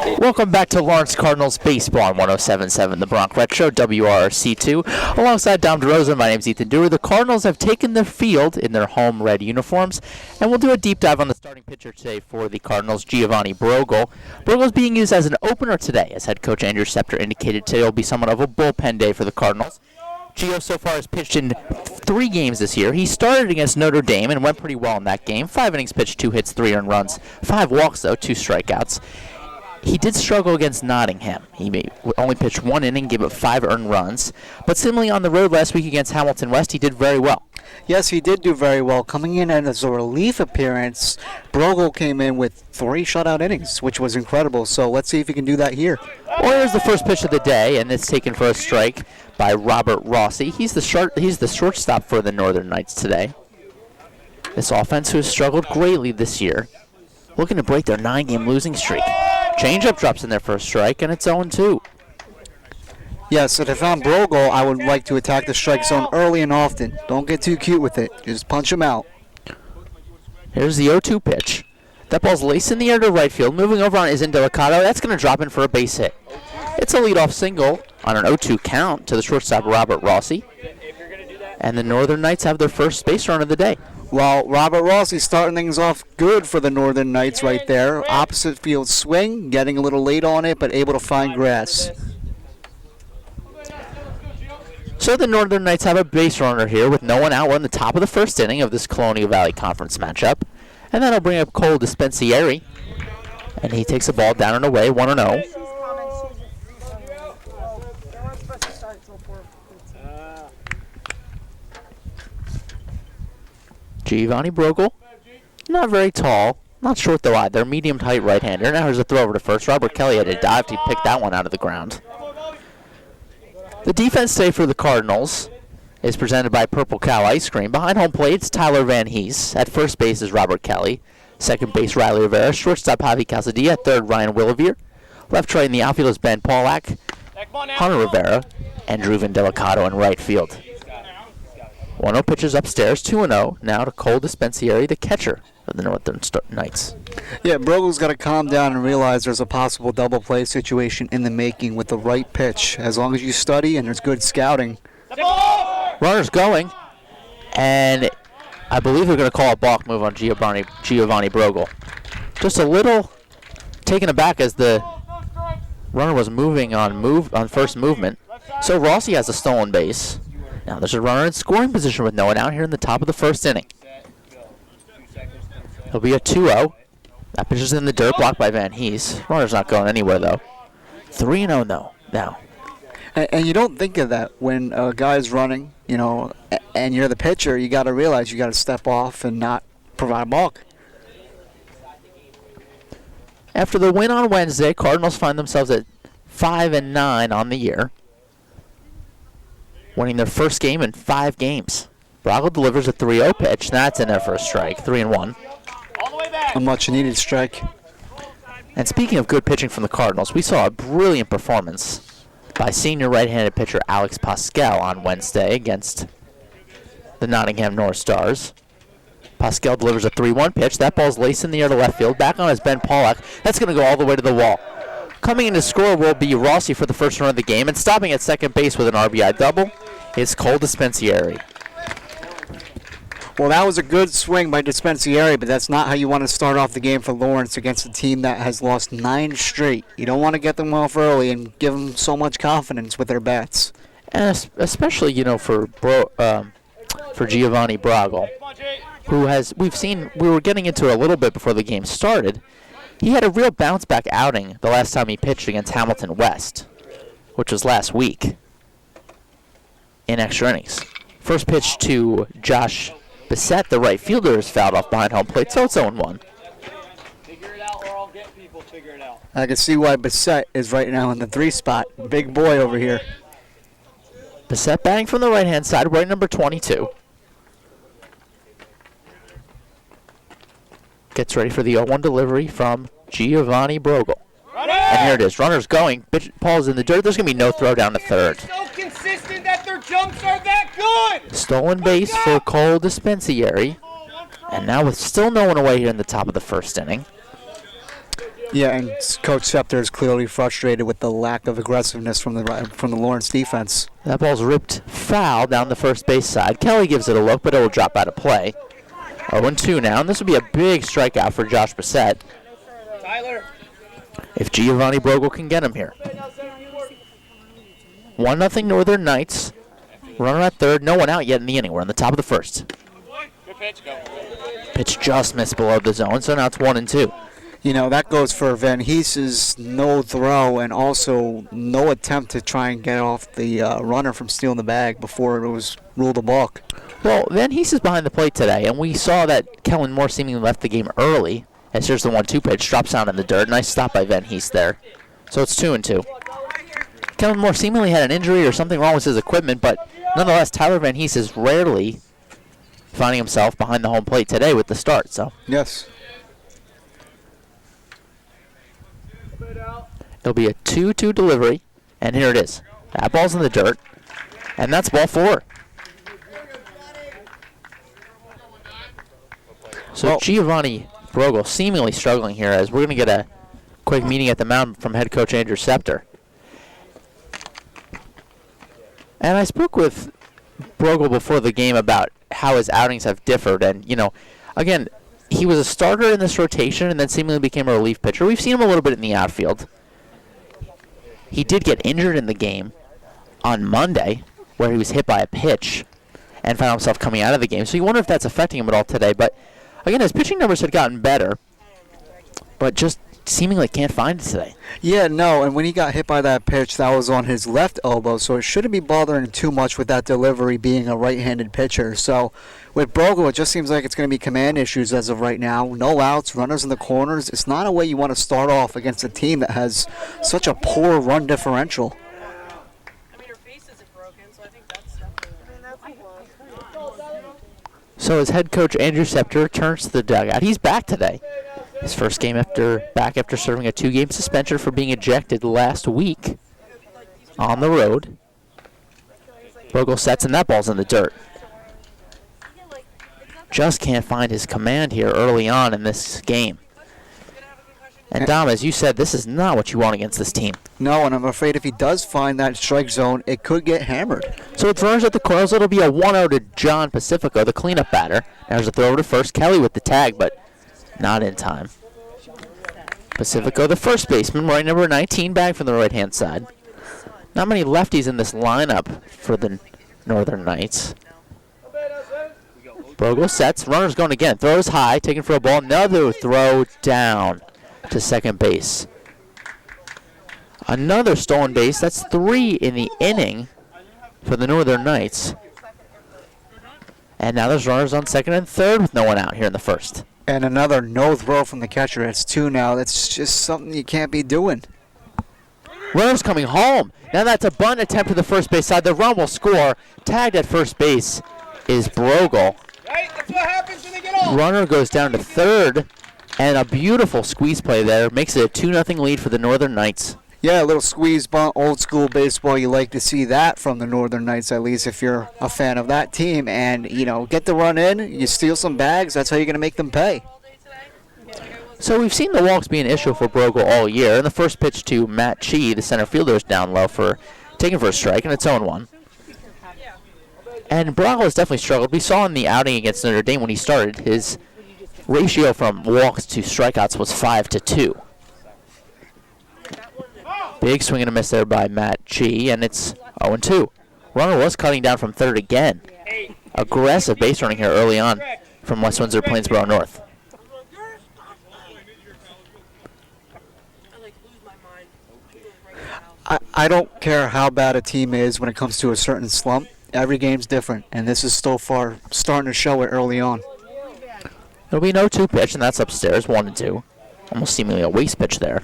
Welcome back to Lawrence Cardinals Baseball on 107.7 The Bronx Retro, WRC2. Alongside Dom DeRosa, my name's Ethan Dewar. The Cardinals have taken the field in their home red uniforms, and we'll do a deep dive on the starting pitcher today for the Cardinals, Giovanni Brogel. Brogel is being used as an opener today, as head coach Andrew Scepter indicated today will be somewhat of a bullpen day for the Cardinals. Gio so far has pitched in 3 games this year. He started against Notre Dame and went pretty well in that game. 5 innings pitched, 2 hits, 3 earned runs, 5 walks though, 2 strikeouts. He did struggle against Nottingham. He only pitched 1 inning, gave up 5 earned runs. But similarly on the road last week against Hamilton West, he did very well. Yes, he did do very well. Coming in as a relief appearance, Brogel came in with 3 shutout innings, which was incredible. So let's see if he can do that here. Well, here's the first pitch of the day, and it's taken for a strike by Robert Rossi. He's the shortstop for the Northern Knights today. This offense, who has struggled greatly this year, looking to break their 9-game losing streak. Changeup drops in their first strike, and it's 0-2. Yes, if I'm Brogel, I would like to attack the strike zone early and often. Don't get too cute with it. Just punch him out. Here's the 0-2 pitch. That ball's laced in the air to right field. Moving over on is Indelicato. That's going to drop in for a base hit. It's a leadoff single on an 0-2 count to the shortstop, Robert Rossi. And the Northern Knights have their first base run of the day. Well, Robert Rossi starting things off good for the Northern Knights right there. Opposite field swing, getting a little late on it, but able to find grass. So the Northern Knights have a base runner here with no one out. We're in the top of the first inning of this Colonial Valley Conference matchup. And that'll bring up Cole Dispensieri. And he takes the ball down and away, 1-0. Giovanni Brogel, not very tall, not short though either, medium height right-hander. Now here's a throw over to first. Robert Kelly had a dive to pick that one out of the ground. The defense today for the Cardinals is presented by Purple Cow Ice Cream. Behind home plate, it's Tyler Van Hees. At first base is Robert Kelly. Second base, Riley Rivera. Shortstop, Javi Calzadilla. At third, Ryan Willevere. Left, right in the outfield is Ben Pollack, Hunter Rivera, and Drew Indelicato in right field. 1-0 pitches upstairs, 2-0. Now to Cole Dispensieri, the catcher of the Northern Knights. Yeah, Brogel's got to calm down and realize there's a possible double play situation in the making with the right pitch. As long as you study and there's good scouting. Runner's going, and I believe they're going to call a balk move on Giovanni Brogel. Just a little taken aback as the runner was moving on first movement. So Rossi has a stolen base. Now there's a runner in scoring position with no one out here in the top of the first inning. It'll be a 2-0. That pitch is in the dirt, blocked by Van Hees. Runner's not going anywhere, though. 3-0 though, now. And you don't think of that when a guy's running, and you're the pitcher. You got to realize you got to step off and not provide a balk. After the win on Wednesday, Cardinals find themselves at 5-9 on the year, winning their first game in 5 games. Brogel delivers a 3-0 pitch. That's in there for a strike, 3-1. A much-needed strike. And speaking of good pitching from the Cardinals, we saw a brilliant performance by senior right-handed pitcher Alex Pascal on Wednesday against the Nottingham North Stars. Pascal delivers a 3-1 pitch. That ball's laced in the air to left field. Back on is Ben Pollack. That's going to go all the way to the wall. Coming in to score will be Rossi for the first run of the game, and stopping at second base with an RBI double is Cole Dispensieri. Well, that was a good swing by Dispensieri, but that's not how you want to start off the game for Lawrence against a team that has lost 9 straight. You don't want to get them off early and give them so much confidence with their bats. And especially, for Giovanni Brogel, who we were getting into it a little bit before the game started. He had a real bounce-back outing the last time he pitched against Hamilton West, which was last week, in extra innings. First pitch to Josh Bissett, the right fielder, is fouled off behind home plate, so it's 0-1. Figure it out or I'll get people figure it out. I can see why Bissett is right now in the 3 spot. Big boy over here. Bissett batting from the right-hand side, right number 22. Gets ready for the 0-1 delivery from Giovanni Brogel. And here it is. Runner's going. Pitch, Paul's in the dirt. There's going to be no throw down to third. So consistent that their jumps are that good. Stolen base for Cole Dispensieri. And now with still no one away here in the top of the first inning. Yeah, and Coach Scepter is clearly frustrated with the lack of aggressiveness from the Lawrence defense. That ball's ripped foul down the first base side. Kelly gives it a look, but it will drop out of play. 0-2 now, and this will be a big strikeout for Josh Bissett Tyler. if Giovanni Brogle can get him here. 1-0 Northern Knights. Runner at third, no one out yet in the inning. We're on the top of the first. Good pitch, go. Pitch just missed below the zone, so now it's 1-2. You know, that goes for Van Heese's no throw and also no attempt to try and get off the runner from stealing the bag before it was ruled a balk. Well, Van Hees is behind the plate today, and we saw that Kellen Moore seemingly left the game early. As here's the 1-2 pitch, drops down in the dirt. Nice stop by Van Hees there. So it's 2-2. Kellen Moore seemingly had an injury or something wrong with his equipment, but nonetheless, Tyler Van Hees is rarely finding himself behind the home plate today with the start. So Yes. it'll be a 2-2 delivery, and here it is. That ball's in the dirt, and that's ball 4. So Well- Giovanni Brogle seemingly struggling here, as we're going to get a quick meeting at the mound from head coach Andrew Scepter. And I spoke with Brogle before the game about how his outings have differed, and, you know, again, he was a starter in this rotation and then seemingly became a relief pitcher. We've seen him a little bit in the outfield. He did get injured in the game on Monday, where he was hit by a pitch and found himself coming out of the game. So you wonder if that's affecting him at all today. But again, his pitching numbers had gotten better, but just seemingly can't find it today. Yeah, no, and when he got hit by that pitch, that was on his left elbow, so it shouldn't be bothering him too much with that delivery being a right-handed pitcher. So with Brogle, it just seems like it's going to be command issues as of right now. No outs, runners in the corners. It's not a way you want to start off against a team that has such a poor run differential. I mean, her face isn't broken, so I think that's definitely. So as head coach Andrew Scepter turns to the dugout, he's back today. His first game back after serving a 2-game suspension for being ejected last week on the road. Brogle sets, and that ball's in the dirt. Just can't find his command here early on in this game. And Dom, as you said, this is not what you want against this team. No, and I'm afraid if he does find that strike zone, it could get hammered. So with runners at the corners, it'll be a 1-0 to John Pacifico, the cleanup batter. There's a throw over to first. Kelly with the tag, but not in time. Pacifico, the first baseman, wearing number 19 bag from the right-hand side. Not many lefties in this lineup for the Northern Knights. Brogle sets, runners going again. Throws high, taken for a ball. Another throw down to second base. Another stolen base. That's 3 in the inning for the Northern Knights. And now there's runners on second and third with no one out here in the first. And another no throw from the catcher. It's 2 now. That's just something you can't be doing. Runners coming home. Now that's a bunt attempt to the first base side. The run will score. Tagged at first base is Brogle. Right? That's what happens when they get old. Runner goes down to third. And a beautiful squeeze play there. Makes it a 2-0 lead for the Northern Knights. Yeah, a little squeeze bunt, old school baseball. You like to see that from the Northern Knights, at least if you're a fan of that team. And, you know, get the run in, you steal some bags, that's how you're going to make them pay. So we've seen the walks be an issue for Brogle all year. And the first pitch to Matt Chi, the center fielder, is down low for taking for a strike, and it's 0-1. And Brogle has definitely struggled. We saw in the outing against Notre Dame when he started, his ratio from walks to strikeouts was 5-2. Big swing and a miss there by Matt Chi, and it's 0-2. Runner was cutting down from third again. Aggressive base running here early on from West Windsor-Plainsboro North. I don't care how bad a team is when it comes to a certain slump. Every game's different, and this is so far starting to show it early on. There'll be no 2 pitch, and that's upstairs, 1-2. Almost seemingly a waste pitch there.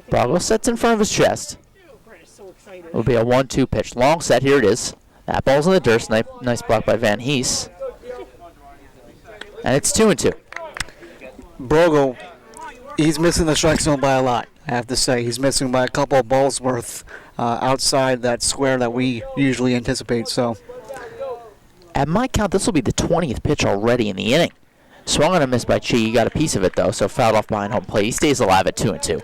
Brogle sets in front of his chest. It'll be a 1-2 pitch. Long set, here it is. That ball's in the dirt. Nice block by Van Hees. And it's 2-2. Brogle, he's missing the strike zone by a lot, I have to say. He's missing by a couple of balls worth. outside that square that we usually anticipate. So At my count, this will be the 20th pitch already in the inning. Swung on a miss by Chi. He got a piece of it, though, so fouled off behind home plate. He stays alive at 2-2.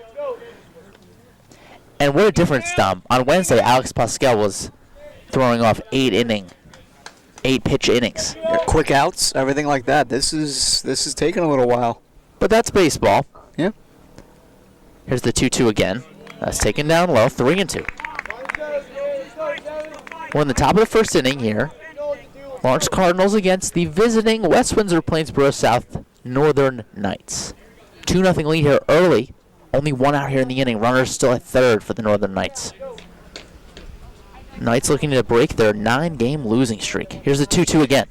And what a difference, Dom. On Wednesday, Alex Pascal was throwing off 8-pitch innings. quick outs, everything like that. This is taking a little while. But that's baseball. Yeah. Here's the 2-2 again. That's taken down low, 3-2. We're in the top of the first inning here. Lawrence Cardinals against the visiting West Windsor-Plainsboro South Northern Knights. 2-0 lead here early. Only one out here in the inning. Runners still at third for the Northern Knights. Knights looking to break their 9-game losing streak. Here's the 2-2 again.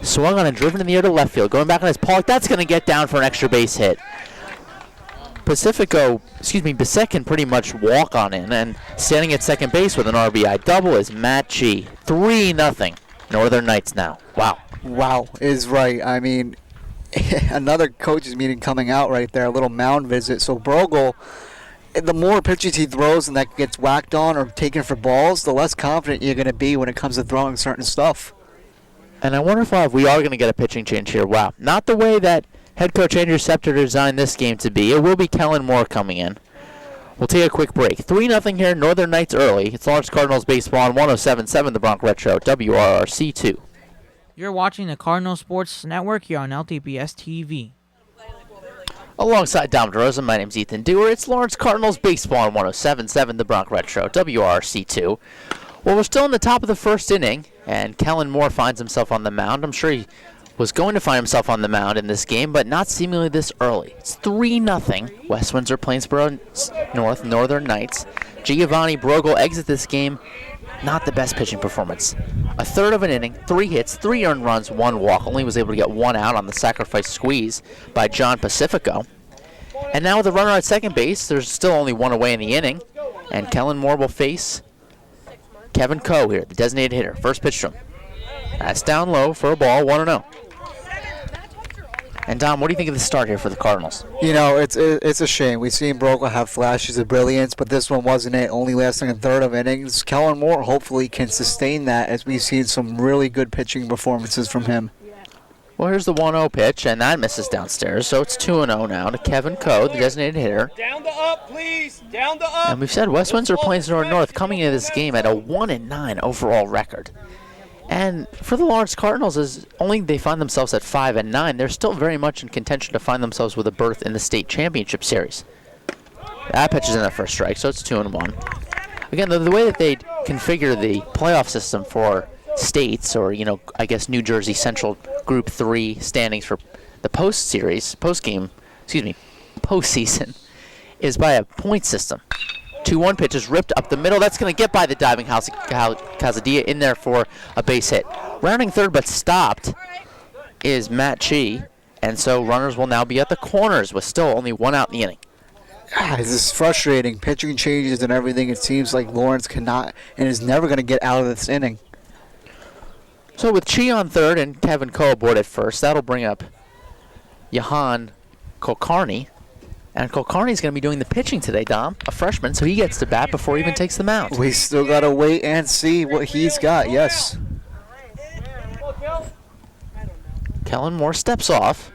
Swung on and driven in the air to left field. Going back on his park. That's going to get down for an extra base hit. Bissett can pretty much walk on in. And standing at second base with an RBI double is Matt Chi. 3-0. Northern Knights now. Wow. Wow is right. I mean, another coaches meeting coming out right there. A little mound visit. So Brogel, the more pitches he throws and that gets whacked on or taken for balls, the less confident you're going to be when it comes to throwing certain stuff. And I wonder if we are going to get a pitching change here. Wow. Not the way that head coach Andrew Scepter designed this game to be. It will be Kellen Moore coming in. We'll take a quick break. 3-0 here, Northern Knights early. It's Lawrence Cardinals baseball on 107.7 The Bronx Retro, WRRC2. You're watching the Cardinal Sports Network here on LTPS TV. Alongside Dom DeRosa, my name's Ethan Dewar. It's Lawrence Cardinals baseball on 107.7 The Bronx Retro, WRC2. Well, we're still in the top of the first inning, and Kellen Moore finds himself on the mound. I'm sure he was going to find himself on the mound in this game, but not seemingly this early. It's 3-0 West Windsor-Plainsboro Northern Knights. Giovanni Brogel exits this game. Not the best pitching performance. A third of an inning, 3 hits, 3 earned runs, 1 walk. Only was able to get 1 out on the sacrifice squeeze by John Pacifico. And now with a runner at second base, there's still only 1 away in the inning. And Kellen Moore will face Kevin Coe here, the designated hitter. First pitch to him. That's down low for a ball, 1-0. And Dom, what do you think of the start here for the Cardinals? You know, it's a shame. We've seen Brogel have flashes of brilliance, but this one wasn't it, only lasting a third of innings. Kellen Moore hopefully can sustain that as we've seen some really good pitching performances from him. Well, here's the 1-0 pitch, and that misses downstairs, so it's 2-0 now to Kevin Coe, the designated hitter. Down to up, please. Down to up. And we've said West Windsor-Plainsboro North coming into this game at a 1-9 overall record. And for the Lawrence Cardinals, as only they find themselves at 5-9, they're still very much in contention to find themselves with a berth in the state championship series. That pitch is in their first strike, so it's 2-1. Again, the way that they configure the playoff system for states, or I guess New Jersey Central Group 3 standings for the postseason, is by a point system. 2-1 pitch is ripped up the middle. That's going to get by the diving Casadilla in there for a base hit. Rounding third but stopped is Matt Chi, and so runners will now be at the corners with still only 1 out in the inning. This is frustrating. Pitching changes and everything. It seems like Lawrence cannot and is never going to get out of this inning. So with Chi on third and Kevin Coe aboard at first, that'll bring up Johan Kulkarni. And Kulkarni's going to be doing the pitching today, Dom, a freshman, so he gets to bat before he even takes the mound. We still got to wait and see what he's got, yes. Kellen Moore steps off.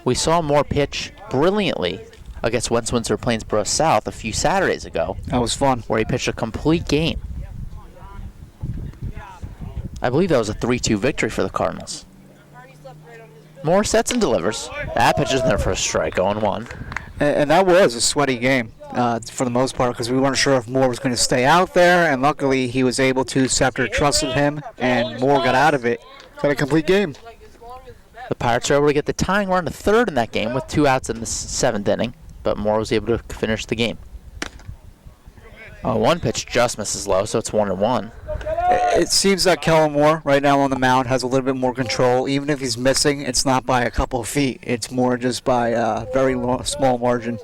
We saw Moore pitch brilliantly against West Windsor-Plainsboro South a few Saturdays ago. That was fun. Where he pitched a complete game. I believe that was a 3-2 victory for the Cardinals. Moore sets and delivers. That pitch is in there for a strike, 0-1. And that was a sweaty game for the most part because we weren't sure if Moore was going to stay out there, and luckily he was able to. Scepter trusted him, and Moore got out of it. Got a complete game. The Pirates are able to get the tying run to third in that game with 2 outs in the 7th inning, but Moore was able to finish the game. 1 pitch just misses low, so it's 1-1. It seems that Kellen Moore right now on the mound has a little bit more control. Even if he's missing, it's not by a couple of feet. It's more just by a very small margin.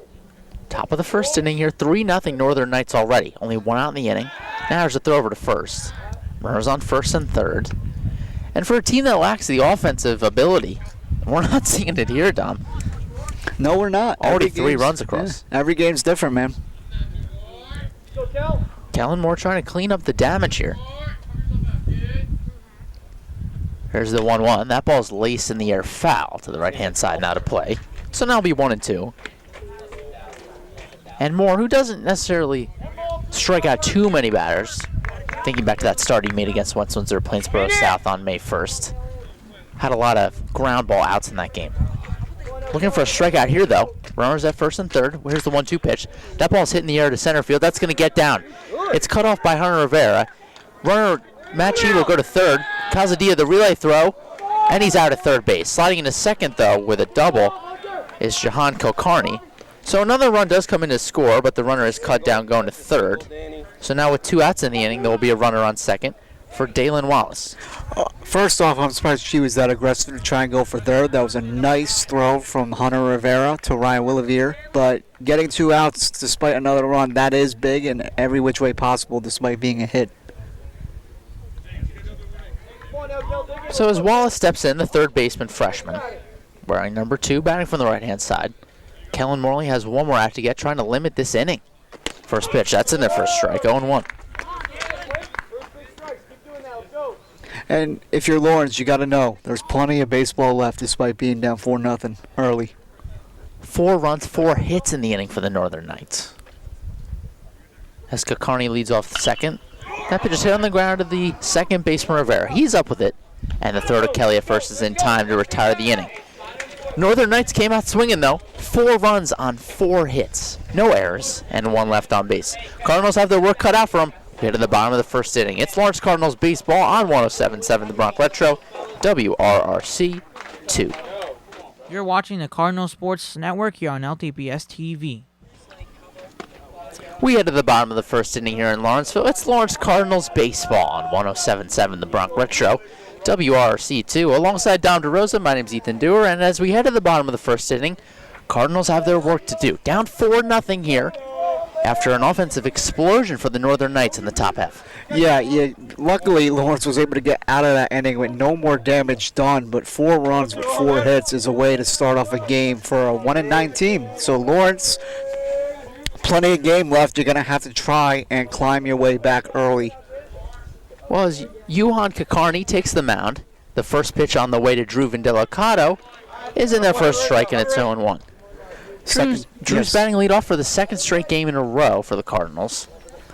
Top of the first inning here, 3-0 Northern Knights already. Only 1 out in the inning. Now there's a throw over to first. Runners on first and third. And for a team that lacks the offensive ability, we're not seeing it here, Dom. No, we're not. Already 3 runs across. Yeah, every game's different, man. Go, Kel. Kellen Moore trying to clean up the damage here. Here's the 1-1. That ball's laced in the air, foul to the right-hand side, now to play. So now it'll be 1-2. And Moore, who doesn't necessarily strike out too many batters, thinking back to that start he made against Windsor-Plainsboro South on May 1st, had a lot of ground ball outs in that game. Looking for a strikeout here, though. Runners at first and third. Here's the 1-2 pitch. That ball's hitting the air to center field. That's going to get down. It's cut off by Hunter Rivera. Runner Machi will go to third. Casadilla the relay throw, and he's out at third base. Sliding into second, though, with a double is Jahan Kilcarney. So another run does come in to score, but the runner is cut down going to third. So now with 2 outs in the inning, there will be a runner on second for Dalen Wallace. First off, I'm surprised she was that aggressive to try and go for third. That was a nice throw from Hunter Rivera to Ryan Willivier. But getting 2 outs despite another run, that is big in every which way possible despite being a hit. So as Wallace steps in, the third baseman freshman, wearing number 2, batting from the right-hand side, Kellen Morley has one more out to get, trying to limit this inning. First pitch, that's in there for a strike, 0-1. And if you're Lawrence, you got to know there's plenty of baseball left despite being down 4-0 early. 4 runs, 4 hits in the inning for the Northern Knights. As Kilcarney leads off the second, that pitch is hit on the ground to the second baseman Rivera. He's up with it, and the third of Kelly at first is in time to retire the inning. Northern Knights came out swinging, though. 4 runs on 4 hits. No errors, and 1 left on base. Cardinals have their work cut out for them. We hit in the bottom of the first inning. It's Lawrence Cardinals baseball on 107.7 The Bronx Retro, WRRC 2. You're watching the Cardinal Sports Network here on LTPS TV. We head to the bottom of the first inning here in Lawrenceville. It's Lawrence Cardinals baseball on 107.7 The Bronx Retro, WRC 2. Alongside Dom DeRosa, my name's Ethan Dewar, and as we head to the bottom of the first inning, Cardinals have their work to do. Down 4-0 here after an offensive explosion for the Northern Knights in the top half. Yeah. Luckily, Lawrence was able to get out of that inning with no more damage done, but 4 runs with 4 hits is a way to start off a game for a 1-9 team. So Lawrence, plenty of game left. You're going to have to try and climb your way back early. Well, as Johan Kilcarney takes the mound, the first pitch on the way to Drew Vendelicato is in there for a strike, and it's 0-1. Drew's batting leadoff for the second straight game in a row for the Cardinals.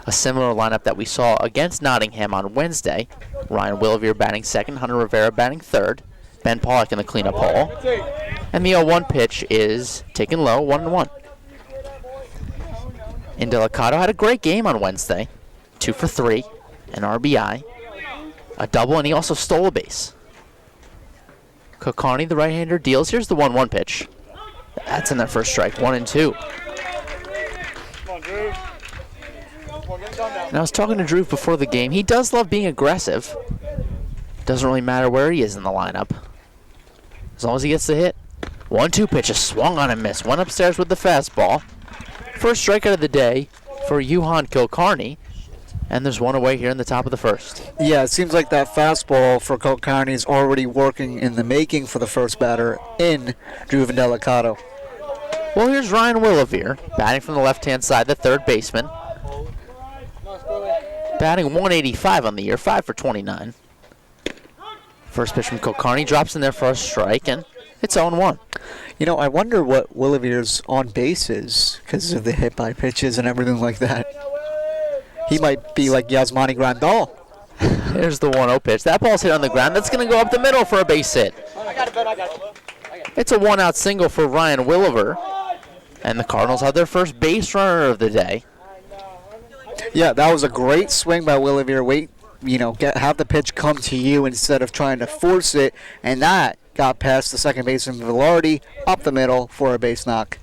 A similar lineup that we saw against Nottingham on Wednesday. Ryan Willivier batting second, Hunter Rivera batting third, Ben Pollock in the cleanup hole. And the 0-1 pitch is taken low, 1-1. Indelicato had a great game on Wednesday. 2 for 3, an RBI, a double, and he also stole a base. Kilcarney, the right-hander, deals. Here's the 1-1 pitch. That's in there for a strike, 1-2. Come on, Drew. Come on, get it done now. And I was talking to Drew before the game. He does love being aggressive. Doesn't really matter where he is in the lineup, as long as he gets the hit. 1-2 pitch, a swung on and missed. Went upstairs with the fastball. First strikeout of the day for Johan Kilcarney. And there's one away here in the top of the first. Yeah, it seems like that fastball for Kilcarney is already working in the making for the first batter in Drew Vendelicato. Well, here's Ryan Willivier, batting from the left-hand side, the third baseman. Batting 185 on the year, 5 for 29. First pitch from Kilcarney drops in there for a strike, and it's 0-1. You know, I wonder what Willivier's on base is because of the hit by pitches and everything like that. He might be like Yasmani Grandal. Here's the 1-0 pitch. That ball's hit on the ground. That's going to go up the middle for a base hit. I got it, Ben. I got it. It's a 1-out single for Ryan Willivier. And the Cardinals have their first base runner of the day. Yeah, that was a great swing by Willivier. Have the pitch come to you instead of trying to force it. And that got past the second baseman Velarde up the middle for a base knock.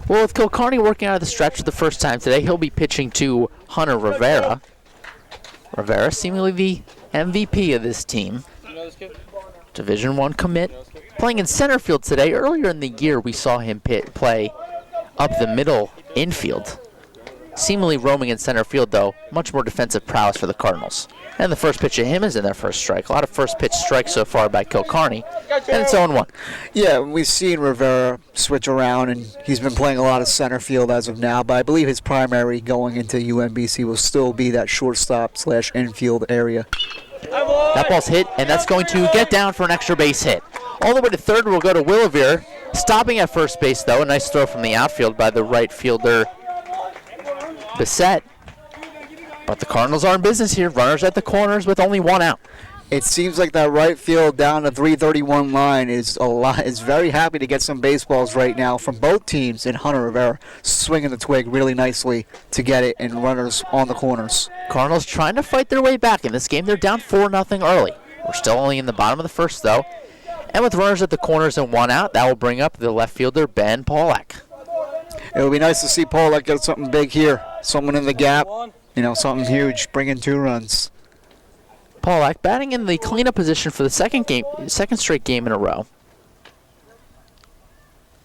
Well, with Kilcarney working out of the stretch for the first time today, he'll be pitching to Hunter Rivera. Rivera, seemingly the MVP of this team. Division I commit. Playing in center field today. Earlier in the year, we saw him play up the middle infield. seemingly roaming in center field, though. Much more defensive prowess for the Cardinals. And the first pitch of him is in their first strike. A lot of first pitch strikes so far by Kilcarney. And it's 0-1. Yeah, we've seen Rivera switch around, and he's been playing a lot of center field as of now, but I believe his primary going into UMBC will still be that shortstop/infield area. That ball's hit, and that's going to get down for an extra base hit. All the way to third will go to Williver. Stopping at first base, though. A nice throw from the outfield by the right fielder, Bissett. But the Cardinals are in business here. Runners at the corners with only 1 out. It seems like that right field down the 331 line is very happy to get some baseballs right now from both teams, and Hunter Rivera swinging the twig really nicely to get it, and runners on the corners. Cardinals trying to fight their way back in this game. They're down 4-0 early. We're still only in the bottom of the first, though. And with runners at the corners and 1 out, that will bring up the left fielder, Ben Polak. It would be nice to see Polak get something big here. Someone in the gap, something huge, bring in 2 runs. Polak batting in the cleanup position for the second straight game in a row.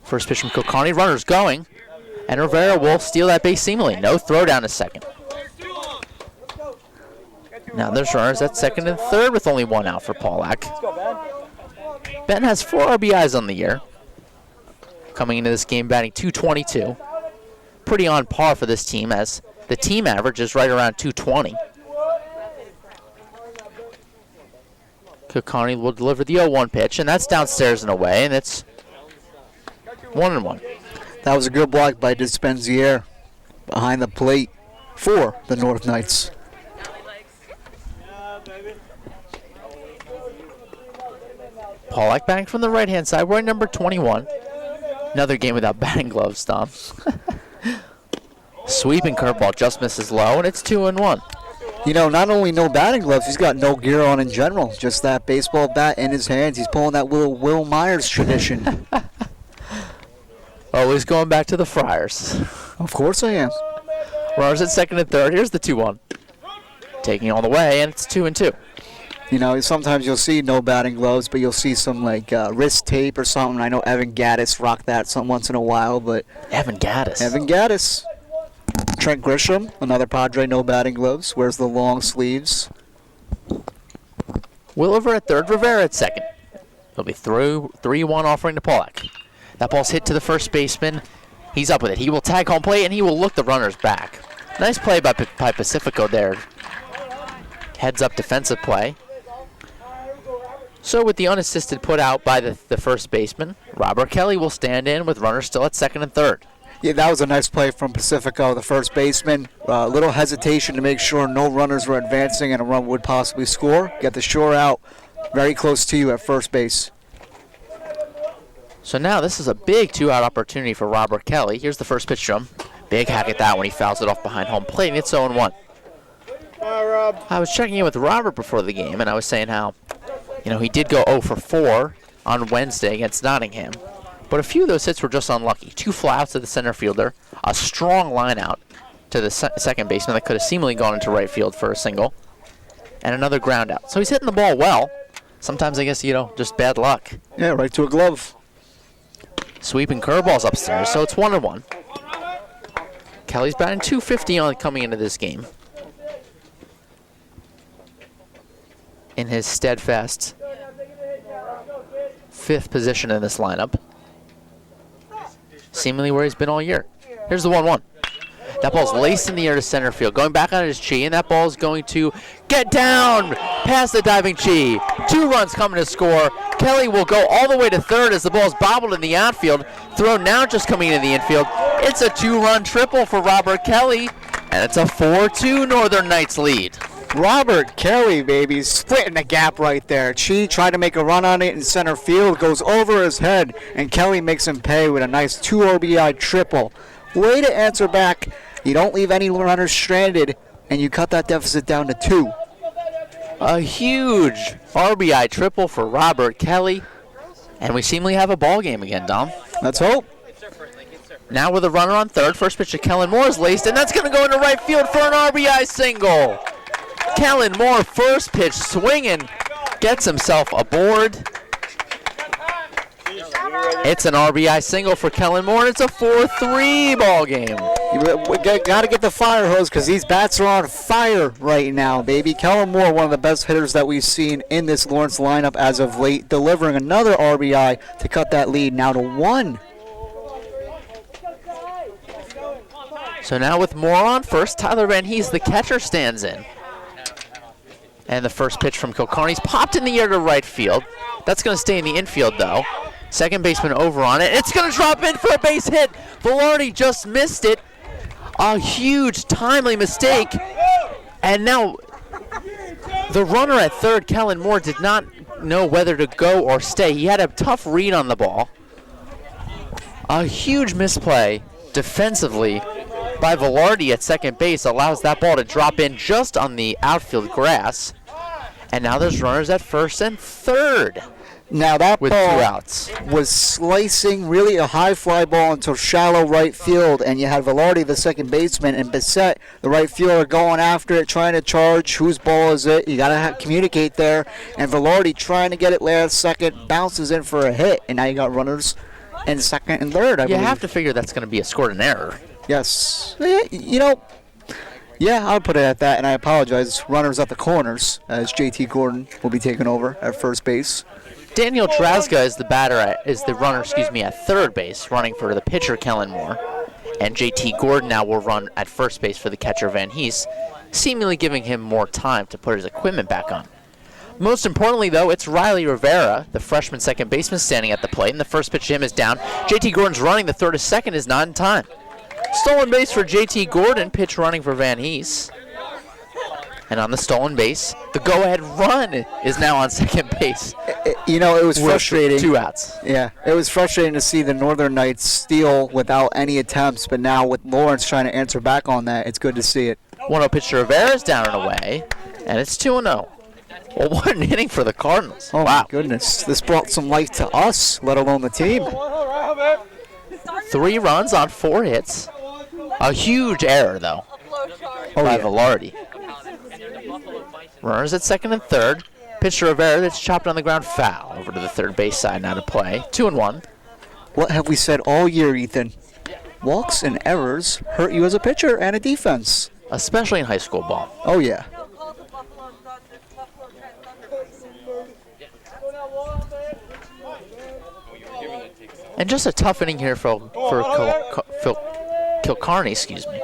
First pitch from Kilcarney, runners going, and Rivera will steal that base seemingly. No throw down to second. Now there's runners at second and third with only 1 out for Polak. Ben has 4 RBIs on the year. Coming into this game batting .222. Pretty on par for this team, as the team average is right around .220. Kilcarney will deliver the 0-1 pitch, and that's downstairs and away, and it's 1-1. That was a good block by Dispenzier behind the plate for the North Knights. Polak batting from the right-hand side, wearing number 21. Another game without batting gloves, Dom. Sweeping curveball just misses low, and it's 2-1. Not only no batting gloves, he's got no gear on in general. Just that baseball bat in his hands. He's pulling that little Will Myers tradition. Always going back to the Friars. Of course I am. Runners at second and third. Here's the 2-1. Taking all the way, and it's 2-2. Sometimes you'll see no batting gloves, but you'll see some wrist tape or something. I know Evan Gaddis rocked that once in a while, but Evan Gaddis. Trent Grisham, another Padre, no batting gloves. Wears the long sleeves. Williver at third, Rivera at second. He'll be through 3-1 offering to Polak. That ball's hit to the first baseman. He's up with it. He will tag home plate, and he will look the runners back. Nice play by Pacifico there. Heads up defensive play. So with the unassisted put out by the first baseman, Robert Kelly will stand in with runners still at second and third. Yeah, that was a nice play from Pacifico, the first baseman. A little hesitation to make sure no runners were advancing and a run would possibly score. Get the shore out very close to you at first base. So now this is a big 2-out opportunity for Robert Kelly. Here's the first pitch to him. Big hack at that when he fouls it off behind home plate, and it's 0-1. I was checking in with Robert before the game, and I was saying how, he did go 0 for 4 on Wednesday against Nottingham. But a few of those hits were just unlucky. 2 flyouts to the center fielder, a strong line out to the second baseman that could have seemingly gone into right field for a single, and another ground out. So he's hitting the ball well. Sometimes I guess, just bad luck. Yeah, right to a glove. Sweeping curveballs upstairs, so it's 1-1. Kelly's batting .250 on coming into this game. In his steadfast 5th position in this lineup. Seemingly where he's been all year. Here's the 1-1. That ball's laced in the air to center field. Going back on his Chi, and that ball's going to get down past the diving Chi. 2 runs coming to score. Kelly will go all the way to third as the ball's bobbled in the outfield. Throw now just coming into the infield. It's a 2-run triple for Robert Kelly, and it's a 4-2 Northern Knights lead. Robert Kelly, baby, splitting the gap right there. Chi tried to make a run on it in center field, goes over his head, and Kelly makes him pay with a nice 2 RBI triple. Way to answer back. You don't leave any runners stranded, and you cut that deficit down to 2. A huge RBI triple for Robert Kelly, and we seemingly have a ball game again, Dom. Let's hope. Now with a runner on third, first pitch to Kellen Moore is laced, and that's going to go into right field for an RBI single. Kellen Moore, first pitch swinging, gets himself aboard. It's an RBI single for Kellen Moore, and it's a 4-3 ball game. We got to get the fire hose because these bats are on fire right now, baby. Kellen Moore, one of the best hitters that we've seen in this Lawrence lineup as of late, delivering another RBI to cut that lead now to 1. So now with Moore on first, Tyler Van Hees, the catcher, stands in. And the first pitch from Kilcarney's popped in the air to right field. That's going to stay in the infield, though. Second baseman over on it. It's going to drop in for a base hit. Velarde just missed it. A huge timely mistake. And now the runner at third, Kellen Moore, did not know whether to go or stay. He had a tough read on the ball. A huge misplay defensively by Velarde at second base allows that ball to drop in just on the outfield grass. And now there's runners at first and third. Now that with ball 2 outs was slicing really a high fly ball into shallow right field, and you had Velarde, the second baseman, and Bissett, the right fielder, going after it, trying to charge. Whose ball is it? You got to communicate there. And Velarde trying to get it last second, bounces in for a hit, and now you got runners in second and third, I believe. You have to figure that's going to be scored an error. Yes. You know, yeah, I'll put it at that, and I apologize. Runners at the corners, as JT Gordon will be taking over at first base. Daniel Drazga is the runner at third base, running for the pitcher Kellen Moore, and JT Gordon now will run at first base for the catcher Van Hees, seemingly giving him more time to put his equipment back on. Most importantly, though, it's Riley Rivera, the freshman second baseman, standing at the plate, and the first pitch to him is down. JT Gordon's running, the throw to second is not in time. Stolen base for JT Gordon, pitch running for Van Hees. And on the stolen base, the go-ahead run is now on second base. You know, it was frustrating. 2 outs. Yeah, it was frustrating to see the Northern Knights steal without any attempts, but now with Lawrence trying to answer back on that, it's good to see it. 1-0 pitch to Rivera is down and away, and it's 2-0. Well, what an inning for the Cardinals. Oh, wow. My goodness. This brought some life to us, let alone the team. 3 runs on 4 hits. A huge error, though, by Velarde. Runners at second and third. Pitch to Rivera that's chopped on the ground, foul. Over to the third base side now to play. 2-1. What have we said all year, Ethan? Walks and errors hurt you as a pitcher and a defense. Especially in high school ball. Oh, yeah. And just a tough inning here for Kilcarney, excuse me.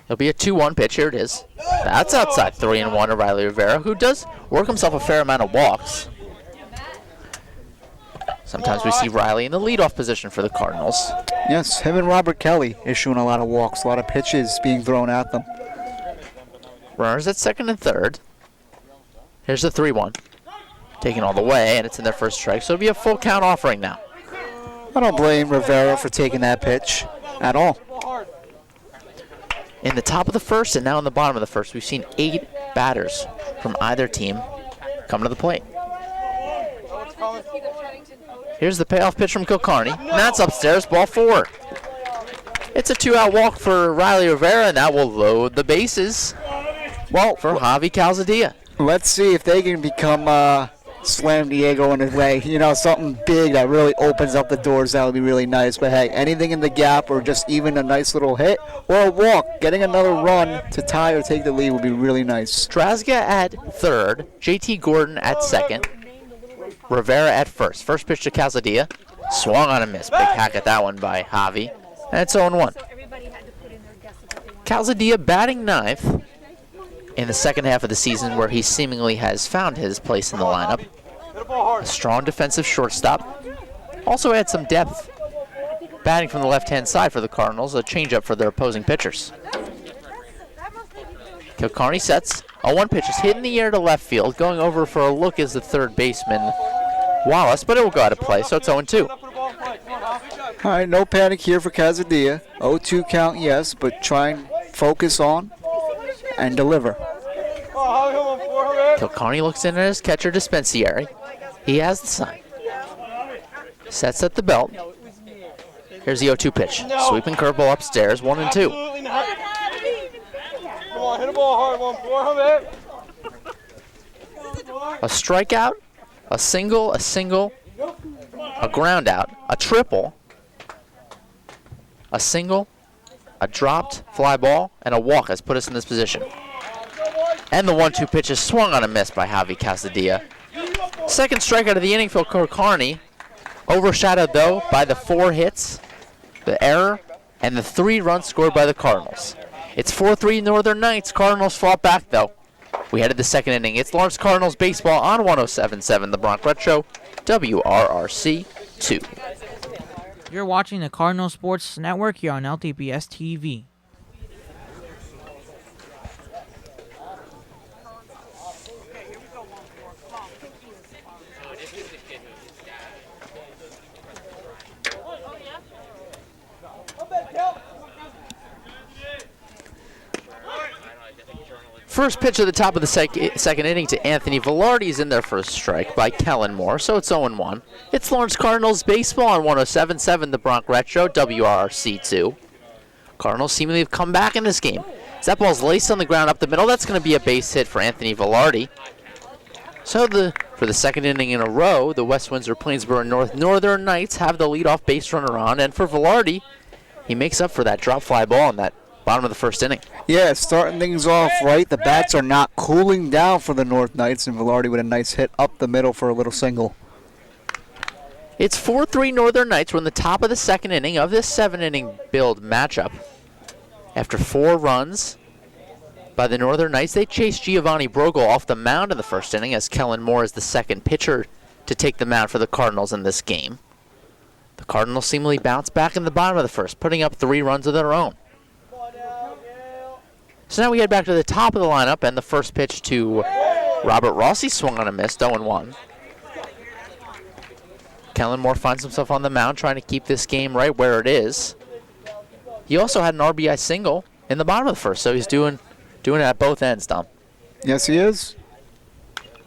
It'll be a 2-1 pitch. Here it is. That's outside. 3-1 to Riley Rivera, who does work himself a fair amount of walks. Sometimes we see Riley in the leadoff position for the Cardinals. Yes, him and Robert Kelly issuing a lot of walks, a lot of pitches being thrown at them. Runners at second and third. Here's the 3-1. Taken all the way, and it's in their first strike, so it'll be a full count offering now. I don't blame Rivera for taking that pitch at all. In the top of the first and now in the bottom of the first, we've seen 8 batters from either team come to the plate. Here's the payoff pitch from Kilcarney, and that's upstairs, ball 4. It's a 2-out walk for Riley Rivera, and that will load the bases. Well, for Javi Calzadilla. Let's see if they can become Slam Diego in a way. You know, something big that really opens up the doors. That would be really nice. But hey, anything in the gap or just even a nice little hit or a walk, getting another run to tie or take the lead would be really nice. Drazga at third, JT Gordon at second, Rivera at first. First pitch to Calzadilla. Swung on a miss. Big hack at that one by Javi. And it's 0-1. Calzadilla batting ninth in the second half of the season, where he seemingly has found his place in the lineup. A strong defensive shortstop. Also had some depth batting from the left-hand side for the Cardinals, a changeup for their opposing pitchers. Kilcarney sets. A 1 pitch is hit in the air to left field. Going over for a look is the third baseman, Wallace, but it will go out of play, so it's 0-2. All right, no panic here for Calzadilla. 0-2 count, yes, but try and focus on and deliver. Kilcarney looks in at his catcher dispensary. He has the sign. Sets at the belt. Here's the 0-2 pitch. Sweeping curveball upstairs, 1-2. Come on, hit the ball hard, 1-4, A strikeout, a single, a ground out, a triple, A single, a dropped fly ball, and a walk has put us in this position. And the 1-2 pitch is swung on a miss by Javi Casadilla. Second strikeout of the inning for Carney. Overshadowed, though, by the 4 hits, the error, and the 3 runs scored by the Cardinals. It's 4-3 Northern Knights. Cardinals fought back, though. We headed the second inning. It's Lawrence Cardinals baseball on 107.7 The Bronx Retro, WRRC 2. You're watching the Cardinal Sports Network here on LTPS TV. First pitch at the top of the second inning to Anthony Velarde is in there for a strike by Kellen Moore, so it's 0-1. It's Lawrence Cardinals baseball on 107.7 The Bronx Retro, WRC 2. Cardinals seemingly have come back in this game. That ball's laced on the ground up the middle. That's going to be a base hit for Anthony Velarde. So for the second inning in a row, the West Windsor-Plainsboro Northern Knights have the leadoff base runner on, and for Velarde, he makes up for that drop fly ball in that bottom of the first inning. Yeah, starting things off right. The bats are not cooling down for the North Knights, and Velarde with a nice hit up the middle for a little single. It's 4-3 Northern Knights. We're in the top of the second inning of this 7-inning build matchup. After 4 runs by the Northern Knights, they chased Giovanni Brogel off the mound in the first inning, as Kellen Moore is the second pitcher to take the mound for the Cardinals in this game. The Cardinals seemingly bounced back in the bottom of the first, putting up 3 runs of their own. So now we head back to the top of the lineup, and the first pitch to Robert Rossi swung on a miss, 0-1. Kellen Moore finds himself on the mound trying to keep this game right where it is. He also had an RBI single in the bottom of the first, so he's doing it at both ends, Tom. Yes, he is.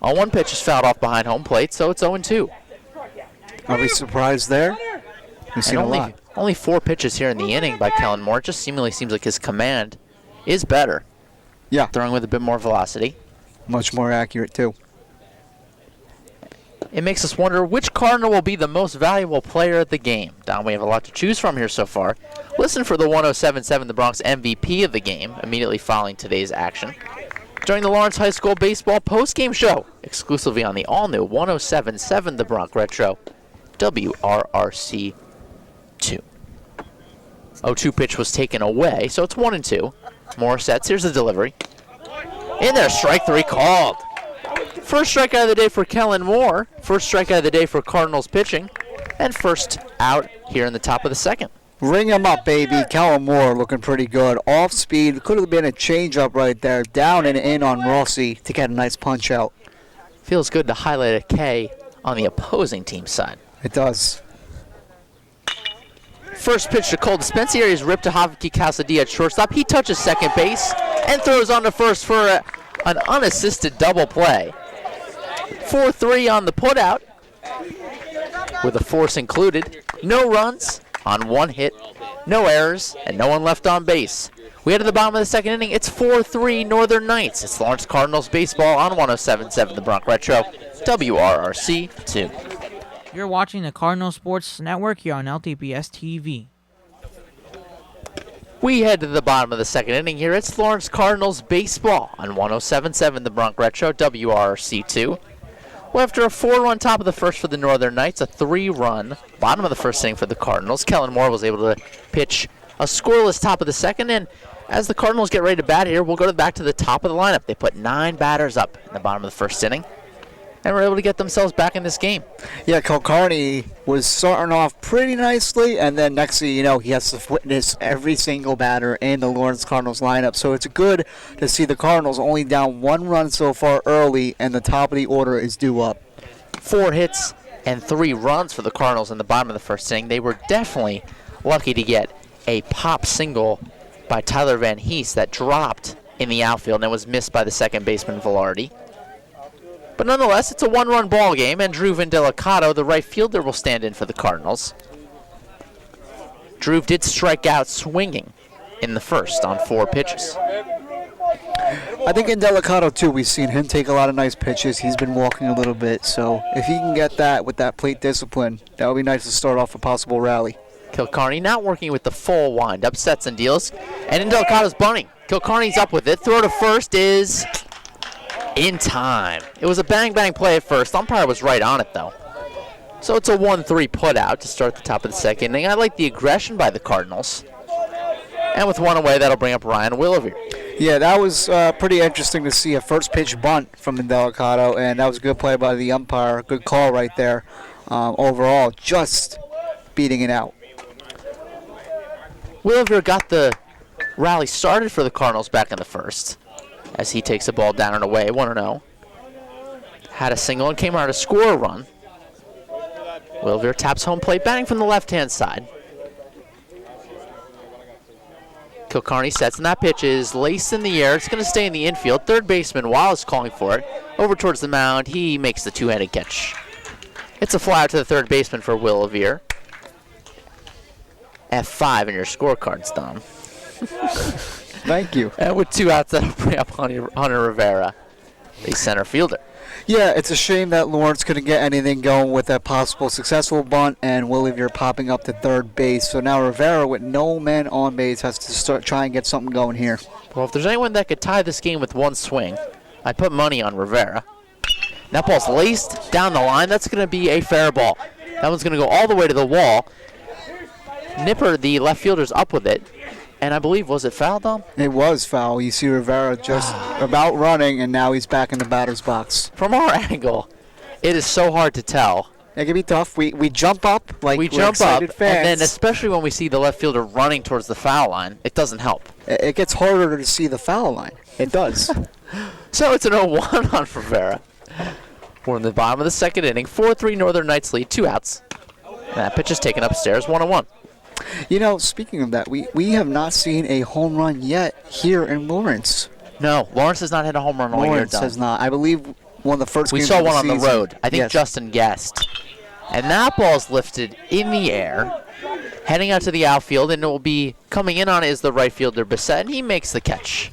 On one pitch is fouled off behind home plate, so it's 0-2. Are we surprised there? We've seen a lot. Only 4 pitches here in the inning by Kellen Moore. It just seemingly seems like his command is better. Yeah. Throwing with a bit more velocity. Much more accurate, too. It makes us wonder which Cardinal will be the most valuable player at the game. Don, we have a lot to choose from here so far. Listen for the 107.7 The Bronx MVP of the game immediately following today's action. During the Lawrence High School Baseball postgame show, exclusively on the all-new 107.7 The Bronx Retro, WRRC 2. 0-2 pitch was taken away, so it's 1-2. Moore sets. Here's the delivery. In there, strike 3 called. First strikeout of the day for Kellen Moore. First strikeout of the day for Cardinals pitching. And first out here in the top of the second. Ring him up, baby. Kellen Moore looking pretty good. Off speed. Could have been a changeup right there. Down and in on Rossi to get a nice punch out. Feels good to highlight a K on the opposing team's side. It does. First pitch to Cole Dispensier is ripped to Javi Casadilla at shortstop. He touches second base and throws on to first for an unassisted double play. 4-3 on the putout, with a force included. No runs on 1 hit, no errors, and no one left on base. We head to the bottom of the second inning. It's 4-3 Northern Knights. It's Lawrence Cardinals baseball on 107.7 The Bronx Retro, WRRC 2. You're watching the Cardinal Sports Network here on LTPS TV. We head to the bottom of the second inning here. It's Lawrence Cardinals baseball on 107.7 The Bronx Retro, WRC 2. Well, after a 4-run top of the first for the Northern Knights, a 3-run bottom of the first inning for the Cardinals, Kellen Moore was able to pitch a scoreless top of the second. And as the Cardinals get ready to bat here, we'll go back to the top of the lineup. They put 9 batters up in the bottom of the first inning, and were able to get themselves back in this game. Yeah, Kulkarni was starting off pretty nicely, and then next thing you know, he has to witness every single batter in the Lawrence Cardinals lineup. So it's good to see the Cardinals only down 1 run so far early, and the top of the order is due up. 4 hits and 3 runs for the Cardinals in the bottom of the first inning. They were definitely lucky to get a pop single by Tyler Van Hees that dropped in the outfield and was missed by the second baseman Velarde. But nonetheless, it's a 1-run ball game, and Drew Vindelicato, the right fielder, will stand in for the Cardinals. Drew did strike out swinging in the first on 4 pitches. I think in Delicato, too, we've seen him take a lot of nice pitches. He's been walking a little bit, so if he can get that with that plate discipline, that would be nice to start off a possible rally. Kilcarney not working with the full windup, sets and deals. And Indelicado's bunting. Kilcarney's up with it. Throw to first is in time. It was a bang-bang play at first. Umpire was right on it, though. So it's a 1-3 putout to start the top of the second inning. I like the aggression by the Cardinals. And with one away, that'll bring up Ryan Williver. Yeah, that was pretty interesting to see a first pitch bunt from Indelicado, and that was a good play by the umpire. Good call right there. Overall, just beating it out. Williver got the rally started for the Cardinals back in the first as he takes the ball down and away, 1-0. Had a single and came out to score a run. Williver taps home plate, batting from the left-hand side. Kilcarney sets, and that pitch is laced in the air. It's going to stay in the infield. Third baseman, Wallace, calling for it. Over towards the mound, he makes the two-handed catch. It's a fly out to the third baseman for Williver. F5 in your scorecards, Dom. Thank you. And with 2 outs, that'll bring up Hunter Rivera, the center fielder. Yeah, it's a shame that Lawrence couldn't get anything going with that possible successful bunt and Williver popping up to third base. So now Rivera, with no man on base, has to try and get something going here. Well, if there's anyone that could tie this game with one swing, I'd put money on Rivera. That ball's laced down the line. That's going to be a fair ball. That one's going to go all the way to the wall. Nipper, the left fielder's up with it. And I believe, was it foul, Dom? It was foul. You see Rivera just about running, and now he's back in the batter's box. From our angle, it is so hard to tell. It can be tough. We jump up like we we're jump up, excited fans. and then especially when we see the left fielder running towards the foul line, it doesn't help. It gets harder to see the foul line. It does. So it's an 0-1 on Rivera. We're in the bottom of the second inning. 4-3 Northern Knights lead, 2 outs. And that pitch is taken upstairs, 1-1. You know, speaking of that, we have not seen a home run yet here in Lawrence. No, Lawrence has not hit a home run all year. Lawrence has not. I believe one of the first we games saw of the one on the season. road. I think Yes. Justin guessed. And that ball's lifted in the air, heading out to the outfield, and it will be coming in on it is the right fielder, Bissett, and he makes the catch.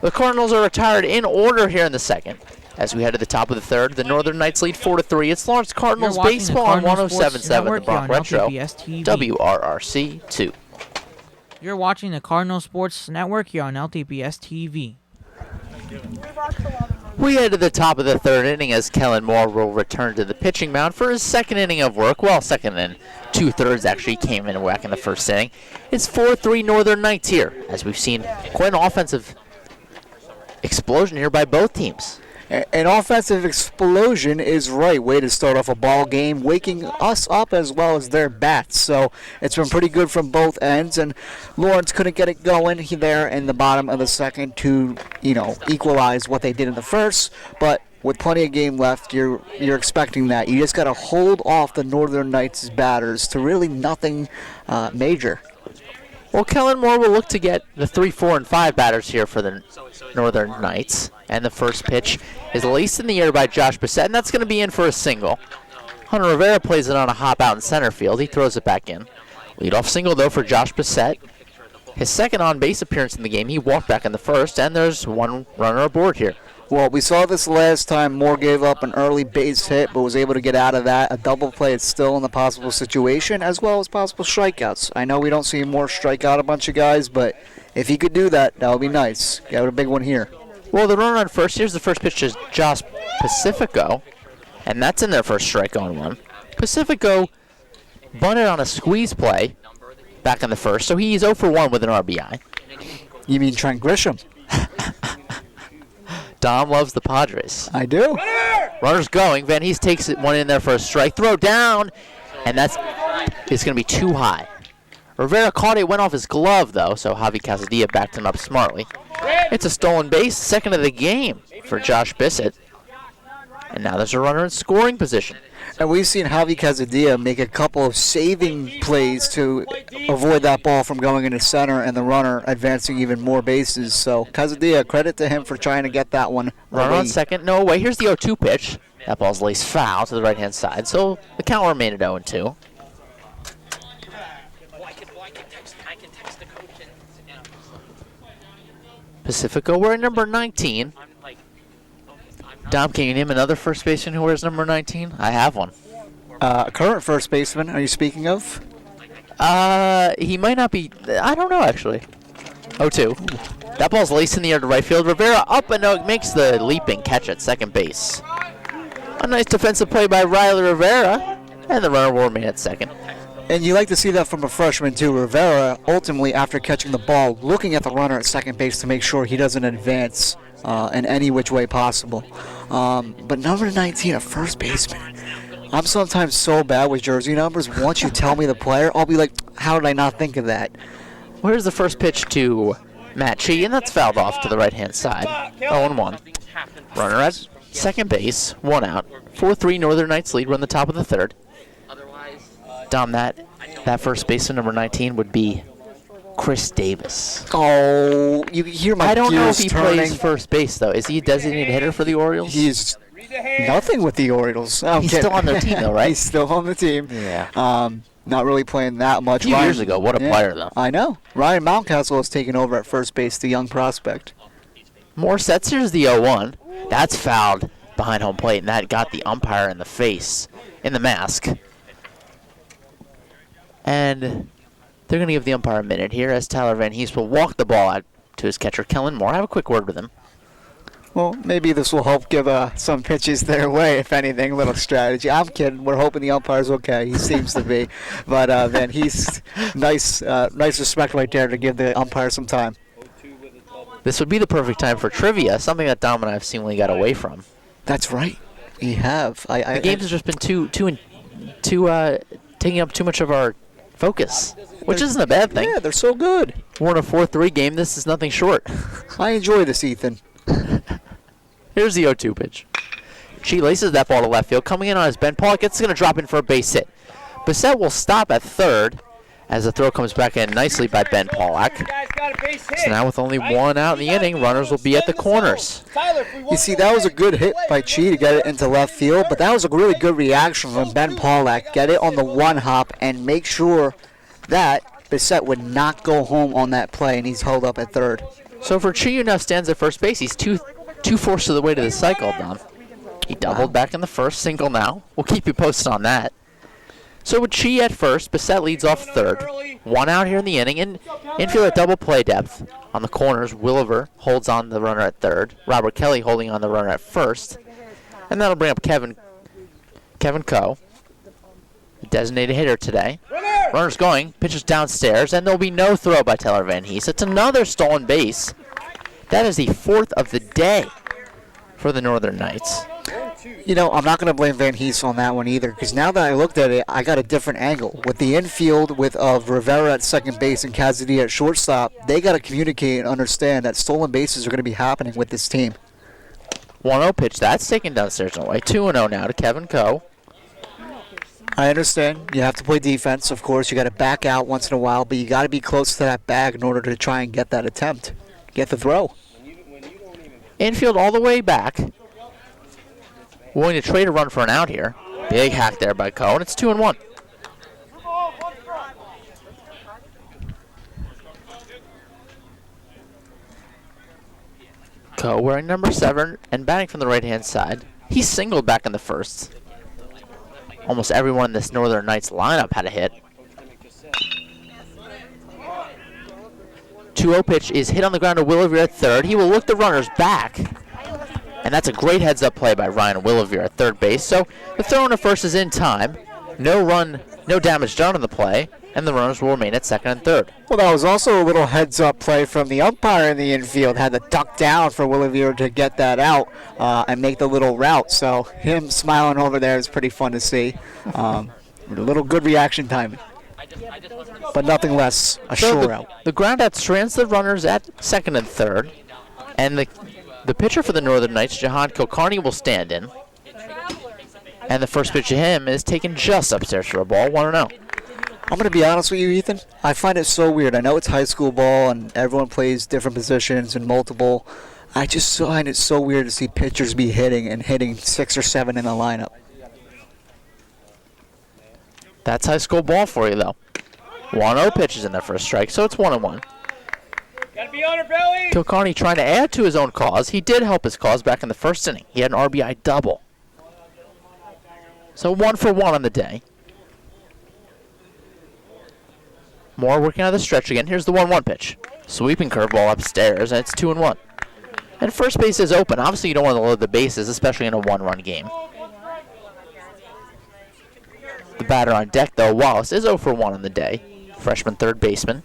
The Cardinals are retired in order here in the second. As we head to the top of the third, the Northern Knights lead 4-3. It's Lawrence Cardinals You're watching baseball the on Cardinals Sports 107.7 The Network Bronx here on Retro, LTPS TV. WRRC 2. You're watching the Cardinal Sports Network here on LTPS TV. We head to the top of the third inning as Kellen Moore will return to the pitching mound for his second inning of work. Well, second and 2/3 actually came in whack in the first inning. It's 4-3 Northern Knights here, as we've seen quite an offensive explosion here by both teams. An offensive explosion is right way to start off a ball game, waking us up as well as their bats. So it's been pretty good from both ends, and Lawrence couldn't get it going there in the bottom of the second to, equalize what they did in the first. But with plenty of game left, you're expecting that. You just got to hold off the Northern Knights' batters to really nothing major. Well, Kellen Moore will look to get the 3, 4, and 5 batters here for the Northern Knights. And the first pitch is laced in the air by Josh Bissett, and that's going to be in for a single. Hunter Rivera plays it on a hop out in center field. He throws it back in. Leadoff single, though, for Josh Bissett. His second on-base appearance in the game. He walked back in the first, and there's one runner aboard here. Well, we saw this last time. Moore gave up an early base hit, but was able to get out of that. A double play is still in the possible situation, as well as possible strikeouts. I know we don't see Moore strike out a bunch of guys, but if he could do that, that would be nice. Got a big one here. Well, the runner on first, here's the first pitch to Josh Pacifico, and that's in there for a strike on one. Pacifico bunted on a squeeze play back in the first, so he's 0 for 1 with an RBI. You mean Trent Grisham? Dom loves the Padres. I do. Runner's going. Van Hees takes it one in there for a strike. Throw down, and it's going to be too high. Rivera caught it, went off his glove, though, so Javi Casadilla backed him up smartly. It's a stolen base, second of the game for Josh Bissett. And now there's a runner in scoring position. And we've seen Javi Casadilla make a couple of saving plays to avoid that ball from going into center and the runner advancing even more bases. So Casadilla, credit to him for trying to get that one. Runner on second, no way. Here's the 0-2 pitch. That ball's laced foul to the right-hand side, so the count remained at 0-2. Pacifico wearing number 19. Dom, can you name another first baseman who wears number 19? I have one. Current first baseman, are you speaking of? He might not be. I don't know, actually. 0-2. That ball's laced in the air to right field. Rivera up and makes the leaping catch at second base. A nice defensive play by Riley Rivera, and the runner will remain at second. And you like to see that from a freshman too. Rivera, ultimately, after catching the ball, looking at the runner at second base to make sure he doesn't advance in any which way possible. But number 19, a first baseman. I'm sometimes so bad with jersey numbers. Once you tell me the player, I'll be like, how did I not think of that? Here's the first pitch to Matt Chi, and that's fouled off to the right-hand side. 0-1. Runner at second base, 1 out. 4-3 Northern Knights lead. We're in the top of the third. Dom, that first baseman, number 19, would be Chris Davis. Oh, you hear my I don't know if gears he turning. plays first base, though. Is he a designated hitter for the Orioles? He's nothing with the Orioles. I'm He's kidding. still on their team, though, right? He's still on the team. Yeah. Not really playing that much. A few years ago, what a player, though. I know. Ryan Mountcastle has taken over at first base, the young prospect. More sets. Here's the 0-1. That's fouled behind home plate, and that got the umpire in the face, in the mask. And they're going to give the umpire a minute here as Tyler Van Hees will walk the ball out to his catcher, Kellen Moore. Have a quick word with him. Well, maybe this will help give some pitches their way, if anything, a little strategy. I'm kidding. We're hoping the umpire's okay. He seems to be. But Van Hees, nice respect right there to give the umpire some time. This would be the perfect time for trivia, something that Dom and I have seemingly got away from. That's right. We have. The games have just been taking up too much of our focus, which isn't a bad thing. Yeah, they're so good. We're in a 4-3 game. This is nothing short. I enjoy this, Ethan. Here's the 0-2 pitch. She laces that ball to left field. Coming in on his Ben Pollock. It's going to drop in for a base hit. Bissett will stop at third as the throw comes back in nicely by Ben Pollock. So now with only 1 out in the inning, runners will be at the corners. You see, that was a good hit by Chi to get it into left field, but that was a really good reaction from Ben Pollock. Get it on the one hop and make sure that Bissett would not go home on that play, and he's held up at third. So for Chi, who now stands at first base, he's two-fourths of the way to the cycle, Don. He doubled back in the first, single now. We'll keep you posted on that. So with Chi at first, Bissett leads off third. 1 out here in the inning, and infield at double play depth. On the corners, Williver holds on the runner at third. Robert Kelly holding on the runner at first. And that'll bring up Kevin Coe, the designated hitter today. Runner's going, pitches downstairs, and there'll be no throw by Taylor Van Hees. It's another stolen base. That is the 4th of the day for the Northern Knights. You know, I'm not going to blame Van Hees on that one either, because now that I looked at it, I got a different angle. With the infield of Rivera at second base and Cassidy at shortstop, they got to communicate and understand that stolen bases are going to be happening with this team. 1-0 pitch. That's taken downstairs and away. 2-0 now to Kevin Coe. I understand. You have to play defense, of course. You got to back out once in a while, but you got to be close to that bag in order to try and get that attempt. Get the throw. Infield all the way back. Willing to trade a run for an out here. Big hack there by Coe, and it's 2-1. Coe wearing number 7 and batting from the right-hand side. He singled back in the first. Almost everyone in this Northern Knights lineup had a hit. 2-0 pitch is hit on the ground to Williver at third. He will look the runners back. And that's a great heads-up play by Ryan Williver at third base. So the throw in to first is in time. No damage done on the play, and the runners will remain at second and third. Well, that was also a little heads-up play from the umpire in the infield. Had to duck down for Williver to get that out and make the little route. So him smiling over there is pretty fun to see. A little good reaction timing. But nothing less, a sure out. The ground out strands the runners at second and third, and the pitcher for the Northern Knights, Jahan Kilcarney, will stand in. And the first pitch to him is taken just upstairs for a ball, 1-0. I'm going to be honest with you, Ethan. I find it so weird. I know it's high school ball and everyone plays different positions and multiple. I just find it so weird to see pitchers be hitting 6 or 7 in the lineup. That's high school ball for you, though. 1-0 pitches in their first strike, so it's 1-1. Gotta be on her belly. Kilcarney trying to add to his own cause. He did help his cause back in the first inning. He had an RBI double. So 1 for 1 on the day. Moore working out of the stretch again. Here's the 1-1 pitch. Sweeping curveball upstairs, and it's 2-1. And first base is open. Obviously, you don't want to load the bases, especially in a one-run game. The batter on deck, though, Wallace, is 0 for 1 on the day. Freshman third baseman.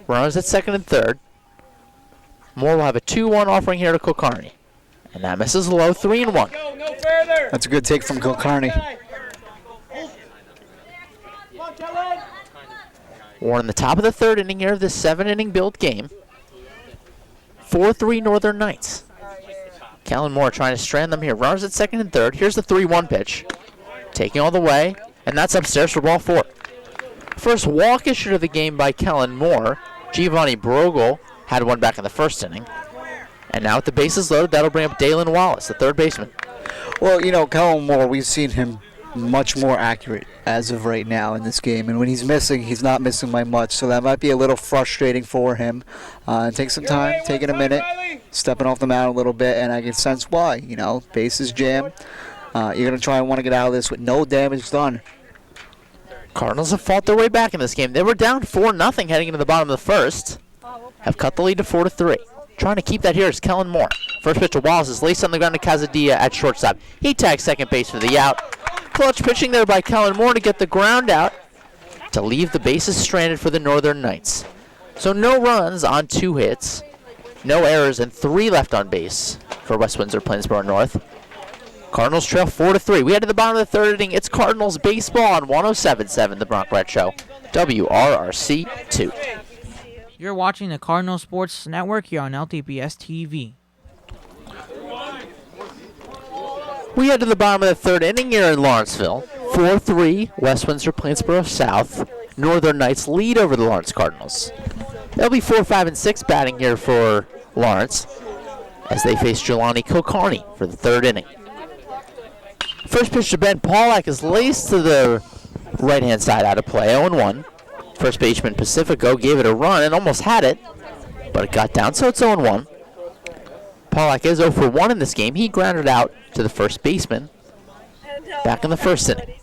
Runners at second and third. Moore will have a 2-1 offering here to Kulkarni. And that misses low, 3-1. That's a good take from Kulkarni. We're in the top of the third inning here of this 7-inning build game. 4-3 Northern Knights. Kellen Moore trying to strand them here. Runners at second and third. Here's the 3-1 pitch. Taking all the way, and that's upstairs for ball 4. First walk issued of the game by Kellen Moore. Giovanni Brogel had one back in the first inning. And now with the bases loaded, that'll bring up Dalen Wallace, the third baseman. Well, you know, Kellen Moore, we've seen him much more accurate as of right now in this game. And when he's missing, he's not missing by much. So that might be a little frustrating for him. Take some time, taking a minute, stepping off the mound a little bit, and I can sense why. You know, bases jam. You're going to try and want to get out of this with no damage done. Cardinals have fought their way back in this game. They were down 4-0 heading into the bottom of the first. Have cut the lead to 4-3. Trying to keep that here is Kellen Moore. First pitch to Wallace is laced on the ground to Casadilla at shortstop. He tags second base for the out. Clutch pitching there by Kellen Moore to get the ground out to leave the bases stranded for the Northern Knights. So no runs on 2 hits, no errors, and 3 left on base for West Windsor-Plainsboro North. Cardinals trail 4-3. We head to the bottom of the third inning. It's Cardinals baseball on 107.7 The Bronx Red Show, WRRC 2. You're watching the Cardinal Sports Network here on LTPS TV. We head to the bottom of the third inning here in Lawrenceville. 4-3, West Windsor-Plainsboro South. Northern Knights lead over the Lawrence Cardinals. They'll be 4, 5, and 6 batting here for Lawrence as they face Jelani Kulkarni for the third inning. First pitch to Ben Pollack is laced to the right-hand side out of play, 0-1. First baseman Pacifico gave it a run and almost had it, but it got down, so it's 0-1. Pollack is 0 for 1 in this game. He grounded out to the first baseman back in the first inning.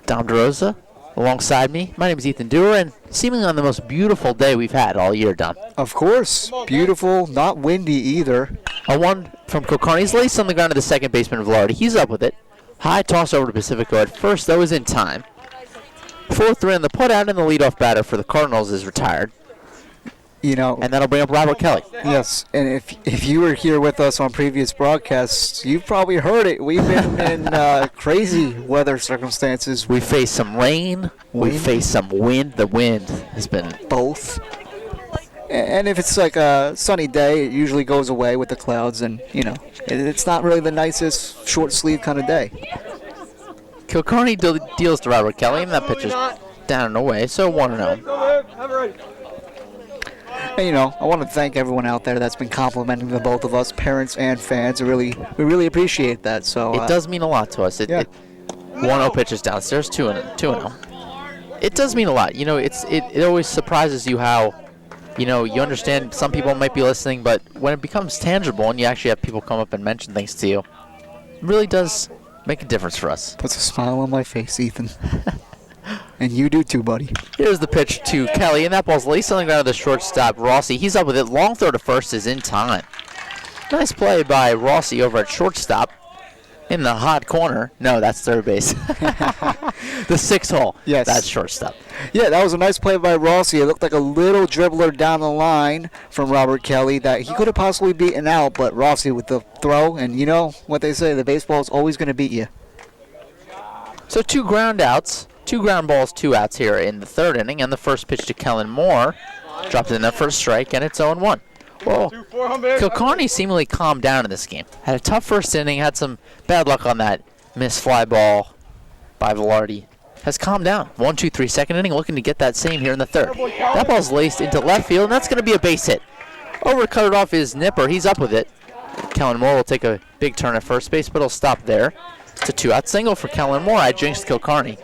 Dom DeRosa alongside me. My name is Ethan Dewar, and seemingly on the most beautiful day we've had all year, Dom. Of course. Beautiful, not windy either. A 1 from Kulkarni's laced on the ground to the second baseman of Velarde. He's up with it. High toss over to Pacifico at first, though, is in time. 4-3 on the putout, and the leadoff batter for the Cardinals is retired. You know, And that'll bring up Robert Kelly. yes, and if you were here with us on previous broadcasts, you've probably heard it. We've been in crazy weather circumstances. We faced some rain. We Wind? faced some wind. The wind has been... Both. And if it's like a sunny day, it usually goes away with the clouds, and, you know, it's not really the nicest short sleeve kind of day. Kulkarni deals to Robert Kelly, and that pitch is down and away, so 1-0. And, you know, I want to thank everyone out there that's been complimenting the both of us, parents and fans. We really appreciate that. So It does mean a lot to us. Yeah. 1-0 pitches downstairs, 2-0. It does mean a lot. You know, it always surprises you how, you know, you understand some people might be listening, but when it becomes tangible and you actually have people come up and mention things to you, it really does make a difference for us. puts a smile on my face, Ethan. And you do too, buddy. Here's the pitch to Kelly, and that ball's laced on the ground to the shortstop, Rossi. He's up with it. Long throw to first is in time. Nice play by Rossi over at shortstop. In the hot corner. No, that's third base. The 6 hole. Yes. That's shortstop. Yeah, that was a nice play by Rossi. It looked like a little dribbler down the line from Robert Kelly that he could have possibly beaten out, but Rossi with the throw, and you know what they say, the baseball is always going to beat you. So 2 ground outs. 2 ground balls, 2 outs here in the third inning, and the first pitch to Kellen Moore. Dropped in that first strike, and it's 0-1. Well, Kulkarni seemingly calmed down in this game. Had a tough first inning, had some bad luck on that missed fly ball by Velarde. Has calmed down. 1-2-3 second inning, looking to get that same here in the third. That ball's laced into left field, and that's going to be a base hit. Over to cut it off is Nipper. He's up with it. Kellen Moore will take a big turn at first base, but he'll stop there. It's a 2-out single for Kellen Moore. I jinxed Kilcarney.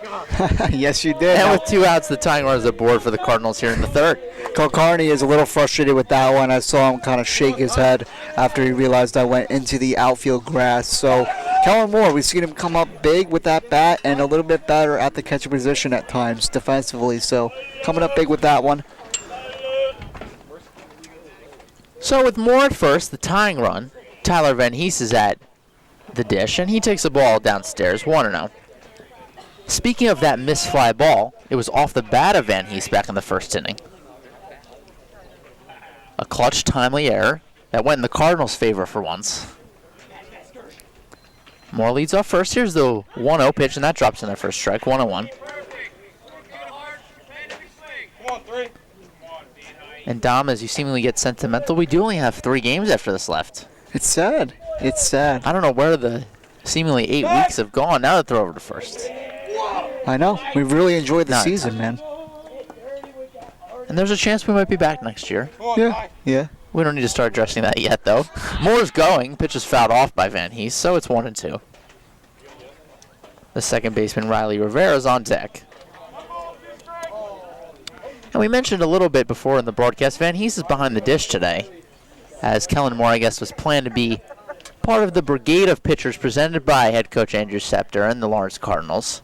Yes, you did. And with 2 outs, the tying run is aboard for the Cardinals here in the third. Kilcarney is a little frustrated with that one. I saw him kind of shake his head after he realized I went into the outfield grass. So Kellen Moore, we've seen him come up big with that bat and a little bit better at the catcher position at times defensively. So coming up big with that one. So with Moore at first, the tying run, Tyler Van Hees is at the dish, and he takes the ball downstairs, 1-0. Speaking of that missed fly ball, it was off the bat of Van Hees back in the first inning. A clutch, timely error that went in the Cardinals' favor for once. Moore leads off first. Here's the 1-0 pitch, and that drops in their first strike, 1-1. Come on, 3. And Dom, as you seemingly get sentimental, we do only have 3 games after this left. It's sad. It's sad. I don't know where the seemingly 8 weeks have gone now that they're over to first. I know. We've really enjoyed the Not season, man. And there's a chance we might be back next year. Come on, Yeah. Ty. Yeah. We don't need to start addressing that yet, though. Moore's going. Pitch is fouled off by Van Hees, so it's 1-2. The second baseman, Riley Rivera, is on deck. And we mentioned a little bit before in the broadcast, Van Hees is behind the dish today, as Kellen Moore, I guess, was planned to be part of the brigade of pitchers presented by head coach Andrew Scepter and the Lawrence Cardinals.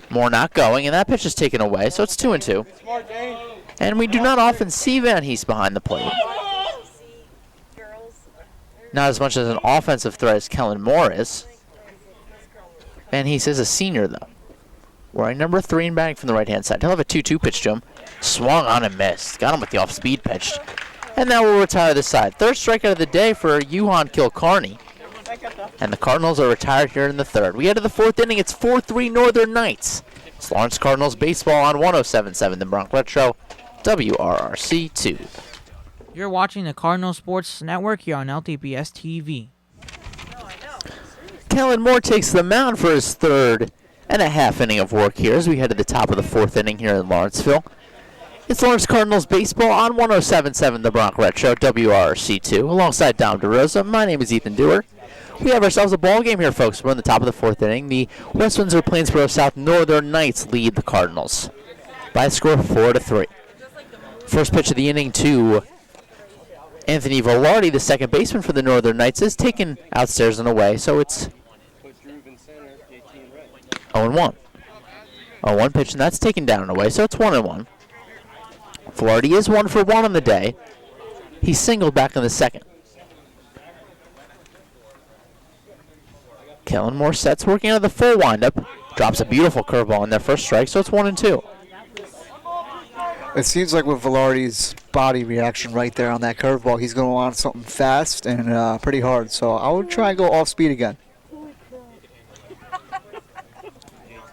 Moore not going, and that pitch is taken away, so it's 2-2. Smart, Dane. And we do not often see Van Hees behind the plate. Not as much as an offensive threat as Kellen Moore is. Van Hees is a senior, though. Wearing number 3 and batting from the right-hand side. He'll have a 2-2 pitch to him. Swung on and missed. Got him with the off-speed pitch. And now we'll retire this side. Third strikeout of the day for Yuhan Kilcarney. And the Cardinals are retired here in the third. We head to the 4th inning. It's 4-3 Northern Knights. It's Lawrence Cardinals baseball on 107.7 The Bronx Retro, WRRC2. You're watching the Cardinal Sports Network here on LTPS TV. Kellen Moore takes the mound for his 3rd and a half inning of work here as we head to the top of the 4th inning here in Lawrenceville. It's Lawrence Cardinals baseball on 107.7 The Bronx Retro, WRRC2. Alongside Dom DeRosa, my name is Ethan Dewar. We have ourselves a ball game here, folks. We're in the top of the 4th inning. The West Windsor-Plainsboro South Northern Knights lead the Cardinals by a score of 4-3. First pitch of the inning to Anthony Velarde, the second baseman for the Northern Knights, is taken outstairs and away, so it's 0-1. 0-1 pitch, and that's taken down and away, so it's 1-1. Velarde is 1 for 1 on the day. He singled back in the second. Kellen Moore sets, working out of the full windup. Drops a beautiful curveball in their first strike, so it's 1-2. It seems like with Velarde's body reaction right there on that curveball, he's going to want something fast and pretty hard. So I would try and go off speed again.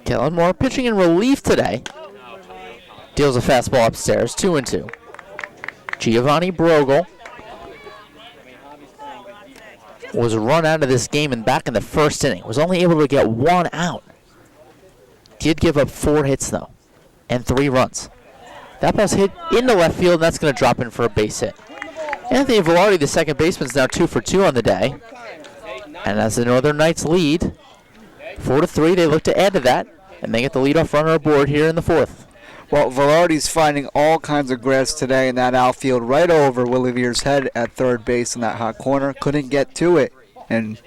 Kellen Moore pitching in relief today. Deals a fastball upstairs, 2-2. Giovanni Brogel was run out of this game and back in the first inning. Was only able to get 1 out. Did give up 4 hits, though, and 3 runs. That ball's hit into left field, and that's going to drop in for a base hit. Anthony Velarde, the second baseman, is now 2 for 2 on the day. And as the Northern Knights lead, 4-3, they look to add to that, and they get the leadoff runner aboard here in the 4th. Well, Velarde's finding all kinds of grass today in that outfield right over Willivier's head at third base in that hot corner. Couldn't get to it, and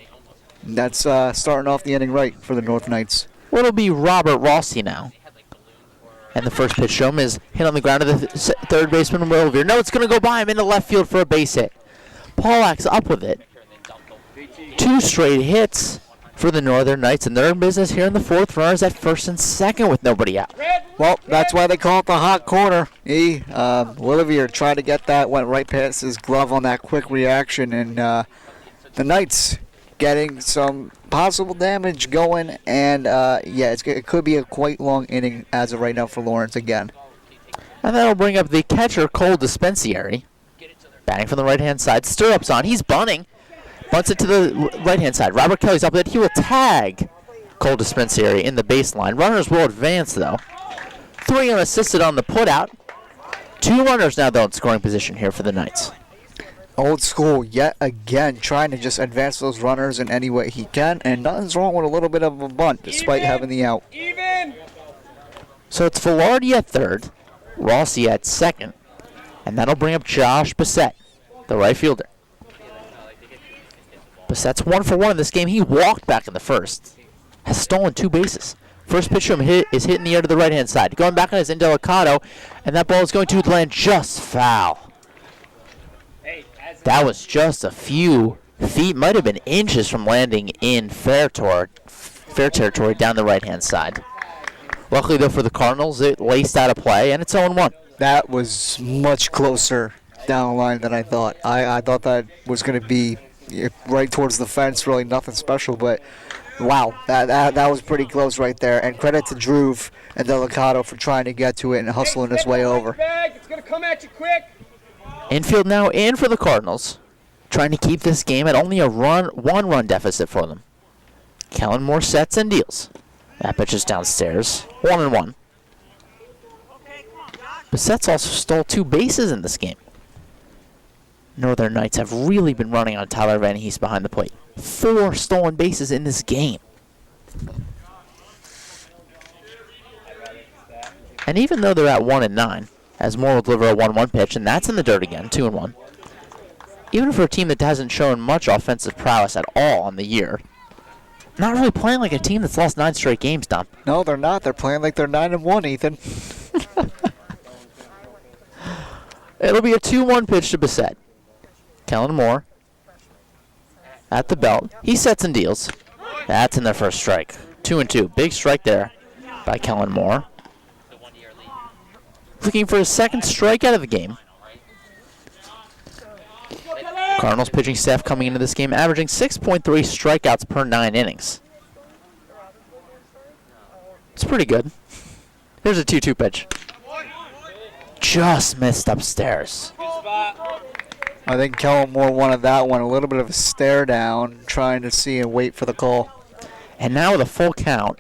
that's starting off the inning right for the North Knights. Well, it'll be Robert Rossi now. And the first pitch to him is hit on the ground to the third baseman, Willivier. No, it's going to go by him into left field for a base hit. Polak's up with it. 2 straight hits for the Northern Knights, and they're in business here in the 4th. Runners at first and second with nobody out. Well, that's why they call it the hot corner. Willivier tried to get that, went right past his glove on that quick reaction, and the Knights getting some possible damage going, and it could be a quite long inning as of right now for Lawrence again. And that'll bring up the catcher, Cole Dispensary. Batting from the right-hand side. Stirrups on. He's bunting. Bunts it to the right-hand side. Robert Kelly's up with it. He will tag Cole Dispensary in the baseline. Runners will advance, though. 3 unassisted on the putout. 2 runners now, though, in scoring position here for the Knights. Old school yet again, trying to just advance those runners in any way he can, and nothing's wrong with a little bit of a bunt despite having the out. Even. So it's Velarde at third, Rossi at second, and that'll bring up Josh Bissett, the right fielder. Bissett's 1 for 1 in this game. He walked back in the first. Has stolen 2 bases. First pitch from him is hitting the air to the right-hand side. Going back on his indelicado, and that ball is going to land just foul. That was just a few feet, might have been inches from landing in fair territory down the right-hand side. Luckily, though, for the Cardinals, it laced out of play, and it's 0-1. That was much closer down the line than I thought. I thought that was going to be right towards the fence, really nothing special, but wow, that was pretty close right there. And credit to Druve and Delicado for trying to get to it and hustling his way over. It's going to come at you quick. Infield now in for the Cardinals, trying to keep this game at only a 1-run deficit for them. Kellen Moore sets and deals. That pitch is downstairs. 1-1. Bissett's also stole 2 bases in this game. Northern Knights have really been running on Tyler Van Hees behind the plate. 4 stolen bases in this game. And even though they're at 1-9, as Moore will deliver a 1-1 pitch, and that's in the dirt again, 2-1. Even for a team that hasn't shown much offensive prowess at all on the year, not really playing like a team that's lost 9 straight games, Dom. No, they're not. They're playing like they're 9-1, Ethan. It'll be a 2-1 pitch to Bissett. Kellen Moore at the belt. He sets and deals. That's in their first strike. 2-2. Big strike there by Kellen Moore. Looking for his second strikeout of the game. Cardinals pitching staff coming into this game averaging 6.3 strikeouts per 9 innings. It's pretty good. Here's a 2-2 pitch. Just missed upstairs. I think Kellen Moore wanted that one. A little bit of a stare down, trying to see and wait for the call. And now with a full count,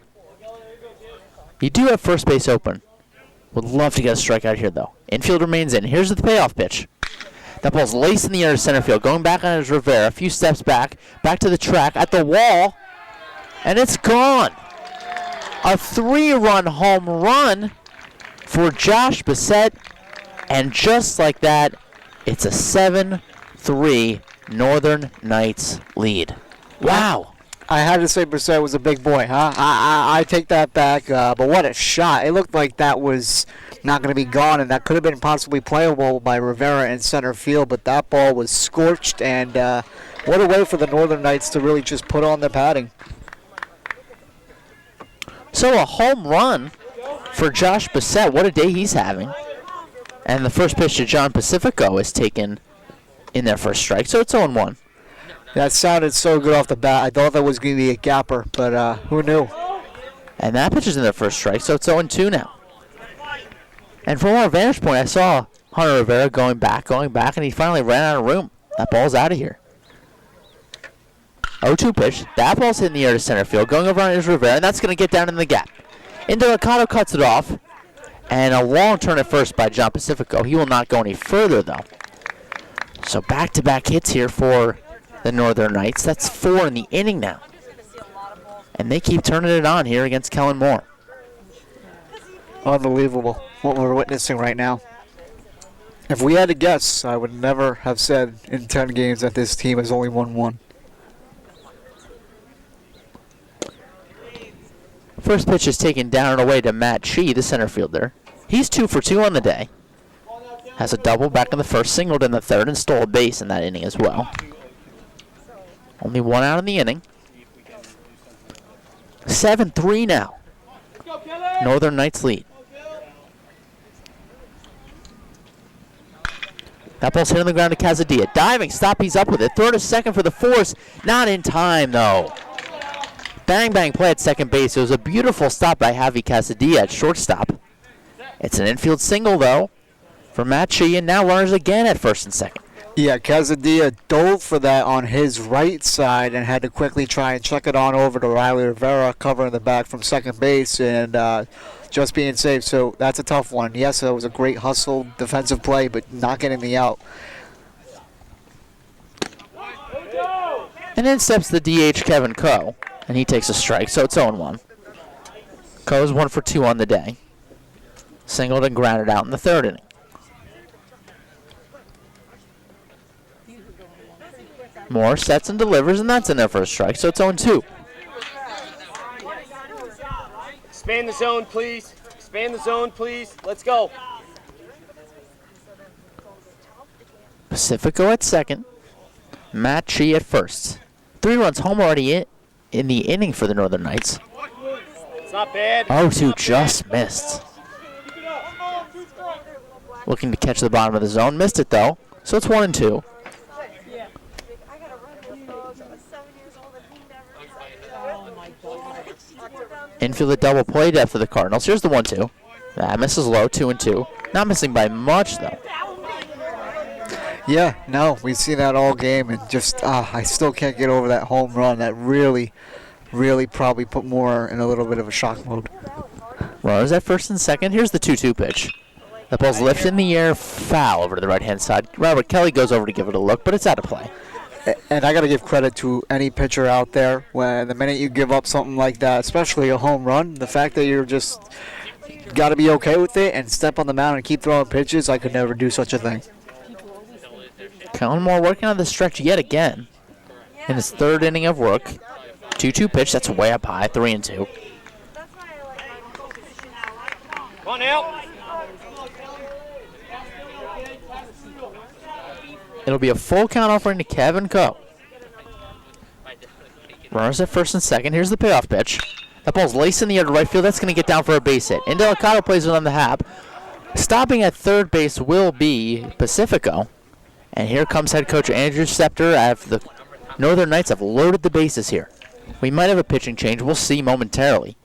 you do have first base open. Would love to get a strikeout here, though. Infield remains in. Here's the payoff pitch. That ball's laced in the air to center field. Going back on his Rivera. A few steps back. Back to the track. At the wall. And it's gone. A 3-run home run for Josh Bissett. And just like that, it's a 7-3 Northern Knights lead. Wow. I had to say Brissett was a big boy, huh? I take that back, but what a shot. It looked like that was not going to be gone, and that could have been possibly playable by Rivera in center field, but that ball was scorched, and what a way for the Northern Knights to really just put on their padding. So a home run for Josh Bissett. What a day he's having. And the first pitch to John Pacifico is taken in their first strike, so it's 0-1. That sounded so good off the bat. I thought that was going to be a gapper, but who knew? And that pitch is in their first strike, so it's 0-2 now. And from our vantage point, I saw Hunter Rivera going back, and he finally ran out of room. That ball's out of here. 0-2 pitch. That ball's hitting the air to center field. Going over on is Rivera, and that's going to get down in the gap. Indelicado cuts it off. And a long turn at first by John Pacifico. He will not go any further, though. So back-to-back hits here for the Northern Knights. That's 4 in the inning now. And they keep turning it on here against Kellen Moore. Unbelievable what we're witnessing right now. If we had to guess, I would never have said in 10 games that this team has only won 1. First pitch is taken down and away to Matt Shee, the center fielder. He's 2 for 2 on the day. Has a double back in the first, singled in the third, and stole a base in that inning as well. Only 1 out in the inning. 7-3 now. Northern Knights lead. That ball's hit on the ground to Casadilla. Diving stop, he's up with it. Throw to second for the force. Not in time, though. Bang, bang play at second base. It was a beautiful stop by Javi Casadilla at shortstop. It's an infield single, though, for Matt Shee, and now runners again at first and second. Yeah, Casadilla dove for that on his right side and had to quickly try and check it on over to Riley Rivera, covering the back from second base and just being safe. So that's a tough one. Yes, it was a great hustle, defensive play, but not getting the out. And then steps the DH Kevin Coe, and he takes a strike, so it's 0-1. Coe's 1 for 2 on the day. Singled and grounded out in the third inning. Moore sets and delivers, and that's in there for a strike, so it's 0-2. Expand the zone, please. Expand the zone, please. Let's go. Pacifico at second. Matt Chi at first. 3 runs home already in the inning for the Northern Knights. It's not bad. 0-2 just missed. Looking to catch the bottom of the zone. Missed it, though, so it's 1-2. Infield a double play dead for the Cardinals. Here's the 1-2. That misses low, 2-2. Not missing by much, though. Yeah, no, we've seen that all game, and just I still can't get over that home run. That really probably put Moore in a little bit of a shock mode. Runners at first and second. Here's the 2-2 pitch. The ball's lifted in the air, foul over to the right-hand side. Robert Kelly goes over to give it a look, but it's out of play. And I got to give credit to any pitcher out there. When the minute you give up something like that, especially a home run, the fact that you're just got to be okay with it and step on the mound and keep throwing pitches, I could never do such a thing. Kellen Moore working on the stretch yet again in his third inning of work. 2-2 pitch, that's way up high, 3-2. Come on now. It'll be a full count offering to Kevin Coe. Runners at first and second. Here's the payoff pitch. That ball's laced in the air to right field. That's going to get down for a base hit. And Delicado plays it on the hap. Stopping at third base will be Pacifico. And here comes head coach Andrew Scepter. The Northern Knights have loaded the bases here. We might have a pitching change. We'll see momentarily.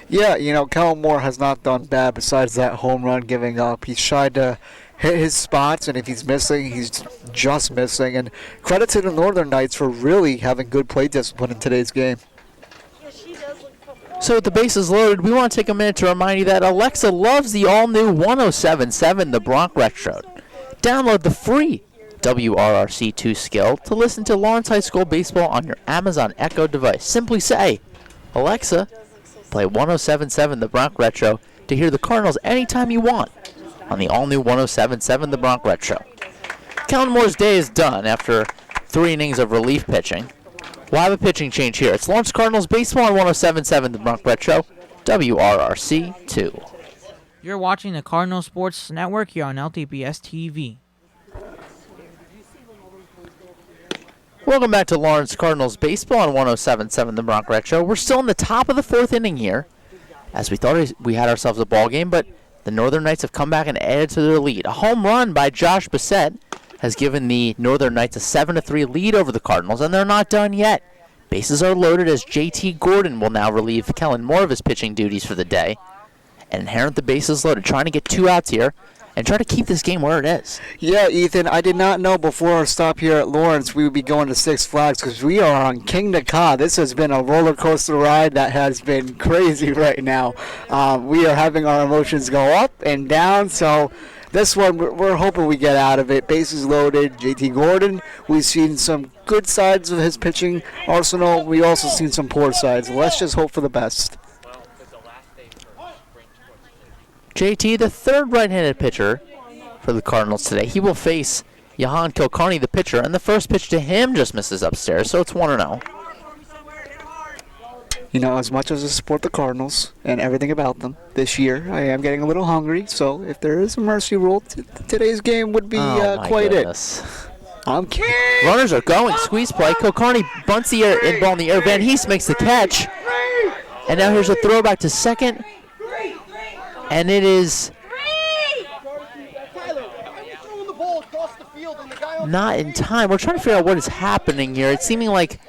Yeah, Kellen Moore has not done bad besides that home run giving up. He's tried to hit his spots, and if he's missing, he's just missing. And credit to the Northern Knights for really having good play discipline in today's game. So with the bases loaded, we want to take a minute to remind you that Alexa loves the all-new 1077 The Bronx Retro. Download the free WRRC2 skill to listen to Lawrence High School baseball on your Amazon Echo device. Simply say, Alexa, play 1077 The Bronx Retro to hear the Cardinals anytime you want on the all-new 1077 The Bronx Retro. Kellen Moore's day is done after 3 innings of relief pitching. We'll have a pitching change here. It's Lawrence Cardinals baseball on 1077 The Bronx Retro, WRRC 2. You're watching the Cardinal Sports Network here on LTPS TV. Welcome back to Lawrence Cardinals baseball on 1077 The Bronx Retro. We're still in the top of the 4th inning here, as we thought we had ourselves a ball game, but the Northern Knights have come back and added to their lead. A home run by Josh Bissett has given the Northern Knights a 7-3 lead over the Cardinals, and they're not done yet. Bases are loaded as JT Gordon will now relieve Kellen Moore of his pitching duties for the day. And inherit the bases loaded, trying to get 2 outs here and try to keep this game where it is. Yeah, Ethan, I did not know before our stop here at Lawrence we would be going to Six Flags because we are on King to Ka. This has been a roller coaster ride that has been crazy right now. We are having our emotions go up and down, so this one we're hoping we get out of it. Bases loaded, JT Gordon. We've seen some good sides of his pitching arsenal. We also seen some poor sides. Let's just hope for the best. JT, the third right-handed pitcher for the Cardinals today. He will face Johan Kilcarney, the pitcher, and the first pitch to him just misses upstairs, so it's 1-0. As much as I support the Cardinals and everything about them this year, I am getting a little hungry, so if there is a mercy rule, today's game would be quite goodness. it. I'm kidding. Runners are going, squeeze play. Kilcarney bunts the ball in the air. Van Hees makes the catch. And now here's a throwback to second. And it is not in time. We're trying to figure out what is happening here. It's seeming like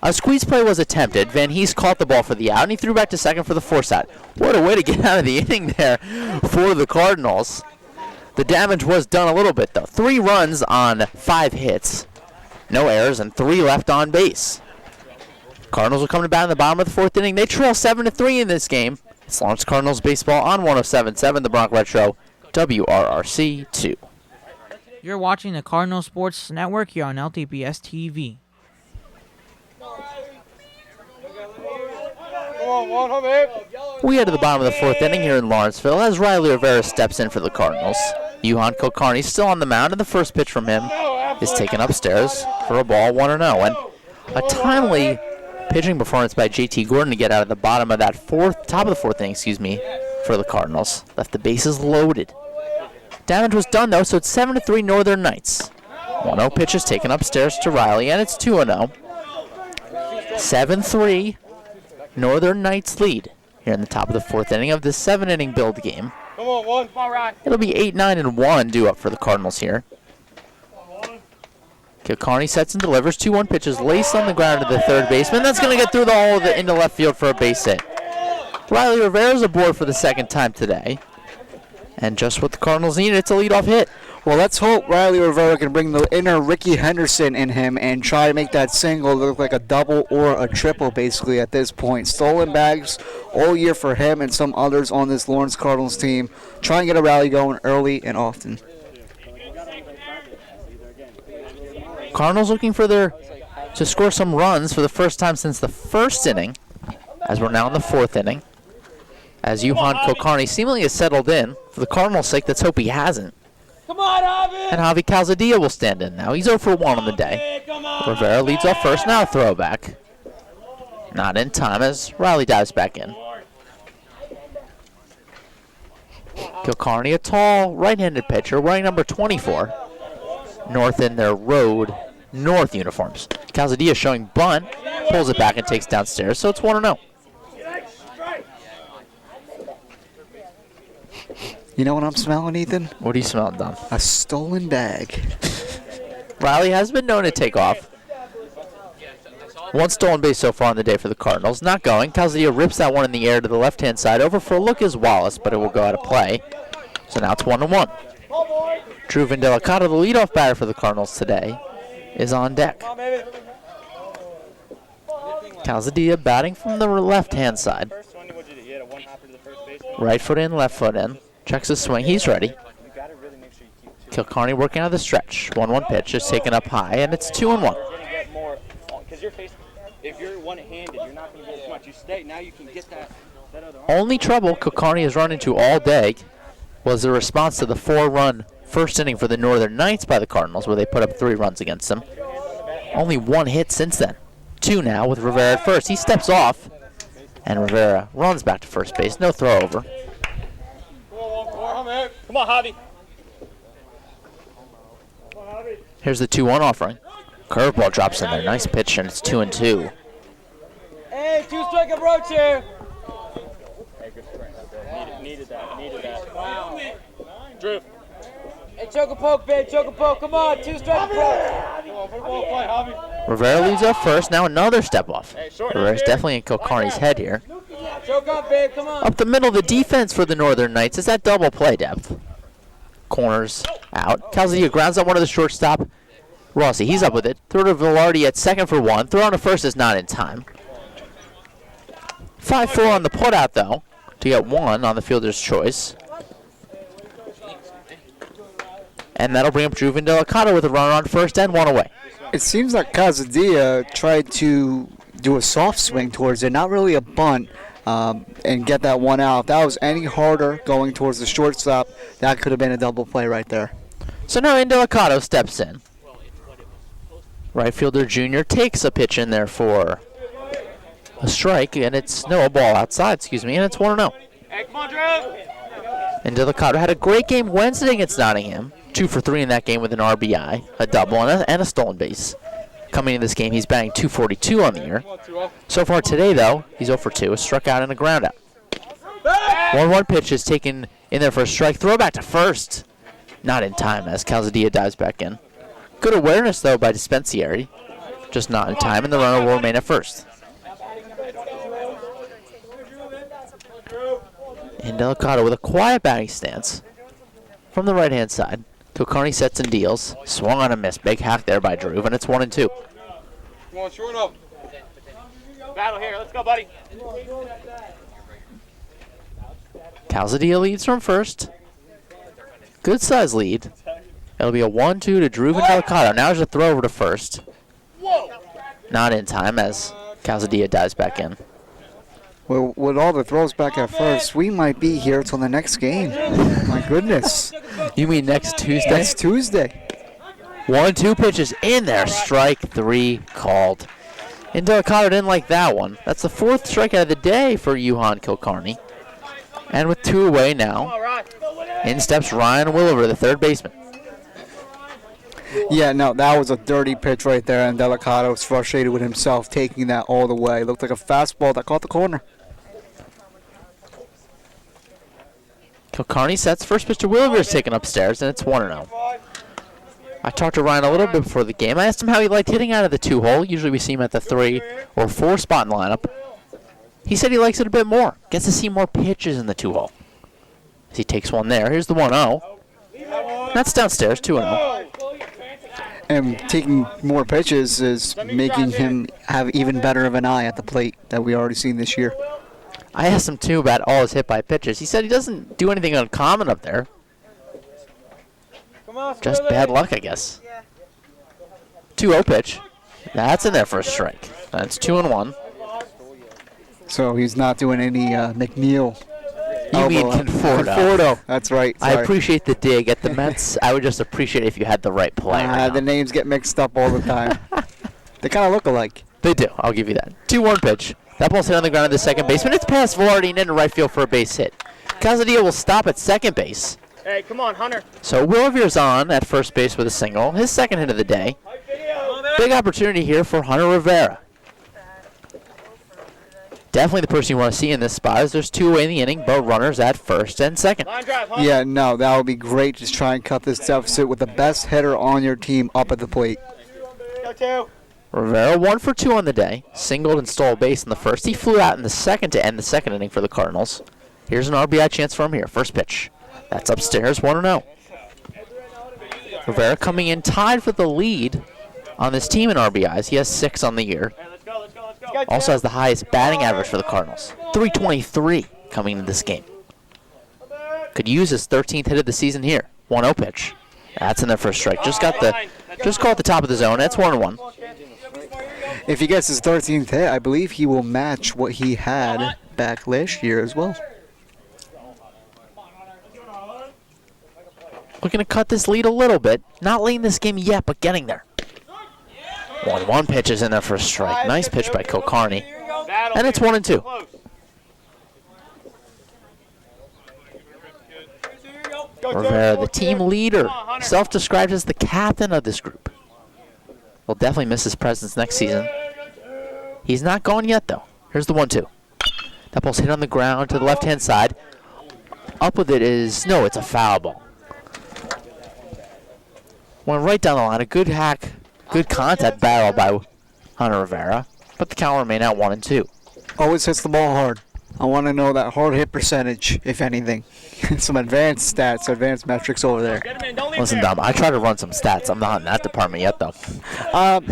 a squeeze play was attempted. Van Hees caught the ball for the out, and he threw back to second for the force out. What a way to get out of the inning there for the Cardinals. The damage was done a little bit, though. 3 runs on 5 hits. No errors, and 3 left on base. Cardinals will come to bat in the bottom of the 4th inning. They trail 7-3 in this game. It's Lawrence Cardinals baseball on 1077 The Bronx Retro, WRRC 2. You're watching the Cardinal Sports Network here on LTPS TV. Come on, one, home in. We head to the bottom of the fourth inning here in Lawrenceville as Riley Rivera steps in for the Cardinals. Johan Kilcarney still on the mound, and the first pitch from him is taken upstairs for a ball 1-0. And a timely pitching performance by JT Gordon to get out of the bottom of that top of the fourth inning, for the Cardinals. Left the bases loaded. Damage was done though, so it's 7-3 Northern Knights. 1-0 pitch is taken upstairs to Riley, and it's 2-0. 7-3 Northern Knights lead here in the top of the fourth inning of this 7-inning build game. Come on, one. Come on, Ryan. It'll be 8-9-1 due up for the Cardinals here. Kilcarney sets and delivers. 2-1 pitches laced on the ground to the third baseman. That's going to get through the hole into left field for a base hit. Riley Rivera's aboard for the second time today. And just what the Cardinals needed, it's a leadoff hit. Well, let's hope Riley Rivera can bring the inner Ricky Henderson in him and try to make that single look like a double or a triple, basically, at this point. Stolen bags all year for him and some others on this Lawrence Cardinals team. Try and get a rally going early and often. Cardinals looking to score some runs for the first time since the first inning, as we're now in the fourth inning. As Johan Kilcarney seemingly has settled in. For the Cardinals' sake, let's hope he hasn't. Come on, Javi! And Javi Calzadilla will stand in now. He's 0 for 1 on the day. Rivera leads off first, now a throwback. Not in time as Riley dives back in. Kilcarney, a tall right-handed pitcher, wearing number 24. North in their road north uniforms. Calzadilla showing bunt, pulls it back and takes downstairs, so it's 1-0. You know what I'm smelling, Ethan? What are you smelling, Don? A stolen bag. Riley has been known to take off. One stolen base so far on the day for the Cardinals. Not going. Calzadilla rips that one in the air to the left-hand side. Over for a look is Wallace, but it will go out of play. So now it's 1-1. Drew Vindelicato, the leadoff batter for the Cardinals today, is on deck. Calzadilla batting from the left-hand side. Right foot in, left foot in. Checks his swing. He's ready. Kilcarney working out of the stretch. 1-1 pitch is taken up high, and it's 2-1. If you're one-handed, you're not going to get as much. You stay. Now you can get that other arm. Only trouble Kilcarney has run into all day was the response to the 4-run first inning for the Northern Knights by the Cardinals, where they put up 3 runs against them. Only 1 hit since then. 2 now with Rivera at first. He steps off, and Rivera runs back to first base. No throw over. Come on, Javi. Here's the 2-1 offering. Curveball drops in there. Nice pitch, and it's 2-2. Hey, 2-strike approach here. Hey, good sprint. Needed that. Wow. Drew. Hey, choke a poke, babe. Choke a poke. Come on, 2-strike approach. Rivera leads off first. Now another step off. Hey, short. Rivera's definitely in Kilcarney's head here. Choke up, babe. Come on. Up the middle, the defense for the Northern Knights is that double play depth. Corners out. Calzadilla grounds out one of the shortstop. Rossi, he's up with it. Throw to Velarde at second for 1. Throw on to first is not in time. 5-4 on the putout, though, to get 1 on the fielder's choice. And that'll bring up Drew Vindelicato with a runner on first and 1 away. It seems like Calzadilla tried to do a soft swing towards it, not really a bunt, and get that 1 out. If that was any harder going towards the shortstop, that could have been a double play right there. So now Vindelicato steps in. Right fielder Junior takes a pitch in there for a strike, and it's a ball outside, and it's 1-0. Hey, come on, Drew. Vindelicato had a great game Wednesday against Nottingham. 2 for 3 in that game with an RBI, a double, and a stolen base. Coming into this game, he's batting .242 on the year. So far today, though, he's 0 for 2, a struck out and a ground out. 1-1 pitch is taken in there for a strike. Throw back to first. Not in time as Calzadilla dives back in. Good awareness, though, by Dispensieri. Just not in time, and the runner will remain at first. Vindelicato with a quiet batting stance from the right-hand side. Kilcarney sets and deals. Swung on a miss. Big hack there by Drew, and it's 1-2. Come on, short up. Battle here. Let's go, buddy. Calzadilla leads from first. Good size lead. It'll be a 1-2 to Drew Delicado. Now there's a throw over to first. Not in time as Calzadilla dives back in. Well, with all the throws back at first, we might be here till the next game. My goodness. You mean next Tuesday? Next Tuesday. 1-2 pitches in there. Strike 3 called. And Delicado didn't like that one. That's the 4th strikeout of the day for Johan Kilcarney. And with 2 away now, in steps Ryan Williver, the third baseman. Yeah, no, that was a dirty pitch right there, and Delicado was frustrated with himself taking that all the way. Looked like a fastball that caught the corner. Kilcarney sets. First pitch to Williver is taken upstairs, and it's 1-0. I talked to Ryan a little bit before the game. I asked him how he liked hitting out of the 2-hole. Usually we see him at the 3 or 4 spot in the lineup. He said he likes it a bit more. Gets to see more pitches in the 2-hole. As he takes one there. Here's the 1-0. That's downstairs, 2-0. And taking more pitches is making him have even better of an eye at the plate that we already seen this year. I asked him, too, about all his hit-by pitches. He said he doesn't do anything uncommon up there. Just bad luck, I guess. 2-0 pitch. That's in there for a strike. That's 2-1. So he's not doing any McNeil. You mean Conforto. Conforto. That's right. I Sorry. appreciate the dig. At the Mets, I would just appreciate it if you had the right player. The names get mixed up all the time. They kind of look alike. They do. I'll give you that. 2-1 pitch. That ball's hit on the ground at the second baseman. It's past Varsity and into right field for a base hit. Calzadilla will stop at second base. Hey, come on, Hunter. So Williver's on at first base with a single. His second hit of the day. Big opportunity here for Hunter Rivera. Definitely the person you want to see in this spot as there's 2 away in the inning, but runners at first and second. Line drive, Hunter. Yeah, no, that would be great. Just try and cut this deficit with the best hitter on your team up at the plate. Go 2. Rivera 1 for 2 on the day. Singled and stole a base in the first. He flew out in the second to end the second inning for the Cardinals. Here's an RBI chance for him here. First pitch. That's upstairs, 1-0. Rivera coming in tied for the lead on this team in RBIs. He has 6 on the year. Hey, let's go, let's go, let's go. Also has the highest batting average for the Cardinals. 323 coming into this game. Could use his 13th hit of the season here. 1-0 pitch. That's in there for a strike. Just caught the top of the zone. That's 1-1. If he gets his 13th hit, I believe he will match what he had back last year as well. Looking to cut this lead a little bit. Not leading this game yet, but getting there. 1-1 pitch is in there for a strike. Nice pitch by Kilcarney. And it's 1-2. Rivera, the team leader, self-described as the captain of this group. Will definitely miss his presence next season. He's not gone yet, though. Here's the 1-2. That ball's hit on the ground to the left-hand side. Up with it is, no, it's a foul ball. Went right down the line. A good hack, good contact barrel by Hunter Rivera. But the count will remain at 1-2. Always hits the ball hard. I want to know that hard hit percentage, if anything. Some advanced stats, advanced metrics over there. Listen, Dom, I try to run some stats. I'm not in that department yet, though.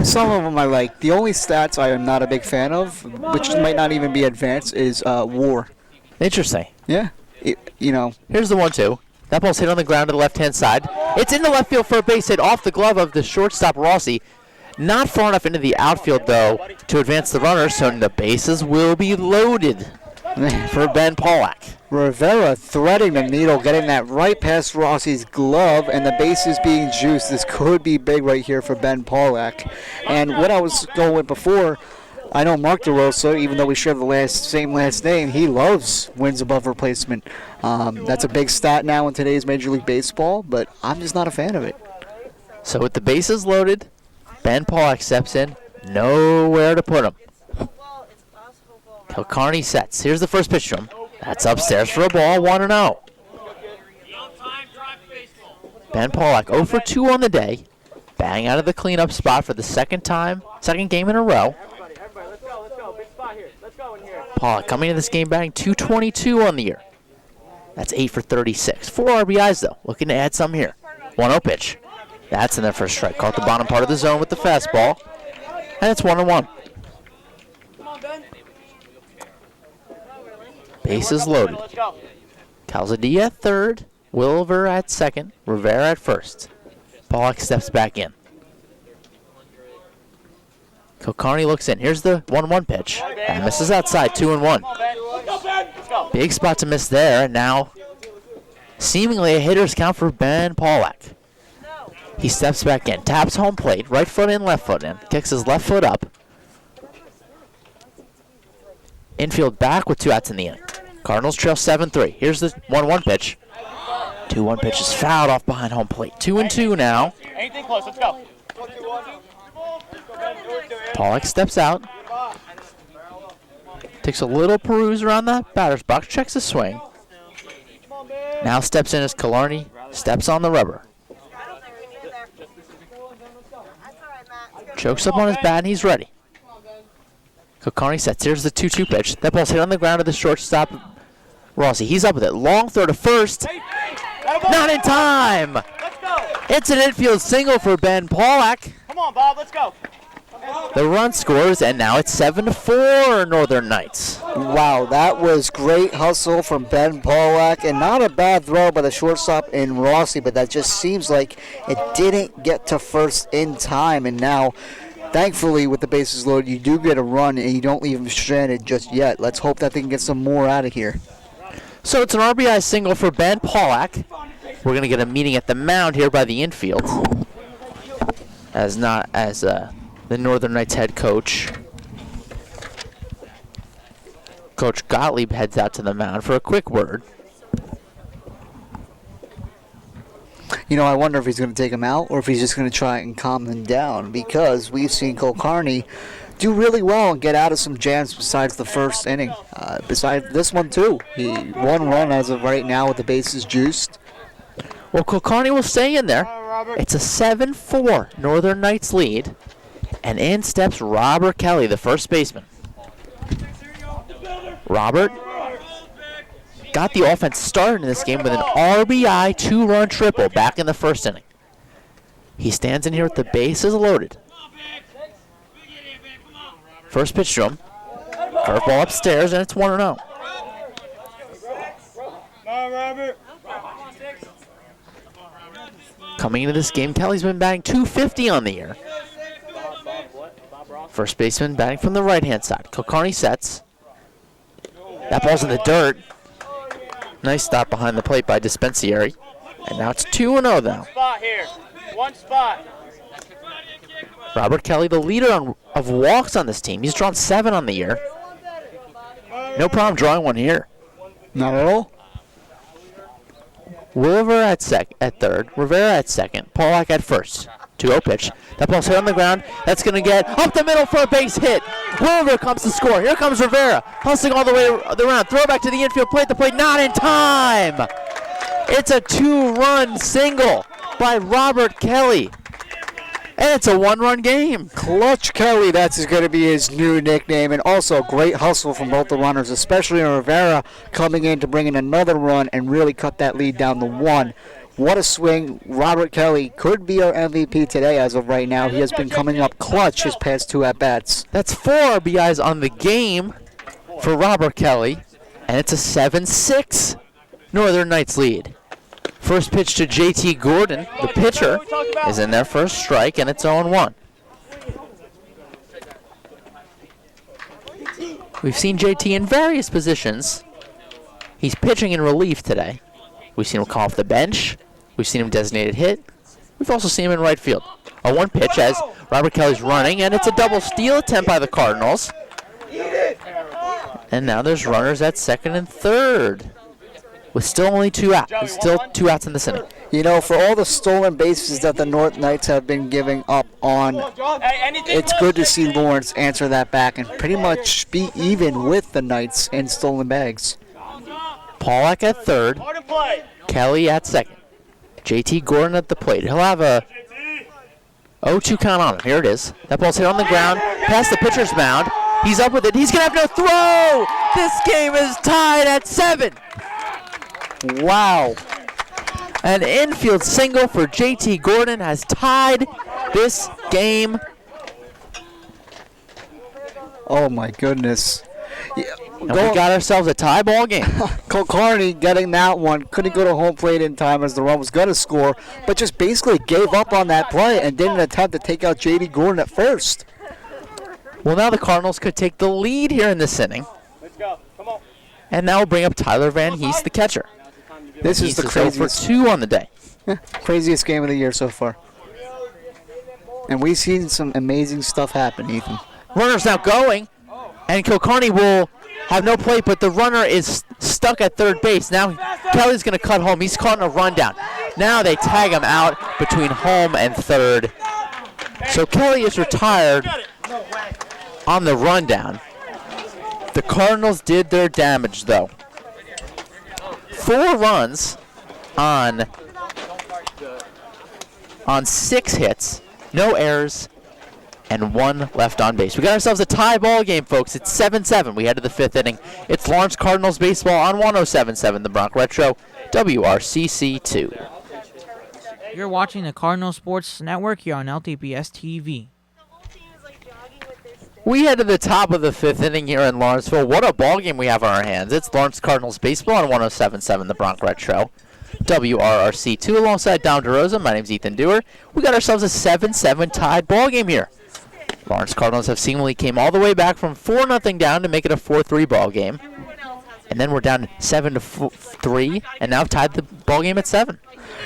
Some of them I like. The only stats I am not a big fan of, which might not even be advanced, is WAR. Interesting. Yeah. You know. Here's the 1-2. That ball's hit on the ground to the left-hand side. It's in the left field for a base hit off the glove of the shortstop, Rossi. Not far enough into the outfield, though, to advance the runner, so the bases will be loaded for Ben Pollack. Rivera threading the needle, getting that right past Rossi's glove, and the bases being juiced. This could be big right here for Ben Pollack. And what I was going with before, I know Mark DeRosa, even though we share the same last name, he loves wins above replacement. That's a big stat now in today's Major League Baseball, but I'm just not a fan of it. So with the bases loaded, Ben Pollack steps in, nowhere to put him. Kilcarney sets. Here's the first pitch to him. That's upstairs for a ball, 1-0. Ben Pollack 0 for 2 on the day. Bang out of the cleanup spot for the second game in a row. Pollack coming into this game batting .222 on the year. That's 8 for 36. 4 RBIs, though. Looking to add some here. 1-0 pitch. That's in there for a strike. Caught the bottom part of the zone with the fastball. And it's 1-1. Bases loaded. Calzadilla at third. Williver at second. Rivera at first. Pollock steps back in. Kilcarney looks in. Here's the 1-1 pitch. And misses outside, 2-1. Big spot to miss there, and now seemingly a hitter's count for Ben Pollock. He steps back in, taps home plate, right foot in, left foot in, kicks his left foot up. Infield back with 2 outs in the inning. Cardinals trail 7-3. Here's the 1-1 pitch. 2-1 pitch is fouled off behind home plate. 2-2 now. Anything close, let's go. Pollock steps out. Takes a little peruse around the batter's box, checks his swing. Now steps in as Killarney steps on the rubber. Chokes up on his bat and he's ready. Kilcarney sets. Here's the 2-2 pitch. That ball's hit on the ground to the shortstop, Rossi. He's up with it. Long throw to first. Not in time. It's an infield single for Ben Pollock. Come on, Bob, let's go. The run scores, and now it's 7-4 Northern Knights. Wow, that was great hustle from Ben Pollock, and not a bad throw by the shortstop in Rossi, but that just seems like it didn't get to first in time, and now, thankfully, with the bases loaded, you do get a run, and you don't leave him stranded just yet. Let's hope that they can get some more out of here. So it's an RBI single for Ben Pollock. We're going to get a meeting at the mound here by the infield, as the Northern Knights head coach, Coach Gottlieb, heads out to the mound for a quick word. You know, I wonder if he's going to take him out or if he's just going to try and calm them down, because we've seen Kilcarney do really well and get out of some jams besides the first inning. Besides this one, too. He 1 run as of right now with the bases juiced. Well, Kilcarney will stay in there. It's a 7-4 Northern Knights lead. And in steps Robert Kelly, the first baseman. Robert got the offense started in this game with an RBI 2-run triple back in the first inning. He stands in here with the bases loaded. First pitch to him. Curveball upstairs, and it's 1-0. Coming into this game, Kelly's been batting .250 on the year. First baseman batting from the right-hand side. Kilcarney sets. That ball's in the dirt. Nice stop behind the plate by Dispensieri. And now it's 2-0 now. Spot here. One spot. Robert Kelly, the leader of walks on this team. He's drawn 7 on the year. No problem drawing one here. Not at all. Williver at third. Rivera at second. Pollock at first. 2-0 pitch. That ball's hit on the ground. That's going to get up the middle for a base hit. Williver comes to score. Here comes Rivera. Hustling all the way around. Throw back to the infield plate. The plate not in time. It's a 2-run single by Robert Kelly. And it's a 1-run game. Clutch Kelly, that's going to be his new nickname. And also great hustle from both the runners, especially Rivera coming in to bring in another run and really cut that lead down to 1. What a swing. Robert Kelly could be our MVP today as of right now. He has been coming up clutch his past 2 at-bats. That's 4 RBIs on the game for Robert Kelly. And it's a 7-6 Northern Knights lead. First pitch to JT Gordon. The pitcher is in there for a strike, and it's 0-1. We've seen JT in various positions. He's pitching in relief today. We've seen him come off the bench. We've seen him designated hit. We've also seen him in right field. A 1 pitch as Robert Kelly's running, and it's a double steal attempt by the Cardinals. And now there's runners at second and third, with still only 2 outs. There's still 2 outs in this inning. You know, for all the stolen bases that the North Knights have been giving up on, it's good to see Lawrence answer that back and pretty much be even with the Knights in stolen bags. Pollock at third, Kelly at second. JT Gordon at the plate. He'll have a 0-2 count on him. Here it is. That ball's hit on the ground, past the pitcher's mound. He's up with it. He's going to have no throw. This game is tied at 7. Wow. An infield single for JT Gordon has tied this game. Oh, my goodness. Yeah. And we got ourselves a tie ball game. Kilcarney getting that one. Couldn't go to home plate in time as the run was going to score, but just basically gave up on that play and didn't attempt to take out J.D. Gordon at first. Well, now the Cardinals could take the lead here in this inning. Let's go. Come on. And now we'll bring up Tyler Van Hees, the catcher. This is the for craziest, 2 on the day. craziest game of the year so far. And we've seen some amazing stuff happen, Ethan. Runner's now going, and Kilcarney will have no play, but the runner is stuck at third base. Now Kelly's going to cut home. He's caught in a rundown. Now they tag him out between home and third. So Kelly is retired on the rundown. The Cardinals did their damage, though. 4 runs on 6 hits, no errors, and 1 left on base. We got ourselves a tie ball game, folks. It's 7-7. We head to the 5th inning. It's Lawrence Cardinals baseball on 107.7 The Bronx Retro, WRCC2. You're watching the Cardinal Sports Network here on LTPS TV. We head to the top of the 5th inning here in Lawrenceville. What a ball game we have on our hands. It's Lawrence Cardinals baseball on 107.7 The Bronx Retro, WRRC2, alongside Dom DeRosa. My name's Ethan Dewar. We got ourselves a 7-7 tied ball game here. Lawrence Cardinals have seemingly came all the way back from 4-0 down to make it a 4-3 ball game. And then we're down 7-3, and now tied the ball game at 7.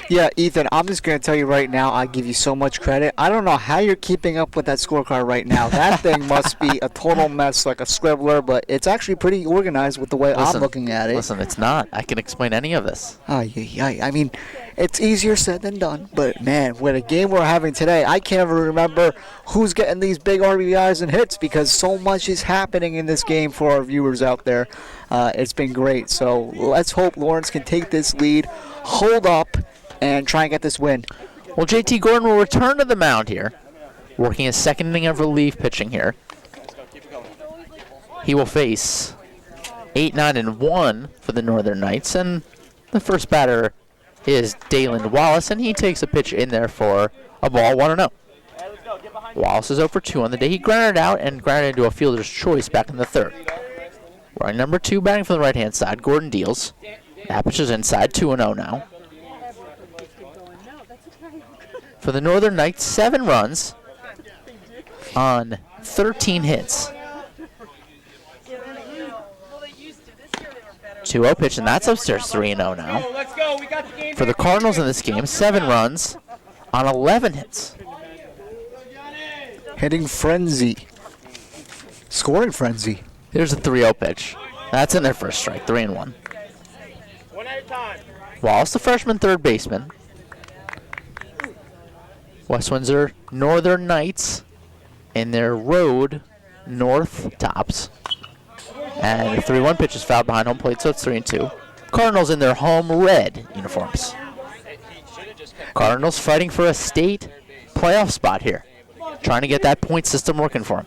Yeah, Ethan, I'm just going to tell you right now, I give you so much credit. I don't know how you're keeping up with that scorecard right now. That thing must be a total mess, like a scribbler, but it's actually pretty organized with the way I'm looking at it. Listen, it's not. I can explain any of this. I mean, it's easier said than done, but man, with a game we're having today, I can't even remember who's getting these big RBIs and hits because so much is happening in this game for our viewers out there. It's been great, so let's hope Lawrence can take this lead, hold up, and try and get this win. Well, JT Gordon will return to the mound here, working his second inning of relief pitching here. He will face 8-9-1 for the Northern Knights, and the first batter is Dayland Wallace, and he takes a pitch in there for a ball, 1-0. Wallace is 0 for 2 on the day. He grounded out and grounded into a fielder's choice back in the 3rd. Running number 2, batting from the right-hand side, Gordon deals. That pitch is inside, 2-0 now. For the Northern Knights, 7 runs on 13 hits. 2-0 pitch, and that's upstairs, 3-0 now. For the Cardinals in this game, 7 runs on 11 hits. Hitting frenzy. Scoring frenzy. Here's a 3-0 pitch. That's in their first strike, 3-1. One at a time. Wallace, the freshman third baseman. West Windsor Northern Knights in their road north tops. And the 3-1 pitch is fouled behind home plate, so it's 3-2. Cardinals in their home red uniforms. Cardinals fighting for a state playoff spot here. Trying to get that point system working for them.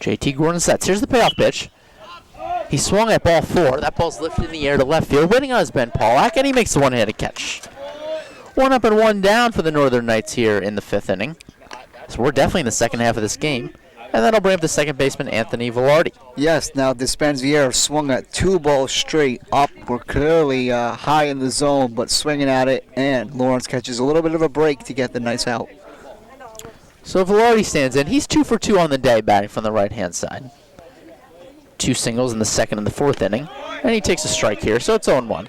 JT Gordon sets. Here's the payoff pitch. He swung at ball 4. That ball's lifted in the air to left field. Waiting on his Ben Pollack, and he makes the one-handed catch. 1 up and 1 down for the Northern Knights here in the 5th inning. So we're definitely in the second half of this game. And that'll bring up the second baseman, Anthony Velarde. Yes, now Dispenzier swung at 2 balls straight up. We're clearly high in the zone, but swinging at it, and Lawrence catches a little bit of a break to get the nice out. So Velarde stands in. He's 2 for 2 on the day, batting from the right-hand side. 2 singles in the 2nd and the 4th inning. And he takes a strike here, so it's 0-1.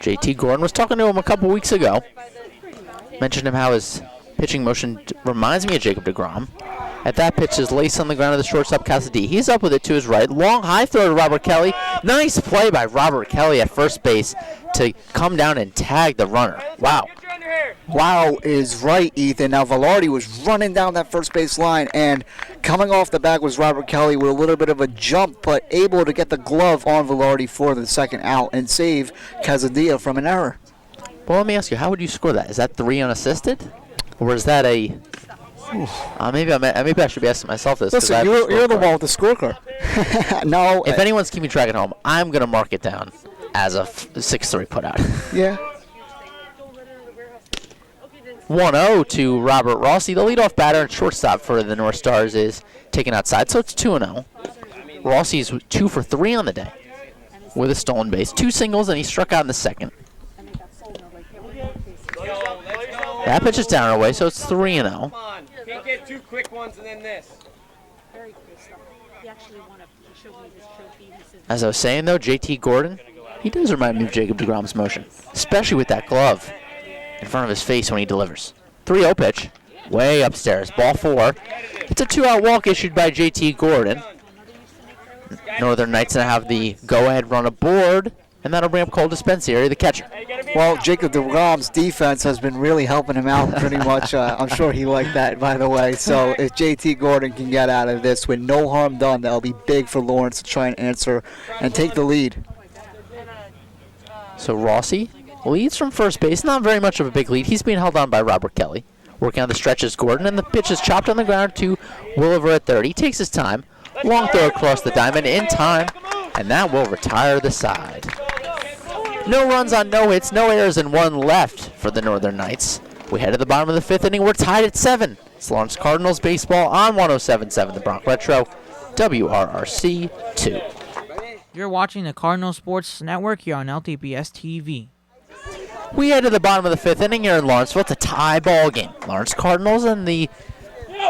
JT Gordon was talking to him a couple weeks ago. Mentioned him how his pitching motion reminds me of Jacob deGrom. At that pitch is laced on the ground of the shortstop, Cassidy. He's up with it to his right. Long high throw to Robert Kelly. Nice play by Robert Kelly at first base to come down and tag the runner. Wow. Wow is right, Ethan. Now, Velarde was running down that first base line, and coming off the bag was Robert Kelly with a little bit of a jump, but able to get the glove on Velarde for the second out and save Casadilla from an error. Well, let me ask you, how would you score that? Is that 3 unassisted? Or is that a... maybe I should be asking myself this. Listen, you're the one with the scorecard. No. If anyone's keeping track at home, I'm going to mark it down as a 6-3 put out. Yeah. 1-0 to Robert Rossi. The leadoff batter and shortstop for the North Stars is taken outside, so it's 2-0. Rossi's 2 for 3 on the day with a stolen base. 2 singles, and he struck out in the second. That pitch is down and away, so it's 3-0. Come on. Can't get 2 quick ones and then this. Very cool stuff. He actually won he showed me his trophy. He said, As I was saying, though, JT Gordon, he does remind me of Jacob deGrom's motion, especially with that glove in front of his face when he delivers. 3-0 pitch, way upstairs, ball 4. It's a 2-out walk issued by JT Gordon. Northern Knights going to have the go-ahead run aboard, and that'll bring up Cole Dispensieri, the catcher. Well, Jacob deGrom's defense has been really helping him out pretty much. I'm sure he liked that, by the way. So if JT Gordon can get out of this with no harm done, that'll be big for Lawrence to try and answer and take the lead. So Rossi leads from first base. Not very much of a big lead. He's being held on by Robert Kelly. Working on the stretches, Gordon, and the pitch is chopped on the ground to Williver at third. He takes his time. Long throw across the diamond in time, and that will retire the side. No runs on no hits, no errors, and 1 left for the Northern Knights. We head to the bottom of the 5th inning. We're tied at 7. It's Lawrence Cardinals baseball on 107.7 The Bronx Retro, WRRC 2. You're watching the Cardinal Sports Network here on LTPS TV. We head to the bottom of the 5th inning here in Lawrenceville. It's a tie ball game. Lawrence Cardinals and the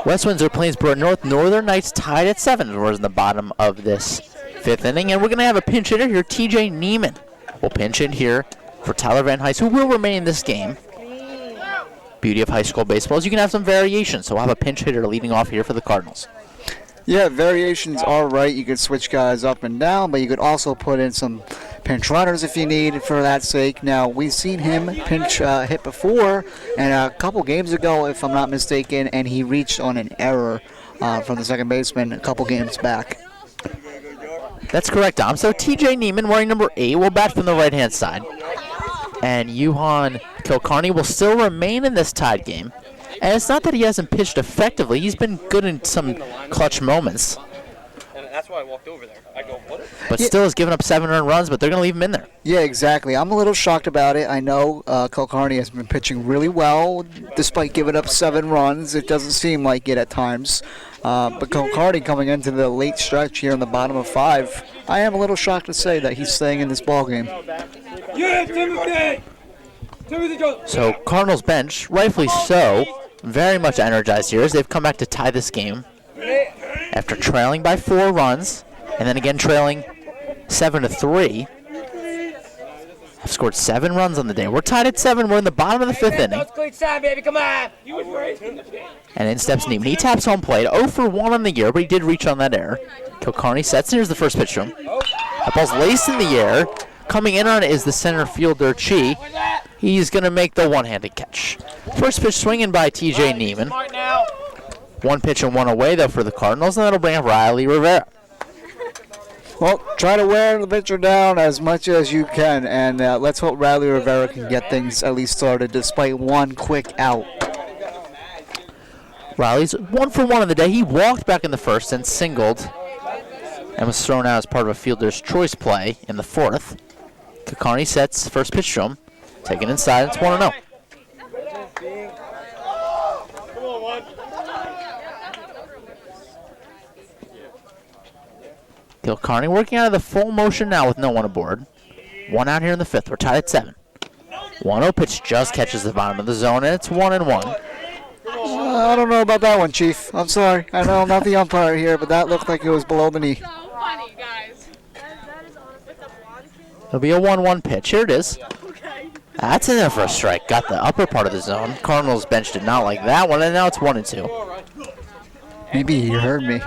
West Windsor-Plainsboro Northern Knights tied at 7. We're in the bottom of this 5th inning, and we're going to have a pinch hitter here, TJ Neiman. Will pinch in here for Tyler Van Heist, who will remain in this game. Beauty of high school baseball is you can have some variations, so we'll have a pinch hitter leading off here for the Cardinals. Yeah, variations are right. You could switch guys up and down, but you could also put in some pinch runners if you need for that sake. Now, we've seen him pinch hit before, and a couple games ago, if I'm not mistaken, and he reached on an error from the second baseman a couple games back. That's correct, Dom. So TJ Neiman, wearing number 8, will bat from the right-hand side. And Johan Kilcarney will still remain in this tied game. And it's not that he hasn't pitched effectively. He's been good in some clutch moments. And that's why I walked over there. I go, what? But still has given up 7 earned runs, but they're going to leave him in there. Yeah, exactly. I'm a little shocked about it. I know Kilcarney has been pitching really well despite giving up 7 runs. It doesn't seem like it at times. But Kilcarney coming into the late stretch here in the bottom of 5, I am a little shocked to say that he's staying in this ballgame. Yeah, Timothy! So Cardinals bench, rightfully so, very much energized here as they've come back to tie this game after trailing by 4 runs and then again trailing 7-3. Have scored 7 runs on the day. We're tied at 7. We're in the bottom of the 5th inning. Clean side, baby, come on! And in steps Neiman. He taps home plate. 0 for 1 on the year, but he did reach on that error. Kilcarney sets. Here's the first pitch to him. That ball's laced in the air. Coming in on it is the center fielder, Chi. He's going to make the one-handed catch. First pitch swinging by TJ Neiman. 1 pitch and 1 away, though, for the Cardinals, and that'll bring up Riley Rivera. Well, try to wear the pitcher down as much as you can, and let's hope Riley Rivera can get things at least started despite 1 quick out. Riley's 1 for 1 on the day. He walked back in the first and singled and was thrown out as part of a fielder's choice play in the 4th. Kilcarney sets first pitch to him. Taken inside, it's 1-0. Kilcarney working out of the full motion now with no one aboard. 1 out here in the 5th. We're tied at 7. 1-0 pitch just catches the bottom of the zone, and it's 1-1. I don't know about that one, Chief. I'm sorry. I know I'm not the umpire here, but that looked like it was below the knee. so funny, guys. It'll be a 1-1 pitch. Here it is. That's in there for a strike. Got the upper part of the zone. Cardinals bench did not like that one, and now it's 1-2. Maybe he heard me.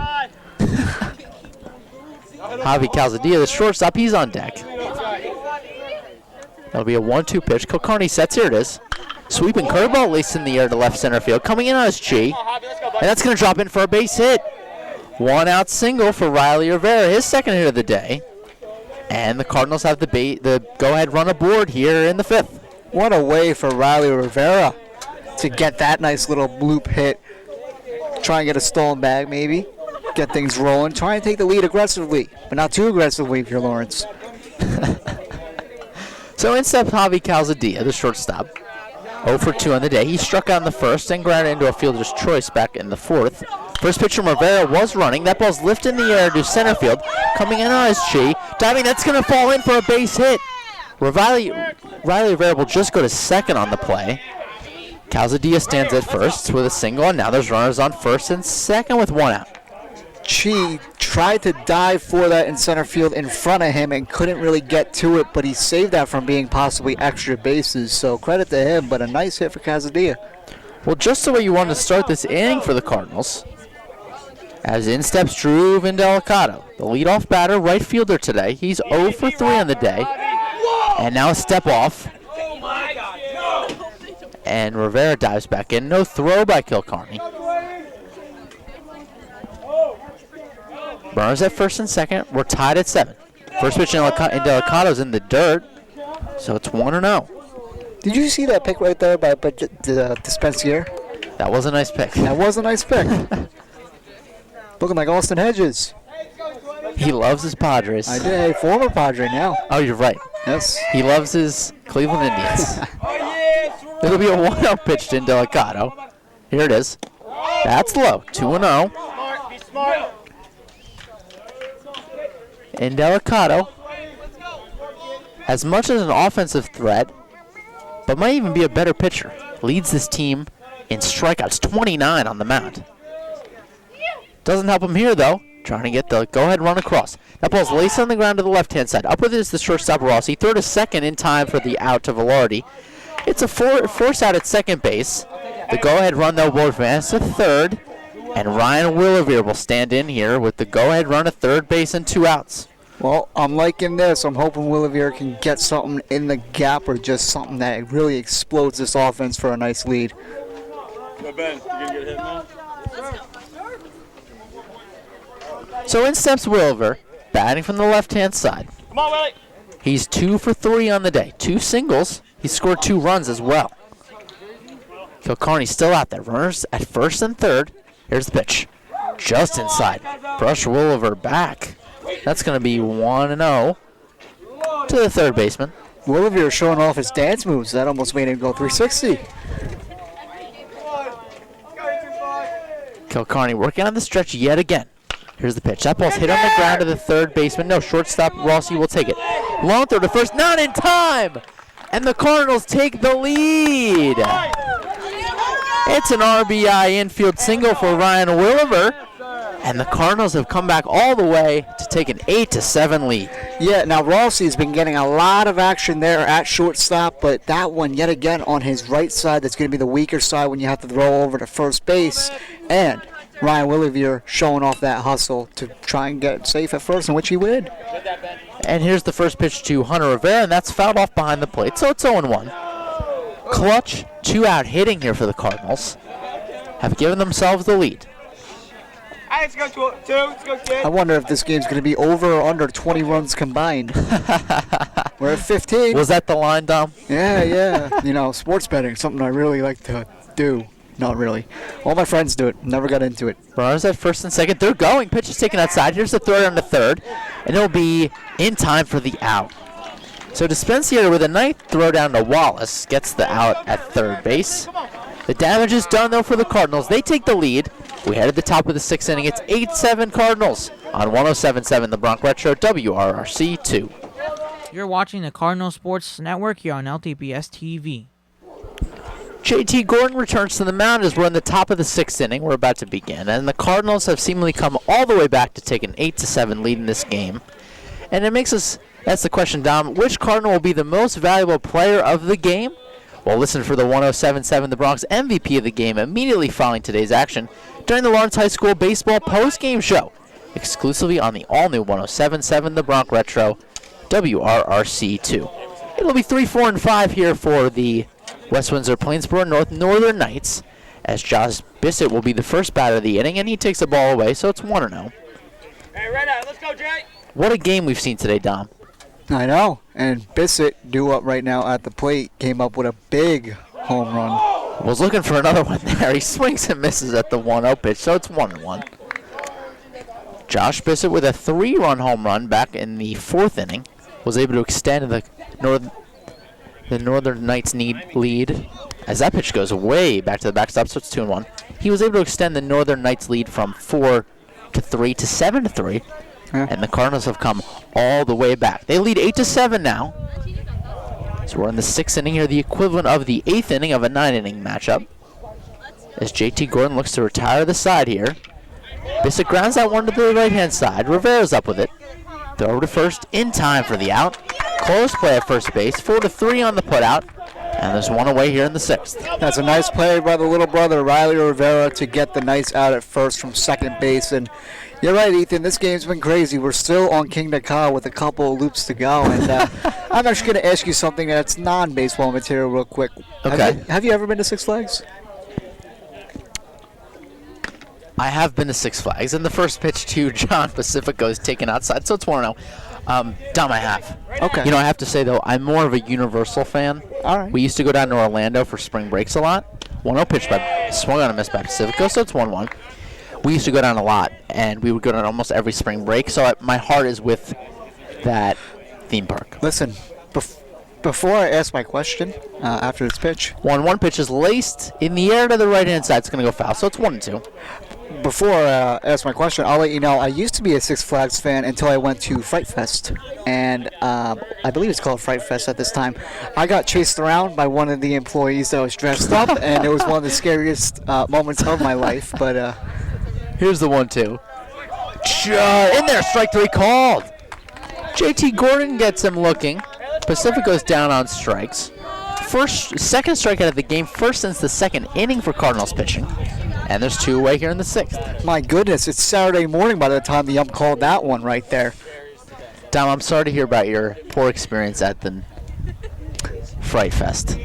Javi Calzadilla, the shortstop, he's on deck. That'll be a 1-2 pitch. Kilcarney sets. Here it is. Sweeping curveball laced in the air to left center field. Coming in on his Chi. And that's going to drop in for a base hit. 1 out single for Riley Rivera, his second hit of the day. And the Cardinals have the go-ahead run aboard here in the 5th. What a way for Riley Rivera to get that nice little bloop hit. Try and get a stolen bag maybe. Get things rolling. Try and take the lead aggressively, but not too aggressively if you're Lawrence. So in steps Javi Calzadilla, the shortstop. 0 for 2 on the day. He struck out in the first and grounded into a fielder's choice back in the fourth. First pitch from Rivera was running. That ball's lifted in the air to center field. Coming in on his G. Diving, that's going to fall in for a base hit. Riley Rivera will just go to second on the play. Calzadilla stands at first with a single, and now there's runners on first and second with one out. Chi tried to dive for that in center field in front of him and couldn't really get to it, but he saved that from being possibly extra bases, so credit to him, but a nice hit for Calzadilla. Well, just the way you wanted to start this inning for the Cardinals. As in steps Drew Vindelicado, the leadoff batter, right fielder today. He's 0 for 3 on the day. And now a step off. And Rivera dives back in. No throw by Kilcarney. Runners at first and second. We're tied at 7. First pitch in Delicado's in the dirt. So it's 1-0. Did you see that pick right there by Dispensier? That was a nice pick. That was a nice pick. Looking like Austin Hedges. He loves his Padres. I did. Former Padre now. Oh, you're right. Yes. He loves his Cleveland Indians. It'll be a 1-0 pitch to Delicado. Here it is. That's low. 2-0. Be smart. Delicado, as much as an offensive threat, but might even be a better pitcher, leads this team in strikeouts, 29 on the mound. Doesn't help him here, though. Trying to get the go-ahead run across. That ball's laced on the ground to the left-hand side. Up with it is the shortstop, Rossi. Third to second in time for the out to Velarde. It's a force out at second base. The go-ahead run, though, will advance to third. And Ryan Willevere will stand in here with the go-ahead run at third base and 2 outs. Well, I'm liking this. I'm hoping Willevere can get something in the gap or just something that really explodes this offense for a nice lead. Go, Ben. You gonna get hit, man? So in steps Willevere, batting from the left-hand side. Come on, Willie. He's 2 for 3 on the day. 2 singles. He scored 2 runs as well. Kilcarney's still out there. Runners at first and third. Here's the pitch. Just inside. Brush Willevere back. That's going to be 1-0 to the third baseman. Willevere showing off his dance moves. That almost made him go 360. Kilcarney working on the stretch yet again. Here's the pitch. That ball's hit on the ground to the third baseman. No, shortstop Rossi will take it. Long throw to first. Not in time! And the Cardinals take the lead. It's an RBI infield single for Ryan Willevere. And the Cardinals have come back all the way to take an 8-7 lead. Yeah, now Rossi's been getting a lot of action there at shortstop, but that one yet again on his right side, that's going to be the weaker side when you have to throw over to first base. And Ryan Willevere showing off that hustle to try and get safe at first, in which he would. And here's the first pitch to Hunter Rivera, and that's fouled off behind the plate, so it's 0-1. Clutch 2-out hitting here for the Cardinals have given themselves the lead. Hey, let's go 2. Let's go 10. I wonder if this game's going to be over or under 20 runs combined. We're at 15. Was that the line, Dom? Yeah. You know, sports betting, something I really like to do. Not really. All my friends do it. Never got into it. Runners at first and second. They're going. Pitch is taken outside. Here's the throw on the third. And it'll be in time for the out. So Dispensier with a ninth throw down to Wallace gets the out at third base. The damage is done, though, for the Cardinals. They take the lead. We head at the top of the 6th inning. It's 8-7 Cardinals on 107.7 The Bronx Retro, WRRC 2. You're watching the Cardinal Sports Network here on LTPS TV. JT Gordon returns to the mound as we're in the top of the 6th inning. We're about to begin. And the Cardinals have seemingly come all the way back to take an 8-7 lead in this game. And it makes us, that's the question, Dom, which Cardinal will be the most valuable player of the game? Well, listen for the 107.7 The Bronx MVP of the game immediately following today's action during the Lawrence High School Baseball Post-Game Show, exclusively on the all-new 107.7 The Bronx Retro, WRRC 2. It'll be 3, 4, and 5 here for the West Windsor-Plainsboro Northern Knights, as Josh Bissett will be the first batter of the inning, and he takes the ball away, so it's 1-0. Hey, right out. Let's go, Jay. What a game we've seen today, Dom. I know. And Bissett, due up right now at the plate, came up with a big home run. Was looking for another one there. He swings and misses at the 1-0 pitch, so it's 1-1. Josh Bissett with a 3-run home run back in the 4th inning was able to extend the Northern Knights lead as that pitch goes way back to the backstop, so it's 2-1. He was able to extend the Northern Knights lead from 4-3 to 7-3, and the Cardinals have come all the way back. They lead 8-7 now. So we're in the 6th inning here, the equivalent of the 8th inning of a 9-inning matchup. As JT Gordon looks to retire the side here. Bissett grounds that one to the right-hand side. Rivera's up with it. Throw over to first in time for the out. Close play at first base. 4-3 on the putout. And there's one away here in the 6th. That's a nice play by the little brother, Riley Rivera, to get the Knights out at first from second base. And you're right, Ethan, this game's been crazy. We're still on King to Ka with a couple of loops to go. And I'm actually going to ask you something that's non-baseball material real quick. Okay. Have you ever been to Six Flags? I have been to Six Flags, and the first pitch to John Pacifico is taken outside, so it's 1-0. Dom, I have. Okay. You know, I have to say, though, I'm more of a Universal fan. All right. We used to go down to Orlando for spring breaks a lot. 1-0 pitch swung on a miss by Pacifico, so it's 1-1. We used to go down a lot, and we would go down almost every spring break, so my heart is with that theme park. Listen, before I ask my question after this pitch. 1-1 pitch is laced in the air to the right-hand side. It's going to go foul, so it's 1-2. Before I ask my question, I'll let you know I used to be a Six Flags fan until I went to Fright Fest, and I believe it's called Fright Fest at this time. I got chased around by one of the employees that was dressed up, and it was one of the scariest moments of my life. But here's the 1-2. In there, strike 3 called. JT Gordon gets him looking. Pacifico's down on strikes. Second strikeout of the game, first since the 2nd inning for Cardinals pitching. And there's 2 away here in the 6th. My goodness, it's Saturday morning by the time the ump called that one right there. Dom, I'm sorry to hear about your poor experience at the Fright Fest.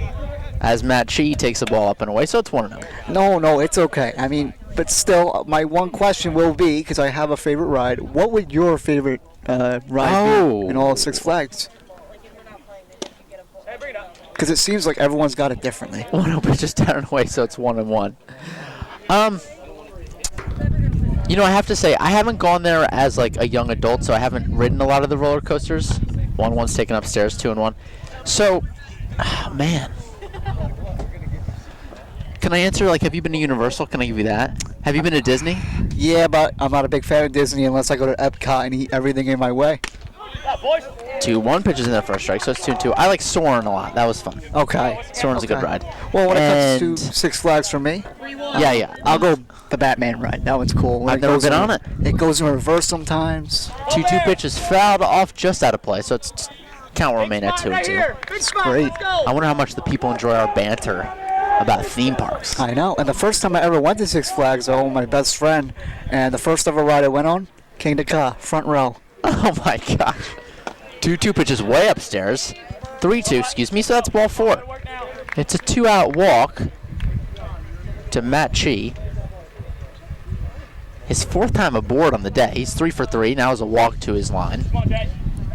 As Matt Chi takes the ball up and away, so it's 1-0. No, it's okay. I mean, but still, my one question will be, because I have a favorite ride, what would your favorite ride be in all of Six Flags? Because it seems like everyone's got it differently. 1-0 pitch is down and away, so it's 1-1. You know, I have to say, I haven't gone there as like a young adult, so I haven't ridden a lot of the roller coasters. 1-1's taken upstairs, 2-1. So, man. Can I answer, like, have you been to Universal? Can I give you that? Have you been to Disney? Yeah, but I'm not a big fan of Disney unless I go to Epcot and eat everything in my way. 2-1 pitches in that first strike, so it's 2-2. I like Soarin' a lot. That was fun. Okay. Soarin's a good ride. Well, when it comes to Six Flags for me, yeah. I'll go the Batman ride. That one's cool. I've never been on it. It goes in reverse sometimes. 2-2 pitches fouled off just out of play, so it's count will remain at 2-2. It's great. I wonder how much the people enjoy our banter about theme parks. I know. And the first time I ever went to Six Flags, I owned my best friend, and the first ever ride I went on, King to Ka, front row. Oh my gosh. 2-2 pitches way upstairs. 3-2, excuse me, so that's ball 4. It's a 2-out walk to Matt Chi. His 4th time aboard on the day. He's 3 for 3, now is a walk to his line.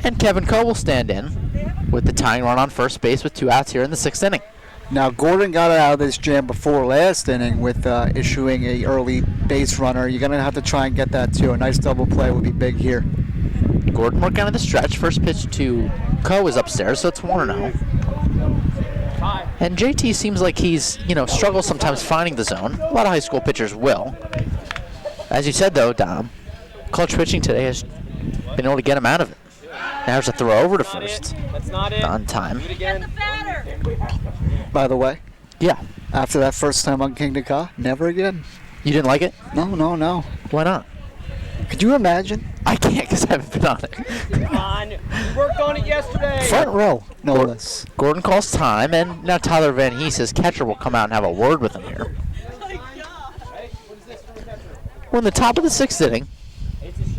And Kevin Coe will stand in with the tying run on first base with 2 outs here in the 6th inning. Now, Gordon got out of this jam before last inning with issuing a early base runner. You're going to have to try and get that, too. A nice double play would be big here. Gordon working on the stretch. First pitch to Coe is upstairs, so it's 1-0. And JT seems like he's, struggles sometimes finding the zone. A lot of high school pitchers will. As you said, though, Dom, clutch pitching today has been able to get him out of it. Now there's a throw over to first. That's not it. On time. By the way, Yeah. after that first time on King to Ka, never again. You didn't like it? No. Why not? Could you imagine? I can't because I haven't been on it. Come on. You worked on it yesterday. Front row, no less. Gordon calls time, and now Tyler Van Hees, his catcher, will come out and have a word with him here. We're in the top of the 6th inning.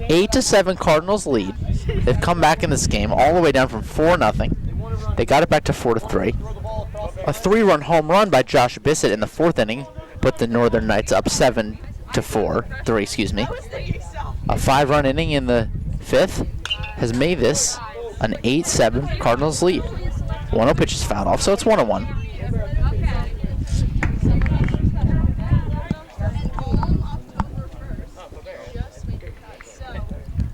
8-7 Cardinals lead. They've come back in this game all the way down from 4-0. They got it back to 4-3. A 3-run home run by Josh Bissett in the 4th inning put the Northern Knights up 7-3, excuse me. A 5-run inning in the 5th has made this an 8-7 Cardinals lead. 1-0 pitch is fouled off, so it's 1-1.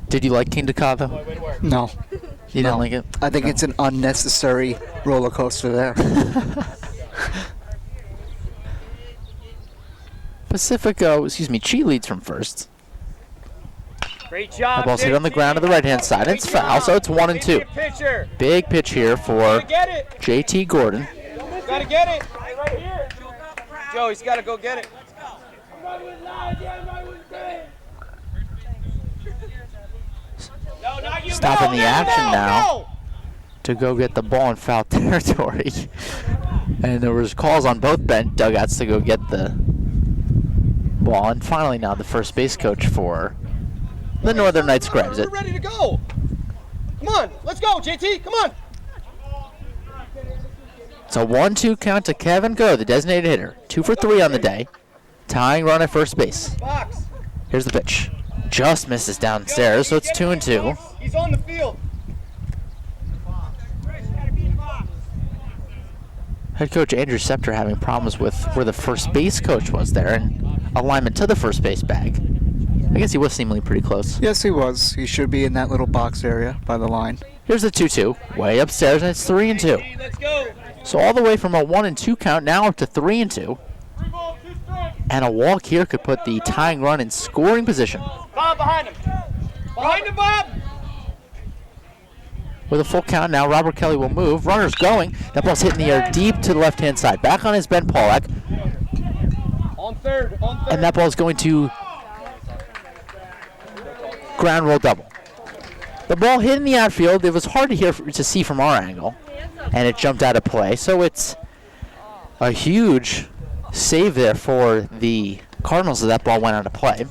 Did you like King to Ka, though? No. You didn't like it? I think it's an unnecessary roller coaster there. Chi leads from first. Great job. The ball's hit on the ground to the right-hand side. It's foul, so it's 1 and 2. Pitcher. Big pitch here for Get it. JT Gordon. Gotta get it. Right here. Joe, he's gotta go get it. Stopping the action now to go get the ball in foul territory. And there was calls on both dugouts to go get the ball. And finally now the first base coach for the Northern Knights grabs it. We're ready to go. Come on, let's go, JT. Come on. It's a 1-2 count to Kevin Go, the designated hitter. 2 for 3 on the day. Tying run at first base. Box. Here's the pitch. Just misses downstairs, so it's 2 and 2. He's on the field. Head coach Andrew Scepter having problems with where the first base coach was there and alignment to the first base bag. I guess he was seemingly pretty close. Yes, he was. He should be in that little box area by the line. Here's the 2-2, way upstairs, and it's 3 and 2. Let's go. So all the way from a 1 and 2 count now up to 3 and 2. And a walk here could put the tying run in scoring position. Bob behind him. Behind him, Bob. With a full count now, Robert Kelly will move. Runner's going. That ball's hitting the air deep to the left-hand side. Back on his Ben Pollack. On third. And that ball's going to ground roll double. The ball hit in the outfield. It was hard to see from our angle. And it jumped out of play. So it's a huge save there for the Cardinals as that ball went out of play.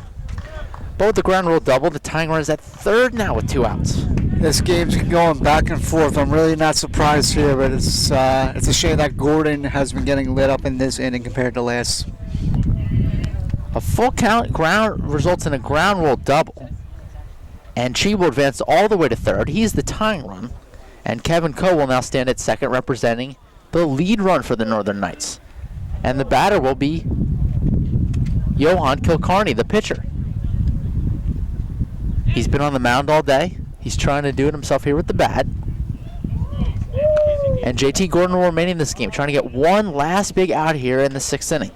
But with the ground roll double, the tying run is at third now with 2 outs. This game's going back and forth. I'm really not surprised here, but it's a shame that Gordon has been getting lit up in this inning compared to last. A full count ground results in a ground roll double. And Chi will advance all the way to third. He's the tying run. And Kevin Coe will now stand at second, representing the lead run for the Northern Knights. And the batter will be Johan Kilcarney, the pitcher. He's been on the mound all day. He's trying to do it himself here with the bat. And JT Gordon will remain in this game, trying to get one last big out here in the 6th inning.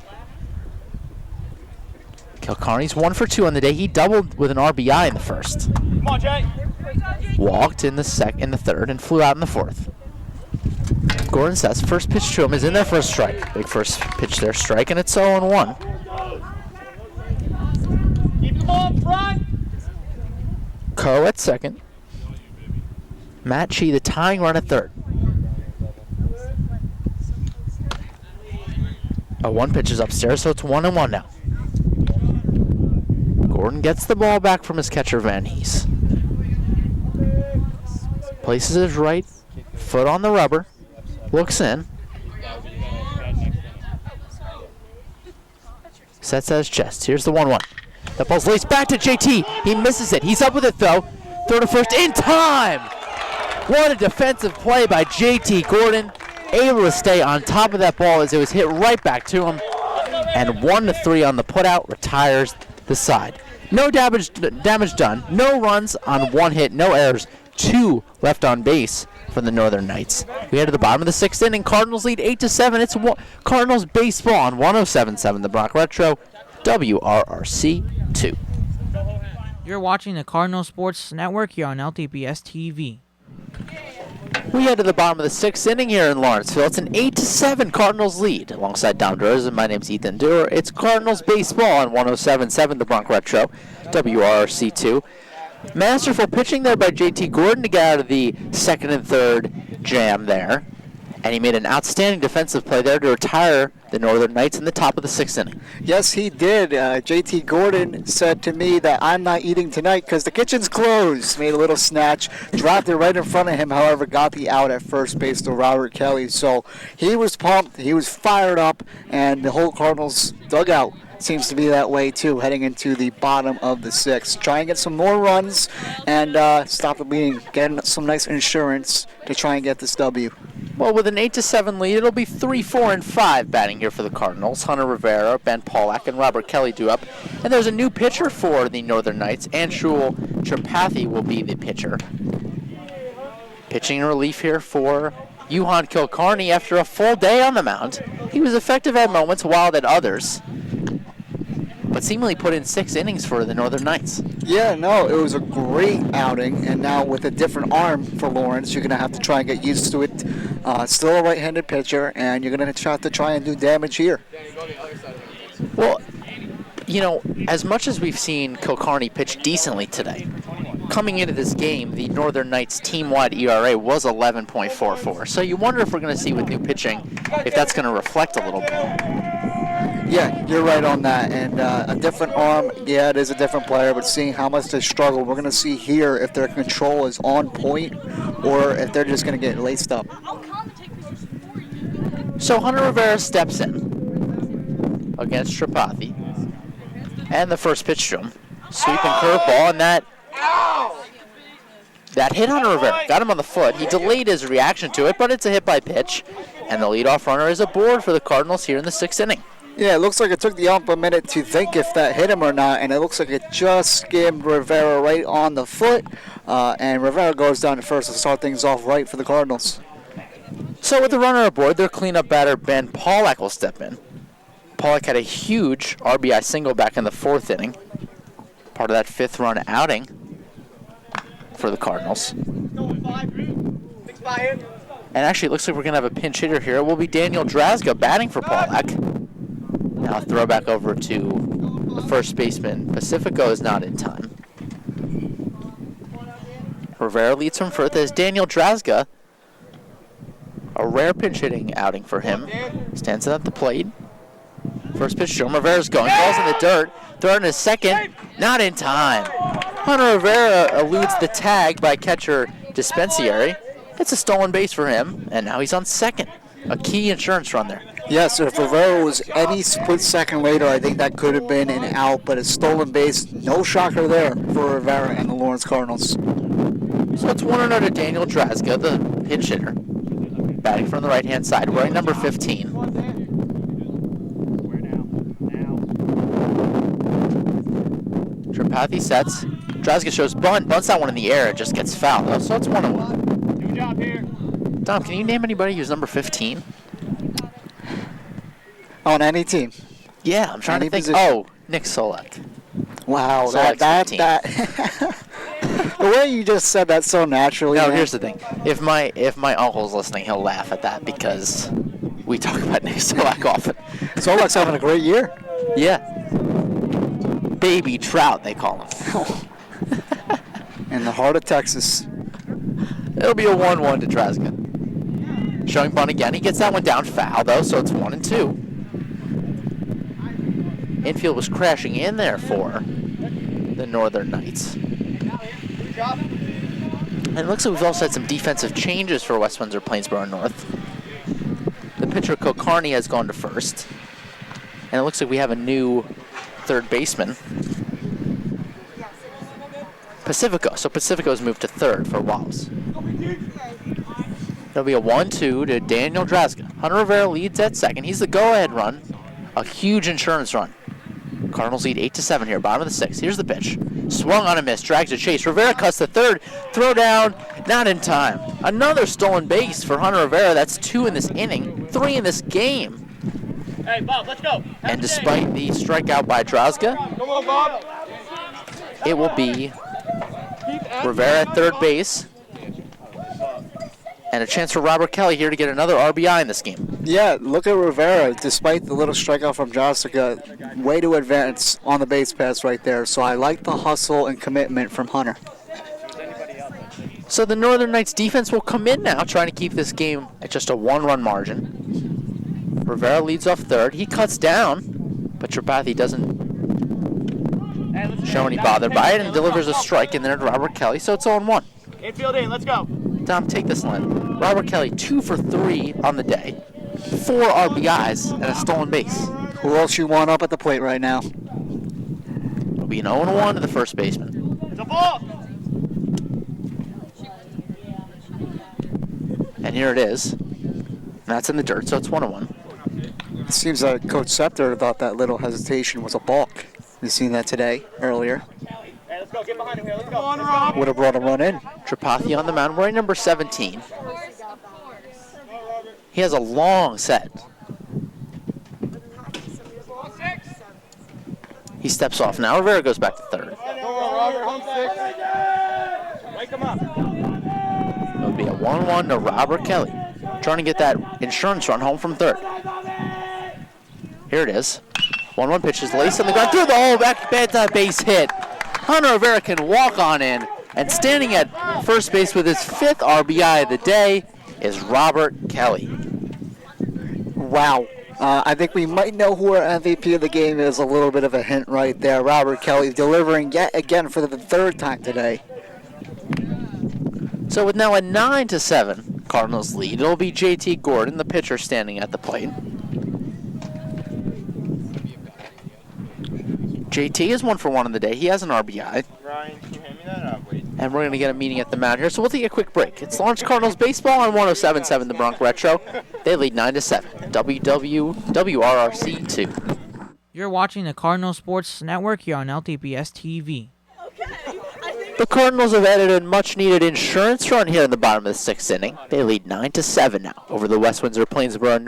Kilcarney's 1 for 2 on the day. He doubled with an RBI in the first. Come on, Jay. Walked in the third and flew out in the 4th. Gordon says first pitch to him is in there for a strike. Big first pitch there, strike, and it's 0-1. Keep the ball in front. Coe at second. Matt Chi, the tying run at third. A 1 pitch is upstairs, so it's 1-1 now. Gordon gets the ball back from his catcher, Van Hees. Places his right foot on the rubber. Looks in. Sets at his chest. Here's the 1-1. That ball's laced back to JT. He misses it. He's up with it, though. Throw to first in time. What a defensive play by JT Gordon. Able to stay on top of that ball as it was hit right back to him. And 1-3 on the putout retires the side. No damage done. No runs on 1 hit. No errors. 2 left on base for the Northern Knights. We head to the bottom of the 6th inning. Cardinals lead 8-7. It's Cardinals baseball on 107.7 The Bronx Retro, WRRC 2. You're watching the Cardinal Sports Network here on LTPS TV. We head to the bottom of the 6th inning here in Lawrenceville. It's an 8-7 Cardinals lead. Alongside Dom DeRosa, my name's Ethan Dewar. It's Cardinals baseball on 107.7 The Bronx Retro, WRRC 2. Masterful pitching there by JT Gordon to get out of the 2nd and 3rd jam there. And he made an outstanding defensive play there to retire the Northern Knights in the top of the 6th inning. Yes, he did. JT Gordon said to me that I'm not eating tonight because the kitchen's closed. Made a little snatch, dropped it right in front of him, however, got the out at first base to Robert Kelly. So he was pumped, he was fired up, and the whole Cardinals dugout seems to be that way too, heading into the bottom of the 6th. Try and get some more runs and stop the bleeding. Get some nice insurance to try and get this W. Well, with an 8-7 lead, it'll be 3, 4, and 5 batting here for the Cardinals. Hunter Rivera, Ben Pollack, and Robert Kelly due up. And there's a new pitcher for the Northern Knights. Anshul Tripathi will be the pitcher. Pitching in relief here for Johan Kilcarney after a full day on the mound. He was effective at moments, wild at others. but seemingly put in 6 innings for the Northern Knights. Yeah, no, it was a great outing, and now with a different arm for Lawrence, you're going to have to try and get used to it. Still a right-handed pitcher, and you're going to have to try and do damage here. Well, you know, as much as we've seen Kilcarney pitch decently today, coming into this game, the Northern Knights team-wide ERA was 11.44. So you wonder if we're going to see with new pitching, if that's going to reflect a little bit. Yeah, you're right on that. And a different arm, yeah, it is a different player, but seeing how much they struggle, we're going to see here if their control is on point or if they're just going to get laced up. So Hunter Rivera steps in against Tripathi. And the first pitch to him. Sweeping curveball, and that hit Hunter Rivera. Got him on the foot. He delayed his reaction to it, but it's a hit by pitch. And the leadoff runner is aboard for the Cardinals here in the 6th inning. Yeah, it looks like it took the ump a minute to think if that hit him or not, and it looks like it just skimmed Rivera right on the foot, and Rivera goes down to first to start things off right for the Cardinals. So with the runner aboard, their cleanup batter Ben Pollack will step in. Pollack had a huge RBI single back in the 4th inning, part of that 5th run outing for the Cardinals. And actually, it looks like we're going to have a pinch hitter here. It will be Daniel Drazga batting for Pollack. Now throw back over to the first baseman. Pacifico is not in time. Rivera leads from first as Daniel Drazga, a rare pinch hitting outing for him, stands at the plate. First pitch to him. Rivera's going. Falls in the dirt. Throw in his second. Not in time. Hunter Rivera eludes the tag by catcher Dispensary. It's a stolen base for him, and now he's on second. A key insurance run there. Yes, if Rivera was any split second later, I think that could have been an out, but a stolen base, no shocker there for Rivera and the Lawrence Cardinals. So it's 1-0 to Daniel Drazga, the pinch hitter, batting from the right-hand side, wearing number 15. Tripathi sets. Drazga shows bunt. Bunts that one in the air. It just gets fouled. Oh, so it's 1-1. Good job here. Dom, can you name anybody who's number 15? On any team. Yeah, I'm trying Any to think. position. Oh, Nick Solak. Wow, So that it's the way you just said that so naturally. No, man. here's the thing. If my uncle's listening, he'll laugh at that because we talk about Nick Solak often. Solak's having a great year. Yeah. Baby Trout, they call him. In the heart of Texas. It'll be a 1-1 to Drazga. Showing bunt again. He gets that one down foul, though, so it's 1-2. Infield was crashing in there for the Northern Knights. And it looks like we've also had some defensive changes for West Windsor-Plainsboro North. The pitcher Kilcarney has gone to first. And it looks like we have a new third baseman, Pacifico. So Pacifico's moved to third for Wallace. There'll be a 1-2 to Daniel Drazga. Hunter Rivera leads at second. He's the go-ahead run. A huge insurance run. Cardinals lead 8-7 here, bottom of the 6th. Here's the pitch. Swung on a miss, drags a chase. Rivera cuts the third. Throw down, not in time. Another stolen base for Hunter Rivera. That's 2 in this inning, 3 in this game. Hey, Bob, let's go. And despite the strikeout by Drazga, Come on, Bob. it will be Rivera at third base. And a chance for Robert Kelly here to get another RBI in this game. Yeah, look at Rivera. Despite the little strikeout from Jessica, way to advance on the base pass right there. So I like the hustle and commitment from Hunter. So the Northern Knights defense will come in now, trying to keep this game at just a 1-run margin. Rivera leads off third. He cuts down, but Tripathi doesn't show any bother by it and delivers a strike in there to Robert Kelly. So it's 0-1. Infield in, let's go. Dom, take this line. Robert Kelly, 2 for 3 on the day. 4 RBIs and a stolen base. Who else you want up at the plate right now? It'll be an 0-1 to the first baseman. It's a ball. And here it is. And that's in the dirt, so it's 1-1. It seems like Coach Scepter thought that little hesitation was a balk. You seen that today, earlier. Hey, let's go. Get behind him here. Let's go. Come on, Rob. Would have brought a run in. Tripathi on the mound, wearing number 17. He has a long set. He steps off now. Rivera goes back to third. Go, Robert, home 6. Wake him up. It'll be a 1-1 to Robert Kelly, trying to get that insurance run home from third. Here it is. 1-1 pitch is laced on the ground through the hole, back base hit. Hunter Rivera can walk on in, and standing at first base with his 5th RBI of the day is Robert Kelly. Wow. I think we might know who our MVP of the game is. A little bit of a hint right there. Robert Kelly delivering yet again for the 3rd time today. So with now a 9-7 Cardinals lead, it'll be JT Gordon, the pitcher, standing at the plate. JT is 1 for 1 on the day. He has an RBI. Ryan, can you hand me that up? Wait. And we're going to get a meeting at the mound here, so we'll take a quick break. It's Lawrence Cardinals baseball on 107.7 The Bronx Retro. They lead 9-7. WRRC 2. You're watching the Cardinal Sports Network here on LTPS TV. The Cardinals have added a much-needed insurance run here in the bottom of the 6th inning. They lead 9-7 now over the West Windsor-Plainsboro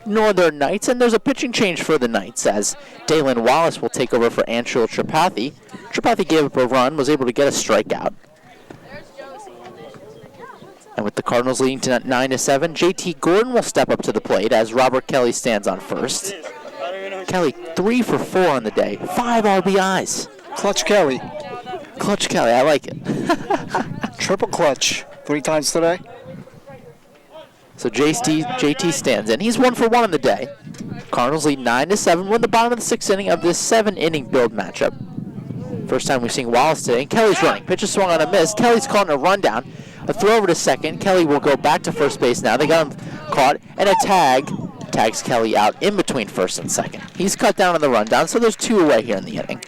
Northern Knights, and there's a pitching change for the Knights as Dalen Wallace will take over for Anshul Tripathi. Tripathi gave up a run, was able to get a strikeout. And with the Cardinals leading to 9-7, JT Gordon will step up to the plate as Robert Kelly stands on first. Kelly 3 for 4 on the day, 5 RBIs. Clutch Kelly. Clutch Kelly, I like it. Triple clutch. 3 times today. So JT stands in. He's 1 for 1 on the day. Cardinals lead 9-7. We're in the bottom of the 6th inning of this 7-inning build matchup. First time we've seen Wallace today. And Kelly's running. Pitch is swung on a miss. Kelly's calling a rundown. A throw over to second. Kelly will go back to first base now. They got him caught. And a tag tags Kelly out in between first and second. He's cut down on the rundown, so there's 2 away here in the inning.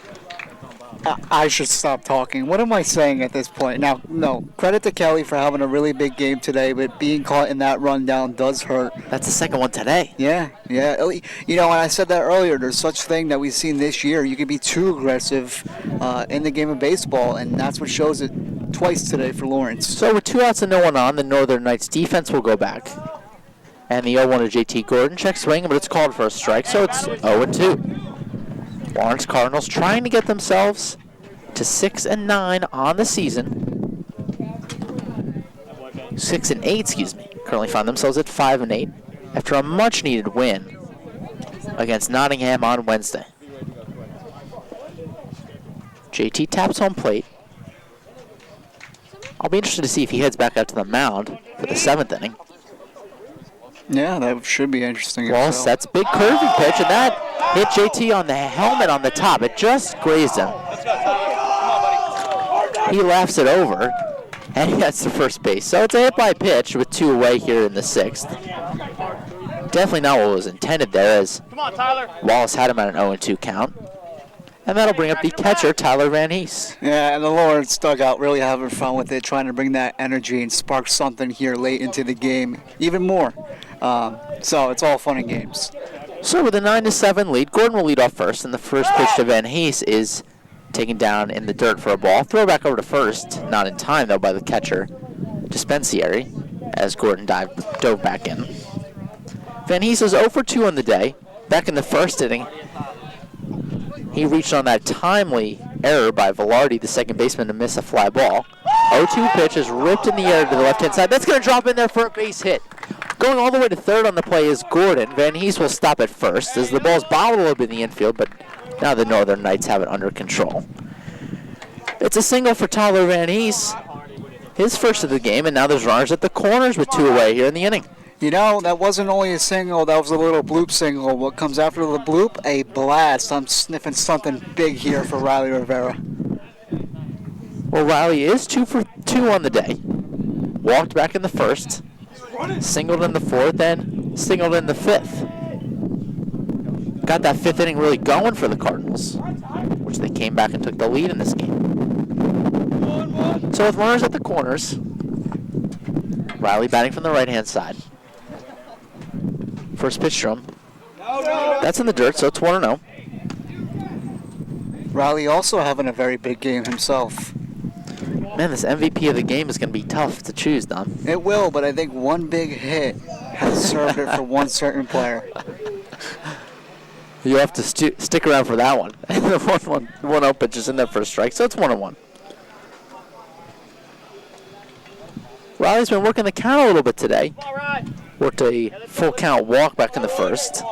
I should stop talking. What am I saying at this point? Now, no, credit to Kelly for having a really big game today, but being caught in that rundown does hurt. That's the second one today. Yeah. You know, and I said that earlier, there's such thing that we've seen this year. You can be too aggressive in the game of baseball, and that's what shows it twice today for Lawrence. So with 2 outs and no one on, the Northern Knights defense will go back. And the 0-1 to JT Gordon. Check swing, but it's called for a strike, so it's 0-2. Lawrence Cardinals trying to get themselves to 6-9 on the season. 6-8, excuse me. Currently find themselves at 5-8 after a much-needed win against Nottingham on Wednesday. JT taps home plate. I'll be interested to see if he heads back out to the mound for the 7th inning. Yeah, that should be interesting. Wallace sets big curving pitch, and that hit JT on the helmet on the top. It just grazed him. He laughs it over, and he gets to first base. So it's a hit by pitch with 2 away here in the 6th. Definitely not what was intended there, as Wallace had him at an 0-2 count. And that'll bring up the catcher, Tyler Van Hees. Yeah, and the Lawrence dugout really having fun with it, trying to bring that energy and spark something here late into the game, even more. So it's all fun and games. So with a 9-7 lead, Gordon will lead off first, and the first pitch to Van Hees is taken down in the dirt for a ball. Throw back over to first, not in time though by the catcher, Dispensieri, as Gordon dove back in. Van Hees is 0 for 2 on the day. Back in the first inning, he reached on that timely error by Velarde, the second baseman, to miss a fly ball. 0-2 pitch is ripped in the air to the left-hand side. That's going to drop in there for a base hit. Going all the way to third on the play is Gordon. Van Hees will stop at first as the ball's bobbled a little bit in the infield, but now the Northern Knights have it under control. It's a single for Tyler Van Hees, his first of the game, and now there's runners at the corners with 2 away here in the inning. You know, that wasn't only a single, that was a little bloop single. What comes after the bloop? A blast. I'm sniffing something big here for Riley Rivera. Well, Riley is 2 for 2 on the day. Walked back in the first, singled in the 4th, and singled in the 5th. Got that 5th inning really going for the Cardinals, which they came back and took the lead in this game. So with runners at the corners, Riley batting from the right-hand side. First pitch to him. That's in the dirt, so it's 1-0. Riley also having a very big game himself. Man, this MVP of the game is going to be tough to choose, Don. It will, but I think one big hit has served it for one certain player. You have to stick around for that one. And the 1-0 pitch is in there for a strike, so it's 1-1. Riley's been working the count a little bit today. Worked a full count walk back in the first.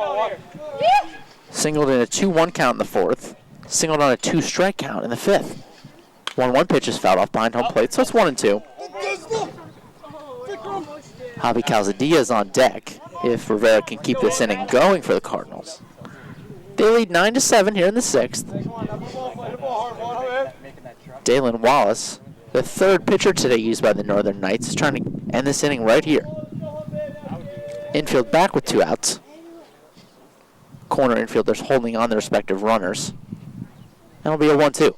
Singled in a 2-1 count in the fourth. Singled on a 2-strike count in the fifth. 1-1 pitch is fouled off behind home plate, so it's 1-2. Javi Calzadilla is on deck if Rivera can keep this inning going for the Cardinals. They lead 9-7 here in the sixth. Dalen Wallace, the third pitcher today used by the Northern Knights, is trying to end this inning right here. Infield back with 2 outs. Corner infielders holding on their respective runners. That'll be a 1-2.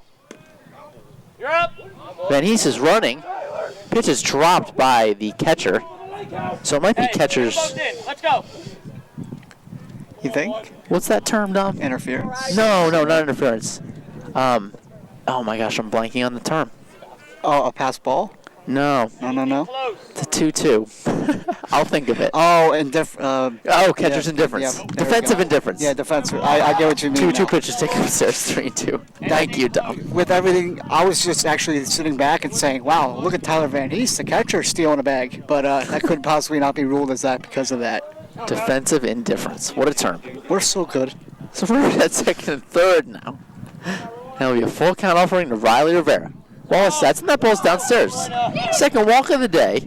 You're up. Van Hees is running. Pitch is dropped by the catcher. So it might be catcher's... Let's go. You think? What's that term, Dom? Interference? No, not interference. Oh my gosh, I'm blanking on the term. Oh, a pass ball? No, No. it's a 2-2. I'll think of it. Oh, Catcher's indifference. Yeah, there we Defensive go. indifference. Yeah, defensive. I get what you mean. 2-2 now. pitches taken upstairs, 3-2. Thank you, Dom. With everything, I was just actually sitting back and saying, wow, look at Tyler Van Hees, the catcher, stealing a bag. But that could possibly not be ruled as that because of that. Defensive indifference. What a term. We're so good. So we're at second and third now. That'll be a full count offering to Riley Rivera. Wallace sets, and that ball's downstairs. Second walk of the day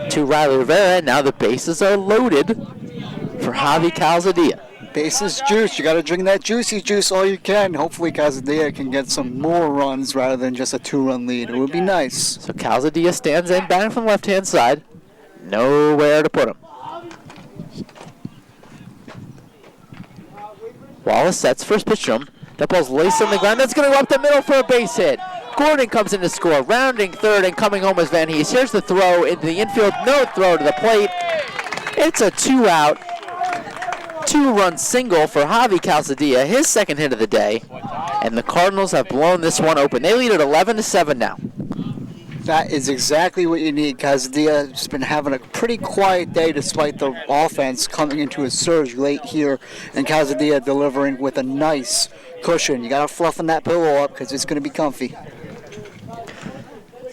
to Riley Rivera. Now the bases are loaded for Javi Calzadilla. Bases juice. You got to drink that juicy juice all you can. Hopefully Calzadilla can get some more runs rather than just a 2-run lead. It would be nice. So Calzadilla stands in, batting from the left-hand side. Nowhere to put him. Wallace sets, first pitch to him. That ball's laced on the ground. That's going to go up the middle for a base hit. Gordon comes in to score. Rounding third and coming home is Van Hees. Here's the throw into the infield. No throw to the plate. It's a 2-out, 2-run single for Javi Calzadilla, his second hit of the day. And the Cardinals have blown this one open. They lead at 11-7 now. That is exactly what you need. Calzadilla has been having a pretty quiet day despite the offense coming into a surge late here, and Calzadilla delivering with a nice cushion. You got to fluffen that pillow up because it's going to be comfy.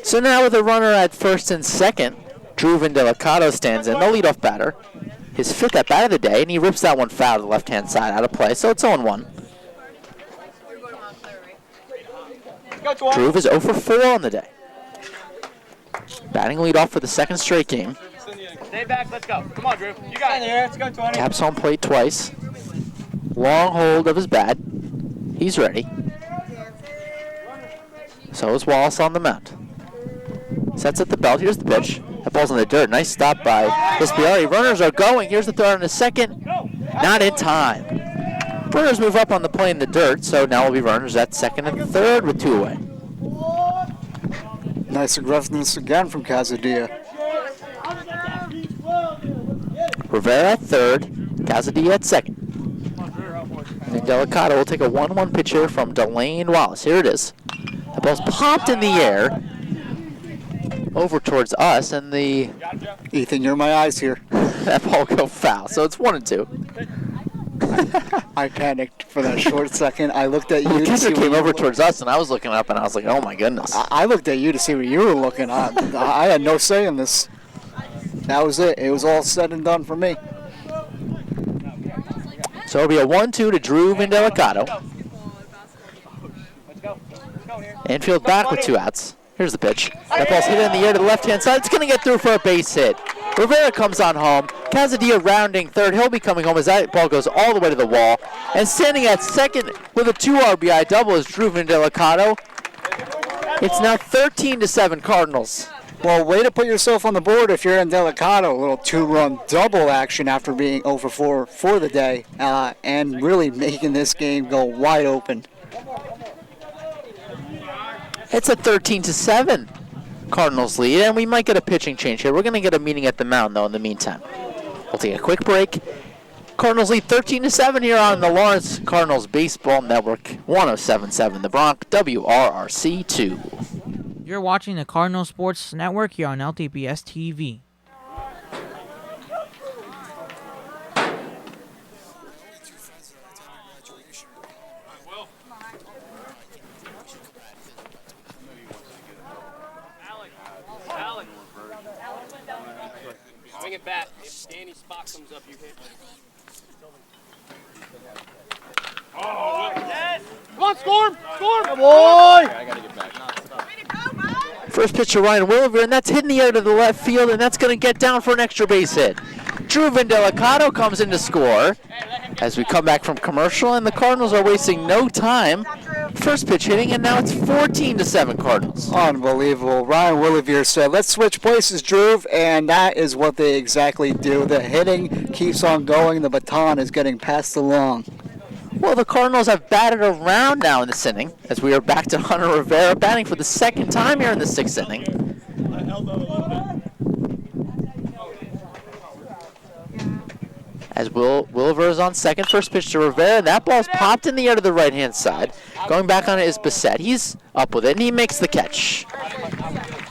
So now with a runner at first and second, Drew Vindelicado stands in, the leadoff batter. His fifth at bat of the day, and he rips that one foul to the left-hand side out of play, so it's 0-1. Drew is 0 for 4 on the day. Batting leadoff for the second straight game. Stay back. Let's go. Come on, Drew. You got it. Let's go, 20. Taps home plate twice. Long hold of his bat. He's ready. So is Wallace on the mound. Sets at the belt. Here's the pitch. That ball's in the dirt. Nice stop by Vispiari. Runners are going. Here's the throw in a second. Not in time. Runners move up on the play in the dirt, so now will be runners at second and third with 2 away. Nice aggressiveness again from Calzadilla. Rivera at third, Calzadilla at second. And Delicato will take a 1-1 pitch here from Delane Wallace. Here it is. The ball's popped in the air over towards us, and the Ethan, you're my eyes here. that ball go foul. So it's 1-2. I panicked for that short second. I looked at you The to see catcher what came you over were- towards us, and I was looking up, and I was like, oh my goodness. I looked at you to see what you were looking at. I had no say in this. That was it. It was all said and done for me. So it'll be a 1-2 to Drew Vindelicado. Infield back with 2 outs. Here's the pitch. That ball's hit in the air to the left-hand side. It's going to get through for a base hit. Rivera comes on home. Calzadilla rounding third. He'll be coming home as that ball goes all the way to the wall. And standing at second with a 2 RBI double is Drew Vindelicado. It's now 13-7 Cardinals. Well, way to put yourself on the board if you're in Delicato. A little 2-run double action after being 0 for 4 for the day, and really making this game go wide open. It's a 13-7 Cardinals lead, and we might get a pitching change here. We're going to get a meeting at the mound, though, in the meantime. We'll take a quick break. Cardinals lead 13-7 here on the Lawrence Cardinals Baseball Network, 107.7 The Bronx, WRRC2. You're watching the Cardinal Sports Network here on LTPS TV. Bring it back. If Danny's spot comes up, you hit. Come on, score him! Score him! Boy! I gotta get back. First pitch to Ryan Williver, and that's hitting the air to the left field, and that's going to get down for an extra base hit. Drew Vendelicato comes in to score as we come back from commercial, and the Cardinals are wasting no time. First pitch hitting, and now it's 14-7 Cardinals. Unbelievable. Ryan Williver said, let's switch places, Drew, and that is what they exactly do. The hitting keeps on going. The baton is getting passed along. Well, the Cardinals have batted around now in this inning, as we are back to Hunter Rivera batting for the second time here in the sixth inning. As Williver is on second, first pitch to Rivera, and that ball's popped in the air to the right-hand side. Going back on it is Bissett. He's up with it, and he makes the catch.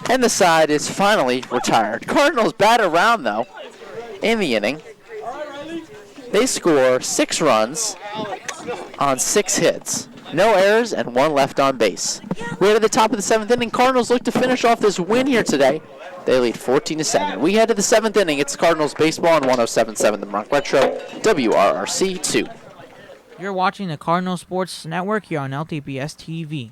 And the side is finally retired. Cardinals bat around, though, in the inning. They score 6 runs on 6 hits. No errors and 1 left on base. We're at the top of the 7th inning. Cardinals look to finish off this win here today. They lead 14-7. We head to the 7th inning. It's Cardinals baseball on 107.7 The Bronx Retro, WRRC 2. You're watching the Cardinal Sports Network here on LTPS TV.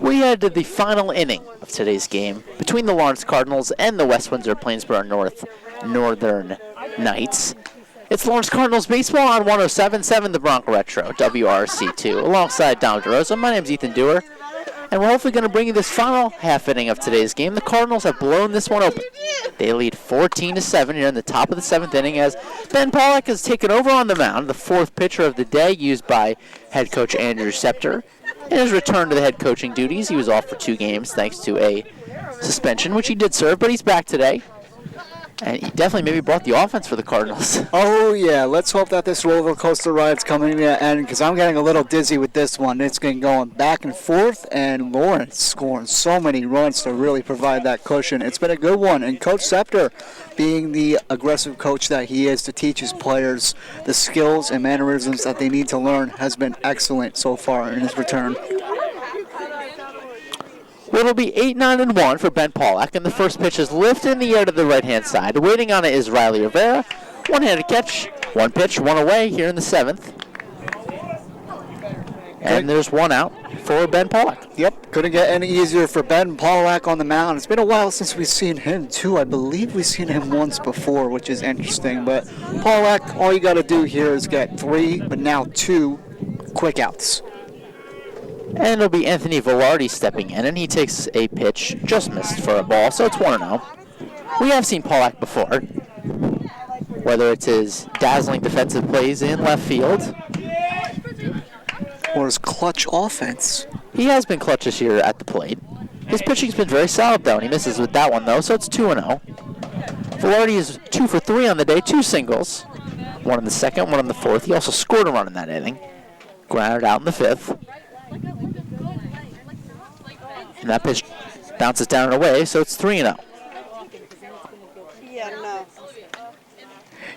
We head to the final inning of today's game between the Lawrence Cardinals and the West Windsor-Plainsboro Northern Knights. It's Lawrence Cardinals baseball on 107.7 The Bronx Retro, WRC2. Alongside Dom DeRosa, my name's Ethan Dewar, and we're hopefully going to bring you this final half inning of today's game. The Cardinals have blown this one open. They lead 14-7 here in the top of the 7th inning as Ben Pollock has taken over on the mound, the 4th pitcher of the day used by head coach Andrew Scepter. In his return to the head coaching duties, he was off for 2 games thanks to a suspension, which he did serve, but he's back today. And he definitely maybe brought the offense for the Cardinals. Oh, yeah. Let's hope that this roller coaster ride's coming to an end because I'm getting a little dizzy with this one. It's going back and forth, and Lawrence scoring so many runs to really provide that cushion. It's been a good one. And Coach Scepter, being the aggressive coach that he is to teach his players the skills and mannerisms that they need to learn, has been excellent so far in his return. Well, it'll be 8-9-1 for Ben Pollock, and the first pitch is lifted in the air to the right-hand side. Waiting on it is Riley Rivera. One-handed catch, 1 pitch, 1 away here in the 7th. And there's 1 out for Ben Pollock. Yep, couldn't get any easier for Ben Pollock on the mound. It's been a while since we've seen him, too. I believe we've seen him once before, which is interesting. But Pollock, all you got to do here is get 3, but now 2 quick outs. And it'll be Anthony Velarde stepping in, and he takes a pitch, just missed for a ball, so it's 1-0. We have seen Pollock before, whether it's his dazzling defensive plays in left field, or his clutch offense. He has been clutch this year at the plate. His pitching's been very solid, though, and he misses with that one, though, so it's 2-0. Velarde is 2 for 3 on the day, 2 singles, 1 in the 2nd, 1 in the 4th. He also scored a run in that inning, grounded out in the 5th. And that pitch bounces down and away, so it's 3-0. Yeah, no.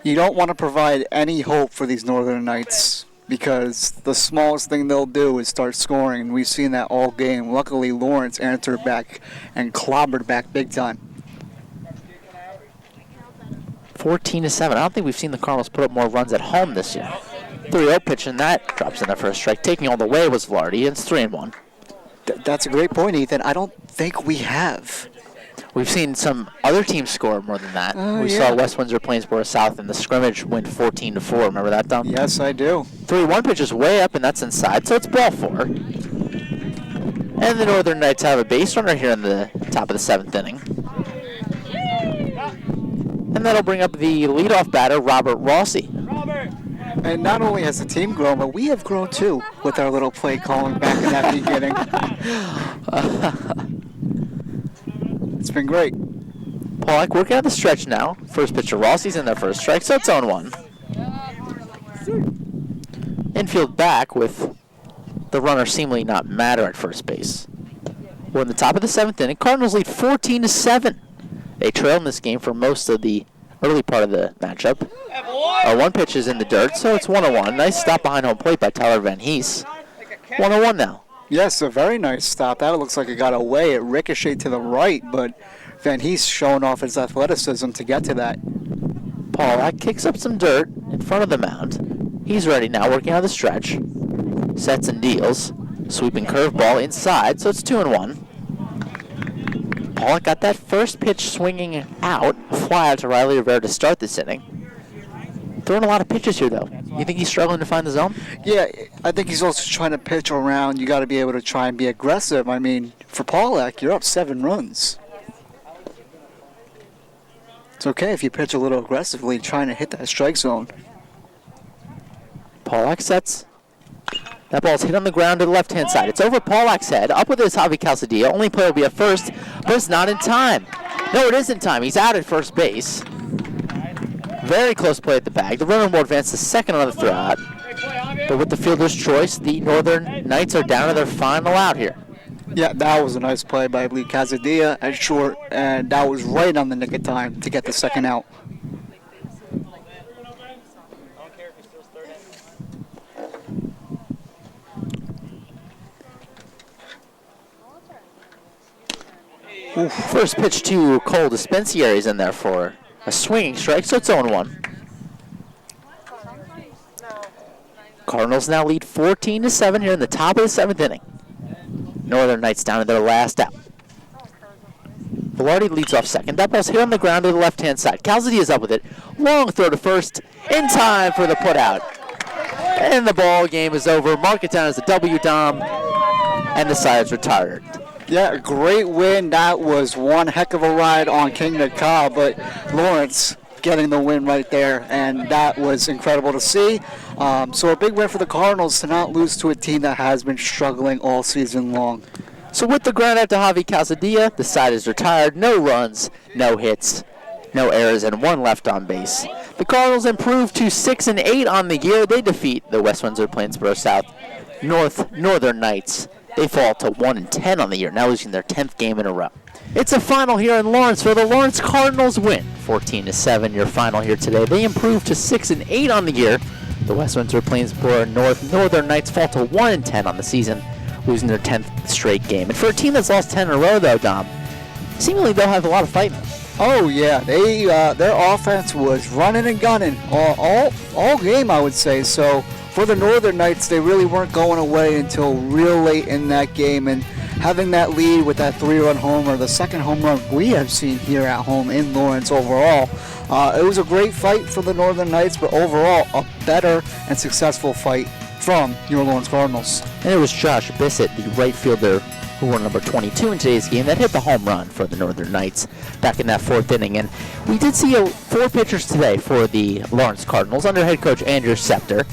You don't want to provide any hope for these Northern Knights because the smallest thing they'll do is start scoring, and we've seen that all game. Luckily, Lawrence answered back and clobbered back big time. 14-7. I don't think we've seen the Cardinals put up more runs at home this year. 3-0 pitch, and that drops in there for a strike. Taking all the way was Velarde, and it's 3-1. That's a great point, Ethan. I don't think we have. We've seen some other teams score more than that. We saw West Windsor-Plainsboro South in the scrimmage win 14-4. Remember that, Dom? Yes, I do. 3-1 pitch is way up, and that's inside, so it's ball 4. And the Northern Knights have a base runner here in the top of the 7th inning. And that'll bring up the leadoff batter, Robert Rossi. And not only has the team grown, but we have grown too with our little play calling back in that beginning. It's been great. Pollock working out the stretch now. First pitch to Rossi's in there for a strike, so it's 0-1. Infield back with the runner seemingly not matter at first base. We're in the top of the 7th inning. Cardinals lead 14-7. They trailed in this game for most of the early part of the matchup. 1 pitch is in the dirt, so it's 1-1. Nice stop behind home plate by Tyler Van Hees. 1-1 now. Yes, a very nice stop. That looks like it got away. It ricocheted to the right, but Van Hees showing off his athleticism to get to that. Pollock kicks up some dirt in front of the mound. He's ready now, working on the stretch. Sets and deals. Sweeping curveball inside, so it's 2-1. Pollock got that first pitch swinging out, fly out to Riley Rivera to start this inning. Throwing a lot of pitches here, though. You think he's struggling to find the zone? Yeah, I think he's also trying to pitch around. You got to be able to try and be aggressive. I mean, for Pollock, you're up 7 runs. It's okay if you pitch a little aggressively, trying to hit that strike zone. Pollock sets. That ball's hit on the ground to the left-hand side. It's over Pollock's head. Up with his Javi Calzadilla. Only play will be at first, but it's not in time. No, it is in time. He's out at first base. Very close play at the bag. The runner will advance to second on the throw out. But with the fielder's choice, the Northern Knights are down to their final out here. Yeah, that was a nice play by, I believe, Calzadilla at short, and that was right on the nick of time to get the second out. First pitch to Cole Dispensaries in there for a swinging strike, so it's 0-1. Cardinals now lead 14-7 here in the top of the 7th inning. Northern Knights down to their last out. Velarde leads off second. That ball's hit on the ground to the left-hand side. Calzadilla is up with it. Long throw to first, in time for the putout. And the ball game is over. Mark it down as a W, Dom, and the side's retired. Yeah, a great win. That was one heck of a ride on King to Cobb, but Lawrence getting the win right there, and that was incredible to see. So a big win for the Cardinals to not lose to a team that has been struggling all season long. So with the ground out to Javi Calzadilla, the side is retired. No runs, no hits, no errors, and 1 left on base. The Cardinals improved to 6-8 on the year. They defeat the West Windsor-Plainsboro South Northern Knights. They fall to 1-10 on the year, now losing their 10th game in a row. It's a final here in Lawrenceville. The Lawrence Cardinals win 14-7. Your final here today. They improve to 6-8 on the year. The West Windsor-Plainsboro Northern Knights fall to 1-10 on the season, losing their 10th straight game. And for a team that's lost 10 in a row, though, Dom, seemingly they'll have a lot of fight in them. Oh yeah, their offense was running and gunning all game, I would say. So for the Northern Knights, they really weren't going away until real late in that game, and having that lead with that 3-run homer, the second home run we have seen here at home in Lawrence overall. It was a great fight for the Northern Knights, but overall a better and successful fight from your Lawrence Cardinals. And it was Josh Bissett, the right fielder, who wore number 22 in today's game, that hit the home run for the Northern Knights back in that 4th inning. And we did see 4 pitchers today for the Lawrence Cardinals under head coach Andrew Scepter.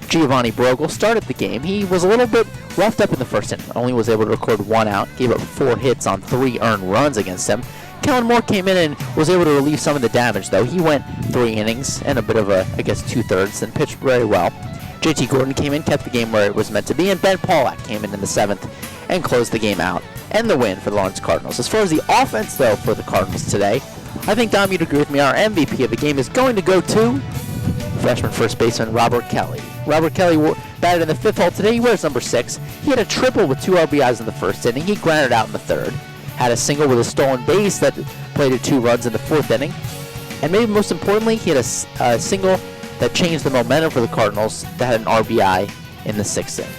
Giovanni Brogel started the game. He was a little bit roughed up in the first inning. Only was able to record 1 out, gave up 4 hits on 3 earned runs against him. Kellen Moore came in and was able to relieve some of the damage, though. He went 3 innings and a bit of a, 2/3, and pitched very well. JT Gordon came in, kept the game where it was meant to be, and Ben Pollock came in the 7th and closed the game out. And the win for the Lawrence Cardinals. As far as the offense, though, for the Cardinals today, I think, Dom, you'd agree with me, our MVP of the game is going to go to freshman first baseman Robert Kelly. Robert Kelly batted in the 5th hole today. He wears number 6. He had a triple with 2 RBIs in the 1st inning. He grounded out in the 3rd. Had a single with a stolen base that plated 2 runs in the 4th inning. And maybe most importantly, he had a single that changed the momentum for the Cardinals that had an RBI in the 6th inning.